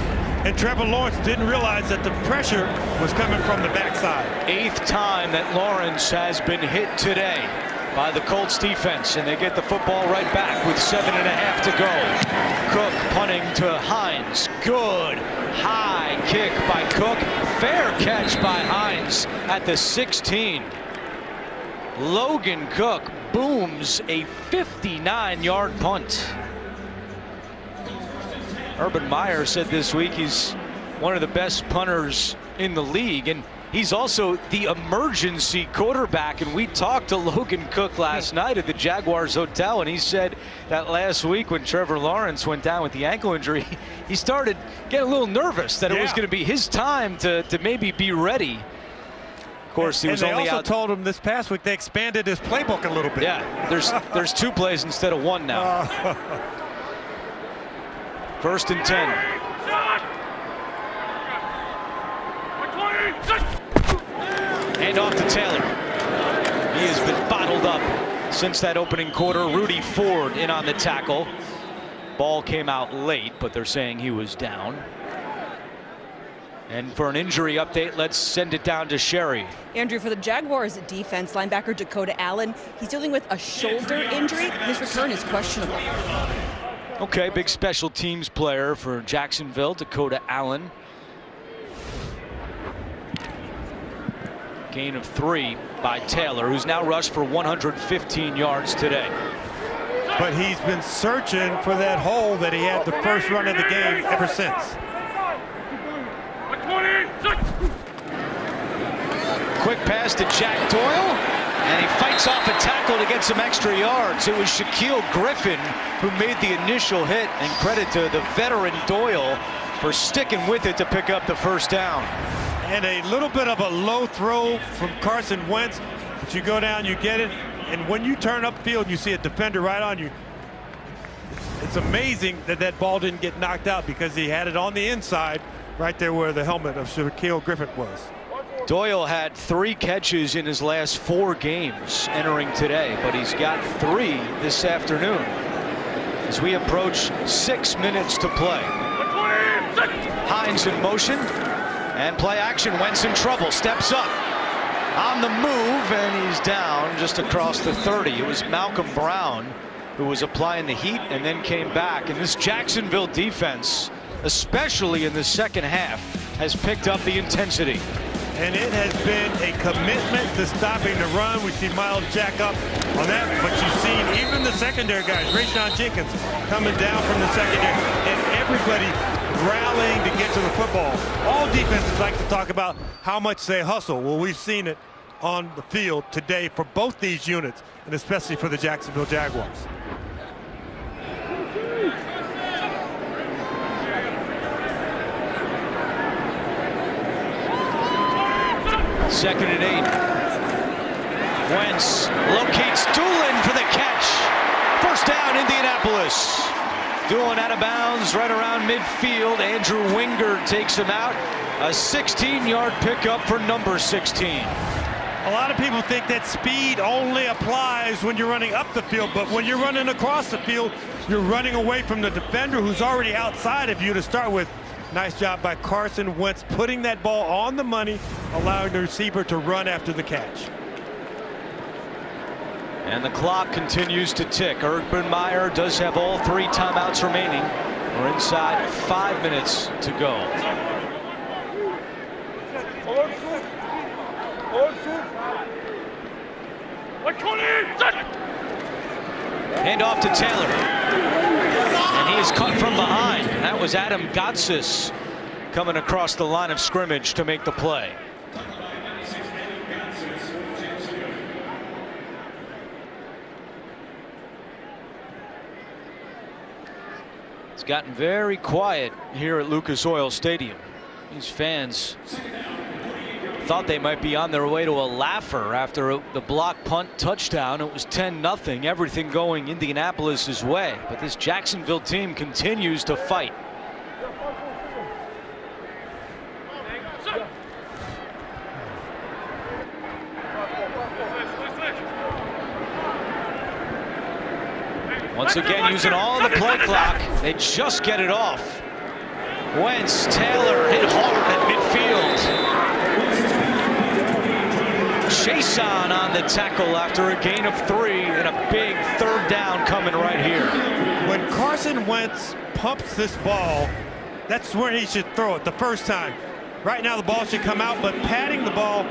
D: and Trevor Lawrence didn't realize that the pressure was coming from the backside.
B: 8th time that Lawrence has been hit today by the Colts defense, and they get the football right back with 7.5 to go. Cook punting to Hines. Good high kick by Cook. Fair catch by Hines at the 16. Logan Cook booms a 59-yard punt. Urban Meyer said this week he's one of the best punters in the league, and he's also the emergency quarterback. And we talked to Logan Cook last night at the Jaguars hotel, and he said that last week when Trevor Lawrence went down with the ankle injury, he started getting a little nervous that it was going to be his time to maybe be ready. Of course, he was only out.
D: They also told him this past week they expanded his playbook a little bit.
B: Yeah, there's 2 plays instead of 1 now. 1st and 10. And off to Taylor. He has been bottled up since that opening quarter. Rudy Ford in on the tackle. Ball came out late, but they're saying he was down. And for an injury update, let's send it down to Sherry.
C: Andrew, for the Jaguars defense, linebacker Dakota Allen, he's dealing with a shoulder injury. His return is questionable.
B: Okay, big special teams player for Jacksonville, Dakota Allen. Gain of 3 by Taylor, who's now rushed for 115 yards today.
D: But he's been searching for that hole that he had the first run of the game ever since.
B: Quick pass to Jack Doyle, and he fights off a tackle to get some extra yards. It was Shaquille Griffin who made the initial hit, and credit to the veteran Doyle for sticking with it to pick up the 1st down.
D: And a little bit of a low throw from Carson Wentz, but you go down, you get it, and when you turn upfield, you see a defender right on you. It's amazing that that ball didn't get knocked out because he had it on the inside, right there where the helmet of Shaquille Griffin was.
B: Doyle had 3 catches in his last 4 games entering today, but he's got 3 this afternoon. As we approach 6 minutes to play. Hines in motion. And play action. Wentz in trouble. Steps up. On the move, and he's down just across the 30. It was Malcolm Brown who was applying the heat and then came back. And this Jacksonville defense, especially in the second half, has picked up the intensity.
D: And it has been a commitment to stopping the run. We see Miles Jack up on that, but you've seen even the secondary guys, Rayshon Jenkins coming down from the secondary, and everybody rallying to get to the football. All defenses like to talk about how much they hustle. Well, we've seen it on the field today for both these units, and especially for the Jacksonville Jaguars.
B: Second and 8. Wentz locates Doolin for the catch. First down, Indianapolis. Doolin out of bounds right around midfield. Andrew Wingard takes him out. A 16-yard pickup for number 16.
D: A lot of people think that speed only applies when you're running up the field, but when you're running across the field, you're running away from the defender who's already outside of you to start with. Nice job by Carson Wentz putting that ball on the money, allowing the receiver to run after the catch.
B: And the clock continues to tick. Urban Meyer does have all 3 timeouts remaining. We're inside 5 minutes to go. Hand off to Taylor. And he is cut from behind. That was Adam Gotsis coming across the line of scrimmage to make the play. It's gotten very quiet here at Lucas Oil Stadium. These fans thought they might be on their way to a laugher after the block punt touchdown. It was 10-0, everything going Indianapolis' way. But this Jacksonville team continues to fight. Once again, using all the play clock, they just get it off. Wentz, Taylor hit hard at midfield. Chason on the tackle after a gain of 3 and a big 3rd down coming right here.
D: When Carson Wentz pumps this ball, that's where he should throw it the first time. Right now the ball should come out, but patting the ball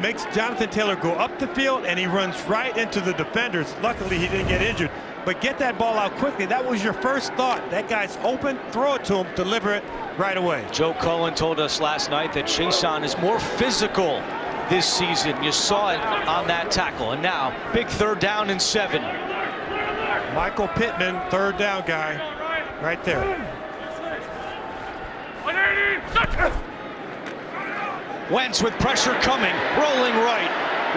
D: makes Jonathan Taylor go up the field and he runs right into the defenders. Luckily he didn't get injured, but get that ball out quickly. That was your first thought. That guy's open, throw it to him, deliver it right away.
B: Joe Cullen told us last night that Chason is more physical this season. You saw it on that tackle. And now big 3rd down and 7.
D: Michael Pittman, 3rd down guy right there.
B: Wentz with pressure coming, rolling right.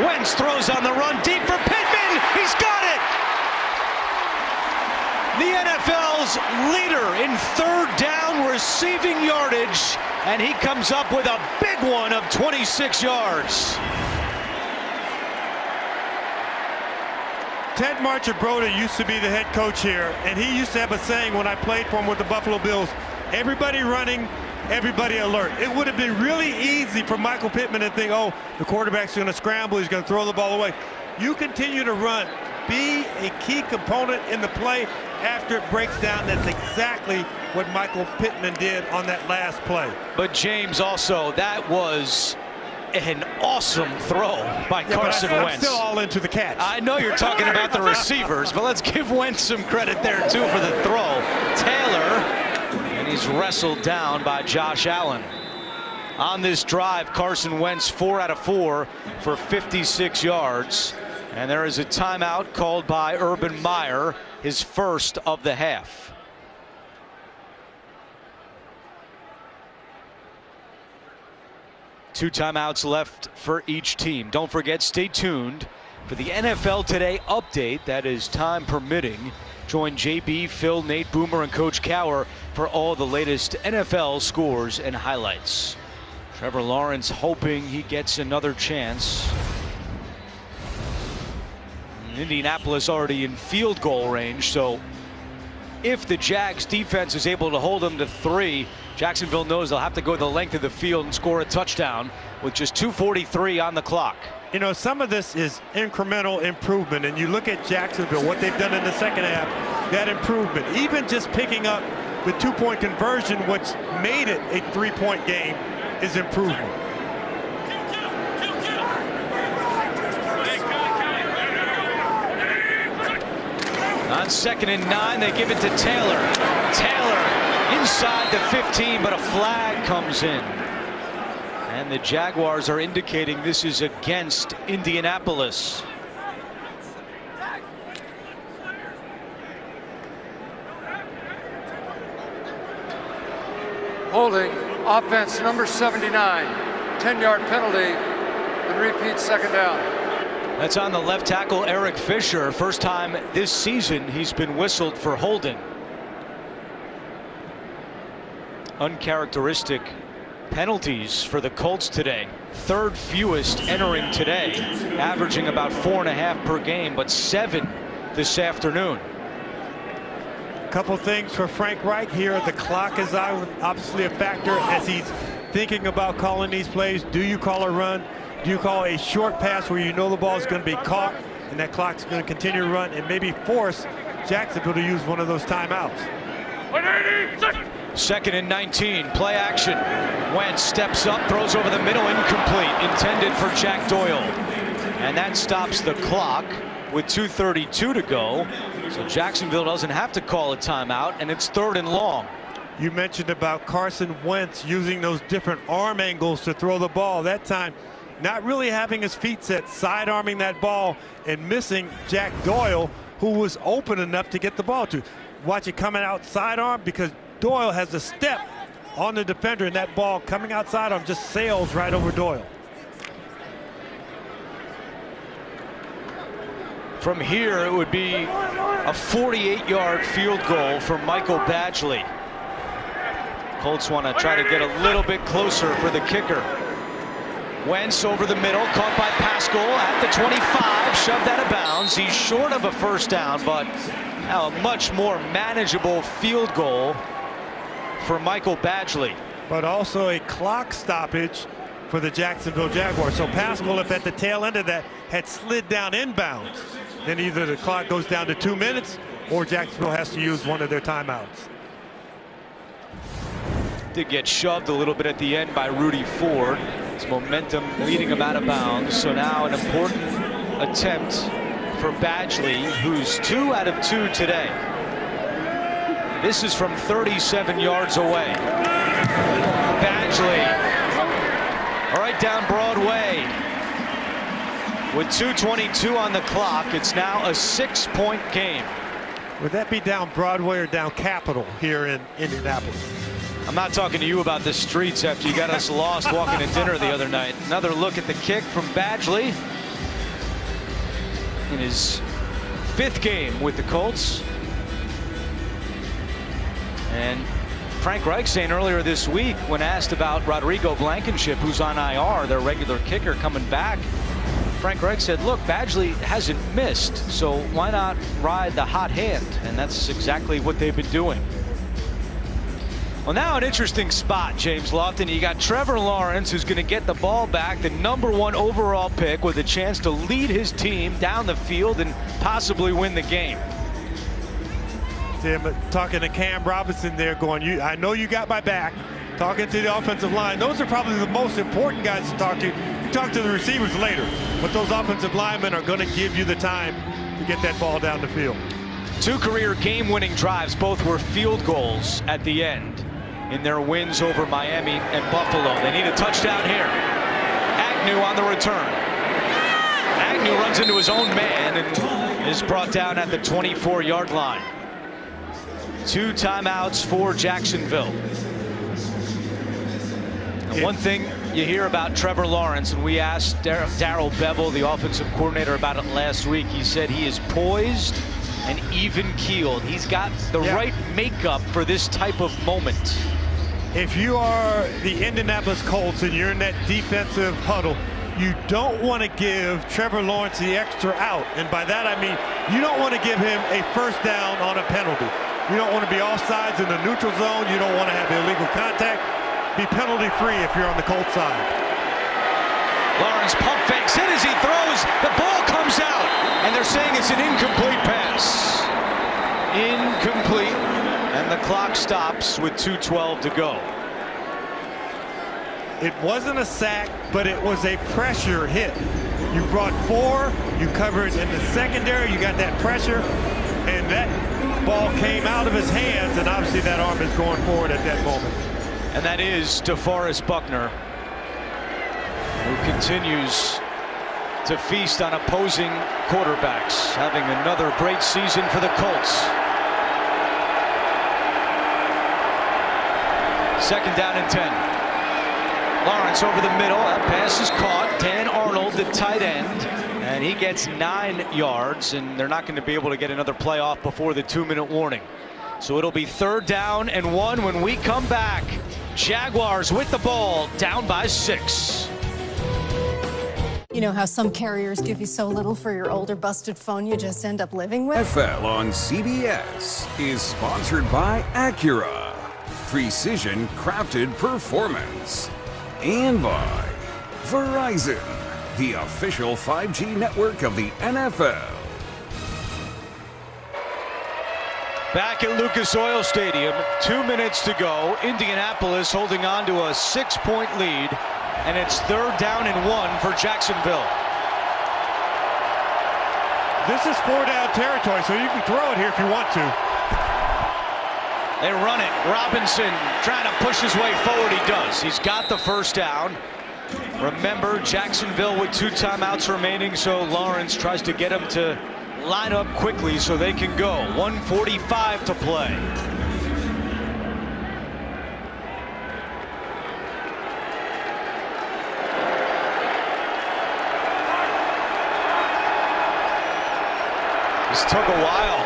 B: Wentz throws on the run deep for Pittman. He's got it. The NFL's leader in 3rd down receiving yardage, and he comes up with a big one of 26 yards.
D: Ted Marchibroda used to be the head coach here, and he used to have a saying when I played for him with the Buffalo Bills: everybody running, everybody alert. It would have been really easy for Michael Pittman to think, oh, the quarterback's going to scramble, he's going to throw the ball away. You continue to run. Be a key component in the play after it breaks down. That's exactly what Michael Pittman did on that last play.
B: But James, also, that was an awesome throw by Carson Wentz.
D: I'm still all into the catch.
B: I know you're talking about the receivers, but let's give Wentz some credit there too for the throw. Taylor, and he's wrestled down by Josh Allen. On this drive, Carson Wentz 4 out of 4 for 56 yards. And there is a timeout called by Urban Meyer, his first of the half. Two timeouts left for each team. Don't forget, stay tuned for the NFL Today update. That is time permitting. Join JB, Phil, Nate, Boomer, and Coach Cower for all the latest NFL scores and highlights. Trevor Lawrence hoping he gets another chance. Indianapolis already in field goal range, so if the Jags defense is able to hold them to 3, Jacksonville knows they'll have to go the length of the field and score a touchdown with just 2:43 on the clock.
D: You know, some of this is incremental improvement, and you look at Jacksonville, what they've done in the second half, that improvement, even just picking up the 2-point conversion, which made it a 3-point game, is improvement.
B: On 2nd and 9, they give it to Taylor. Taylor inside the 15, but a flag comes in. And the Jaguars are indicating this is against Indianapolis.
G: Holding, offense number 79, 10-yard penalty, and repeat 2nd down.
B: That's on the left tackle, Eric Fisher. First time this season he's been whistled for holding. Uncharacteristic penalties for the Colts today. Third fewest entering today, averaging about 4.5 per game, but 7 this afternoon.
D: Couple things for Frank Reich here. The clock is obviously a factor as he's thinking about calling these plays. Do you call a run? Do you call a short pass where you know the ball is going to be caught and that clock's going to continue to run, and maybe force Jacksonville to use one of those timeouts?
B: 2nd and 19, play action. Wentz steps up, throws over the middle, incomplete, intended for Jack Doyle. And that stops the clock with 2:32 to go. So Jacksonville doesn't have to call a timeout, and it's 3rd and long.
D: You mentioned about Carson Wentz using those different arm angles to throw the ball. That time, not really having his feet set, side arming that ball and missing Jack Doyle, who was open enough to get the ball to. Watch it coming out sidearm, because Doyle has a step on the defender, and that ball coming outside arm just sails right over Doyle.
B: From here, it would be a 48-yard field goal for Michael Badgley. Colts want to try to get a little bit closer for the kicker. Wentz over the middle, caught by Pascal at the 25, shoved out of bounds. He's short of a first down, but now a much more manageable field goal for Michael Badgley.
D: But also a clock stoppage for the Jacksonville Jaguars. So Pascal, if at the tail end of that, had slid down inbounds, then either the clock goes down to 2 minutes or Jacksonville has to use one of their timeouts.
B: Did get shoved a little bit at the end by Rudy Ford. His momentum leading him out of bounds. So now an important attempt for Badgley, who's 2 out of 2 today. This is from 37 yards away. Badgley right down Broadway. With 2:22 on the clock, it's now a 6-point game.
D: Would that be down Broadway or down Capitol here in Indianapolis?
B: I'm not talking to you about the streets after you got us lost walking to dinner the other night. Another look at the kick from Badgley in his 5th game with the Colts. And Frank Reich saying earlier this week, when asked about Rodrigo Blankenship, who's on IR, their regular kicker coming back, Frank Reich said, look, Badgley hasn't missed, so why not ride the hot hand? And that's exactly what they've been doing. Well, now an interesting spot, James Lofton. You got Trevor Lawrence, who's going to get the ball back, the #1 overall pick, with a chance to lead his team down the field and possibly win the game.
D: Tim, talking to Cam Robinson there, going, I know you got my back. Talking to the offensive line. Those are probably the most important guys to talk to. You talk to the receivers later, but those offensive linemen are going to give you the time to get that ball down the field.
B: 2 career game-winning drives, both were field goals at the end in their wins over Miami and Buffalo. They need a touchdown here. Agnew on the return. Agnew runs into his own man and is brought down at the 24-yard line. 2 timeouts for Jacksonville. And one thing you hear about Trevor Lawrence, and we asked Darrell Bevel, the offensive coordinator, about it last week. He said he is poised and even-keeled. He's got the right makeup for this type of moment.
D: If you are the Indianapolis Colts and you're in that defensive huddle, you don't want to give Trevor Lawrence the extra out. And by that I mean you don't want to give him a first down on a penalty. You don't want to be offsides in the neutral zone. You don't want to have illegal contact. Be penalty free if you're on the Colts side.
B: Lawrence pump fakes it as he throws. The ball comes out, and they're saying it's an incomplete pass. Incomplete, and the clock stops with 2:12 to go.
D: It wasn't a sack, but it was a pressure hit. You brought 4, you covered in the secondary, you got that pressure, and that ball came out of his hands, and obviously that arm is going forward at that moment.
B: And that is DeForest Buckner, who continues to feast on opposing quarterbacks, having another great season for the Colts. 2nd down and 10. Lawrence over the middle. That pass is caught. Dan Arnold, the tight end, And he gets 9 yards, and they're not going to be able to get another play off before the 2-minute warning. So it'll be 3rd down and 1 when we come back. Jaguars with the ball, down by 6.
S: You know how some carriers give you so little for your older busted phone you just end up living with?
A: NFL on CBS is sponsored by Acura, precision crafted performance, and by Verizon, the official 5G network of the NFL.
B: Back at Lucas Oil Stadium, 2 minutes to go. Indianapolis holding on to a 6-point lead, and it's 3rd down and 1 for Jacksonville.
D: This is 4-down territory, so you can throw it here if you want to.
B: They run it. Robinson trying to push his way forward. He does. He's got the 1st down. Remember, Jacksonville with 2 timeouts remaining, so Lawrence tries to get him to line up quickly so they can go. 1:45 to play. This took a while.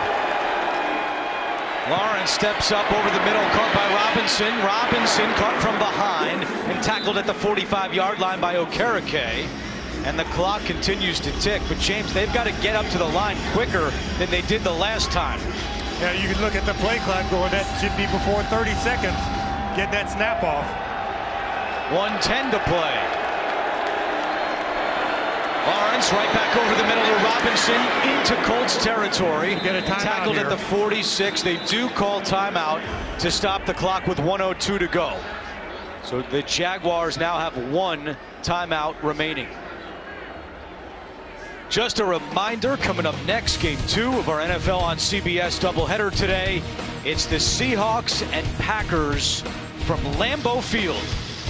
B: Lawrence steps up over the middle, caught by Robinson. Robinson caught from behind and tackled at the 45-yard line by Okereke. And the clock continues to tick. But James, they've got to get up to the line quicker than they did the last time.
D: Yeah, you can look at the play clock going, that should be before 30 seconds. Get that snap off.
B: 1:10 to play. Lawrence right back over the middle to Robinson into Colts territory.
D: Get a timeout
B: tackled
D: here
B: at the 46. They do call timeout to stop the clock with 1:02 to go. So the Jaguars now have 1 timeout remaining. Just a reminder, coming up next, Game 2 of our NFL on CBS doubleheader today. It's the Seahawks and Packers from Lambeau Field.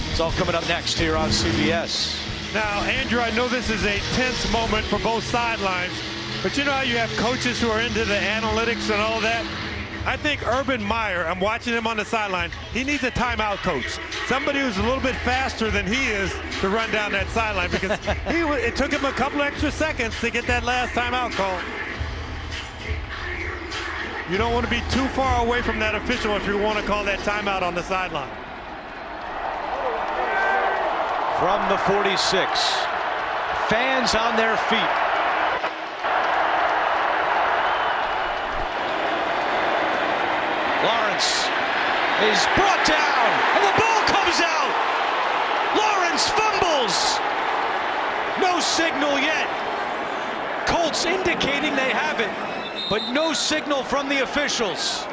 B: It's all coming up next here on CBS.
D: Now, Andrew, I know this is a tense moment for both sidelines, but you know how you have coaches who are into the analytics and all that? I think Urban Meyer, I'm watching him on the sideline, he needs a timeout coach. Somebody who's a little bit faster than he is to run down that sideline, because it took him a couple extra seconds to get that last timeout call. You don't want to be too far away from that official if you want to call that timeout on the sideline.
B: From the 46, fans on their feet. Lawrence is brought down, and the ball comes out. Lawrence fumbles. No signal yet. Colts indicating they have it, but no signal from the officials.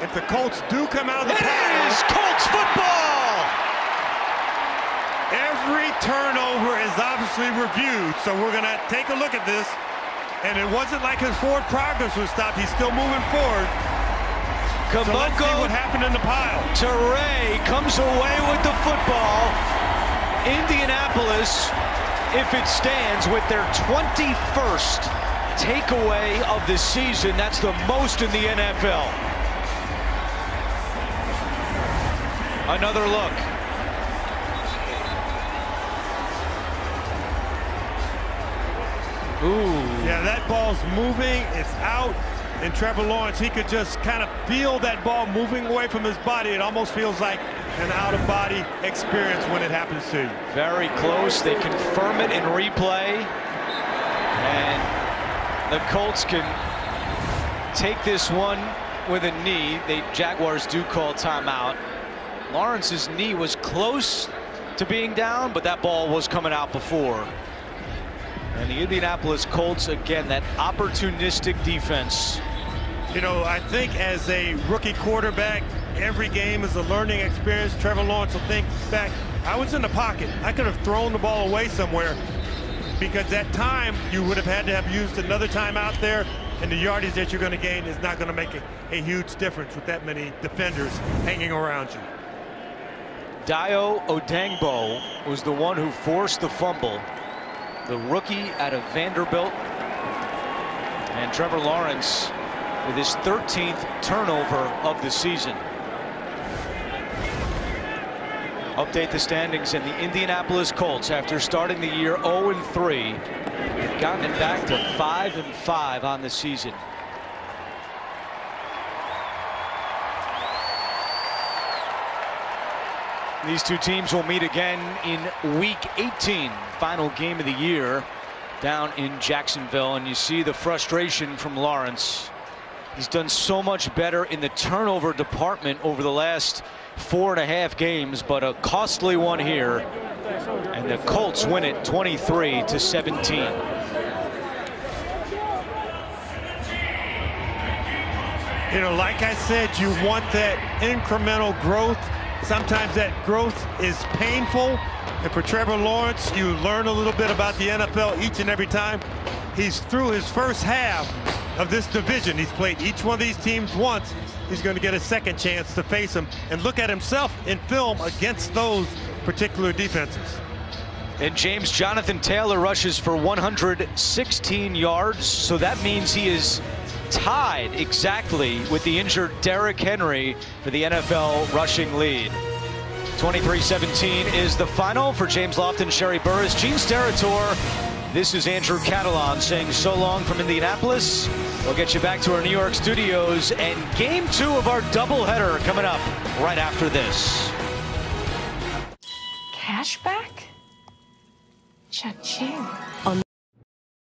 D: If the Colts do come out of the
B: pile, it is Colts football.
D: Every turnover is obviously reviewed, so we're going to take a look at this. And it wasn't like his forward progress was stopped. He's still moving forward. So let's see what happened in the pile.
B: Teray comes away with the football. Indianapolis, if it stands, with their 21st takeaway of the season. That's the most in the NFL. Another look. Ooh.
D: Yeah, that ball's moving. It's out. And Trevor Lawrence, he could just kind of feel that ball moving away from his body. It almost feels like an out-of-body experience when it happens to you.
B: Very close. They confirm it in replay. And the Colts can take this one with a knee. The Jaguars do call timeout. Lawrence's knee was close to being down, but that ball was coming out before. And the Indianapolis Colts, again, that opportunistic defense.
D: You know, I think as a rookie quarterback, every game is a learning experience. Trevor Lawrence will think back, I was in the pocket. I could have thrown the ball away somewhere, because that time you would have had to have used another timeout there, and the yardage that you're going to gain is not going to make a huge difference with that many defenders hanging around you.
B: Dayo Odangbo was the one who forced the fumble. The rookie out of Vanderbilt. And Trevor Lawrence with his 13th turnover of the season. Update the standings, and the Indianapolis Colts, after starting the year 0-3, have gotten it back to 5-5 on the season. These two teams will meet again in Week 18, final game of the year, down in Jacksonville. And you see the frustration from Lawrence. He's done so much better in the turnover department over the last 4.5 games, but a costly one here. And the Colts win it 23-17.
D: You know, like I said, you want that incremental growth. Sometimes that growth is painful. And for Trevor Lawrence, you learn a little bit about the NFL each and every time. He's through his first half of this division. He's played each one of these teams once. He's going to get a second chance to face them and look at himself in film against those particular defenses.
B: And James Jonathan Taylor rushes for 116 yards. So that means he is tied exactly with the injured Derrick Henry for the NFL rushing lead. 23-17 is the final. For James Lofton, Sherry Burris, Gene Steratore, this is Andrew Catalan saying so long from Indianapolis. We'll get you back to our New York studios, and game 2 of our doubleheader coming up right after this.
H: Cashback? Cha-ching.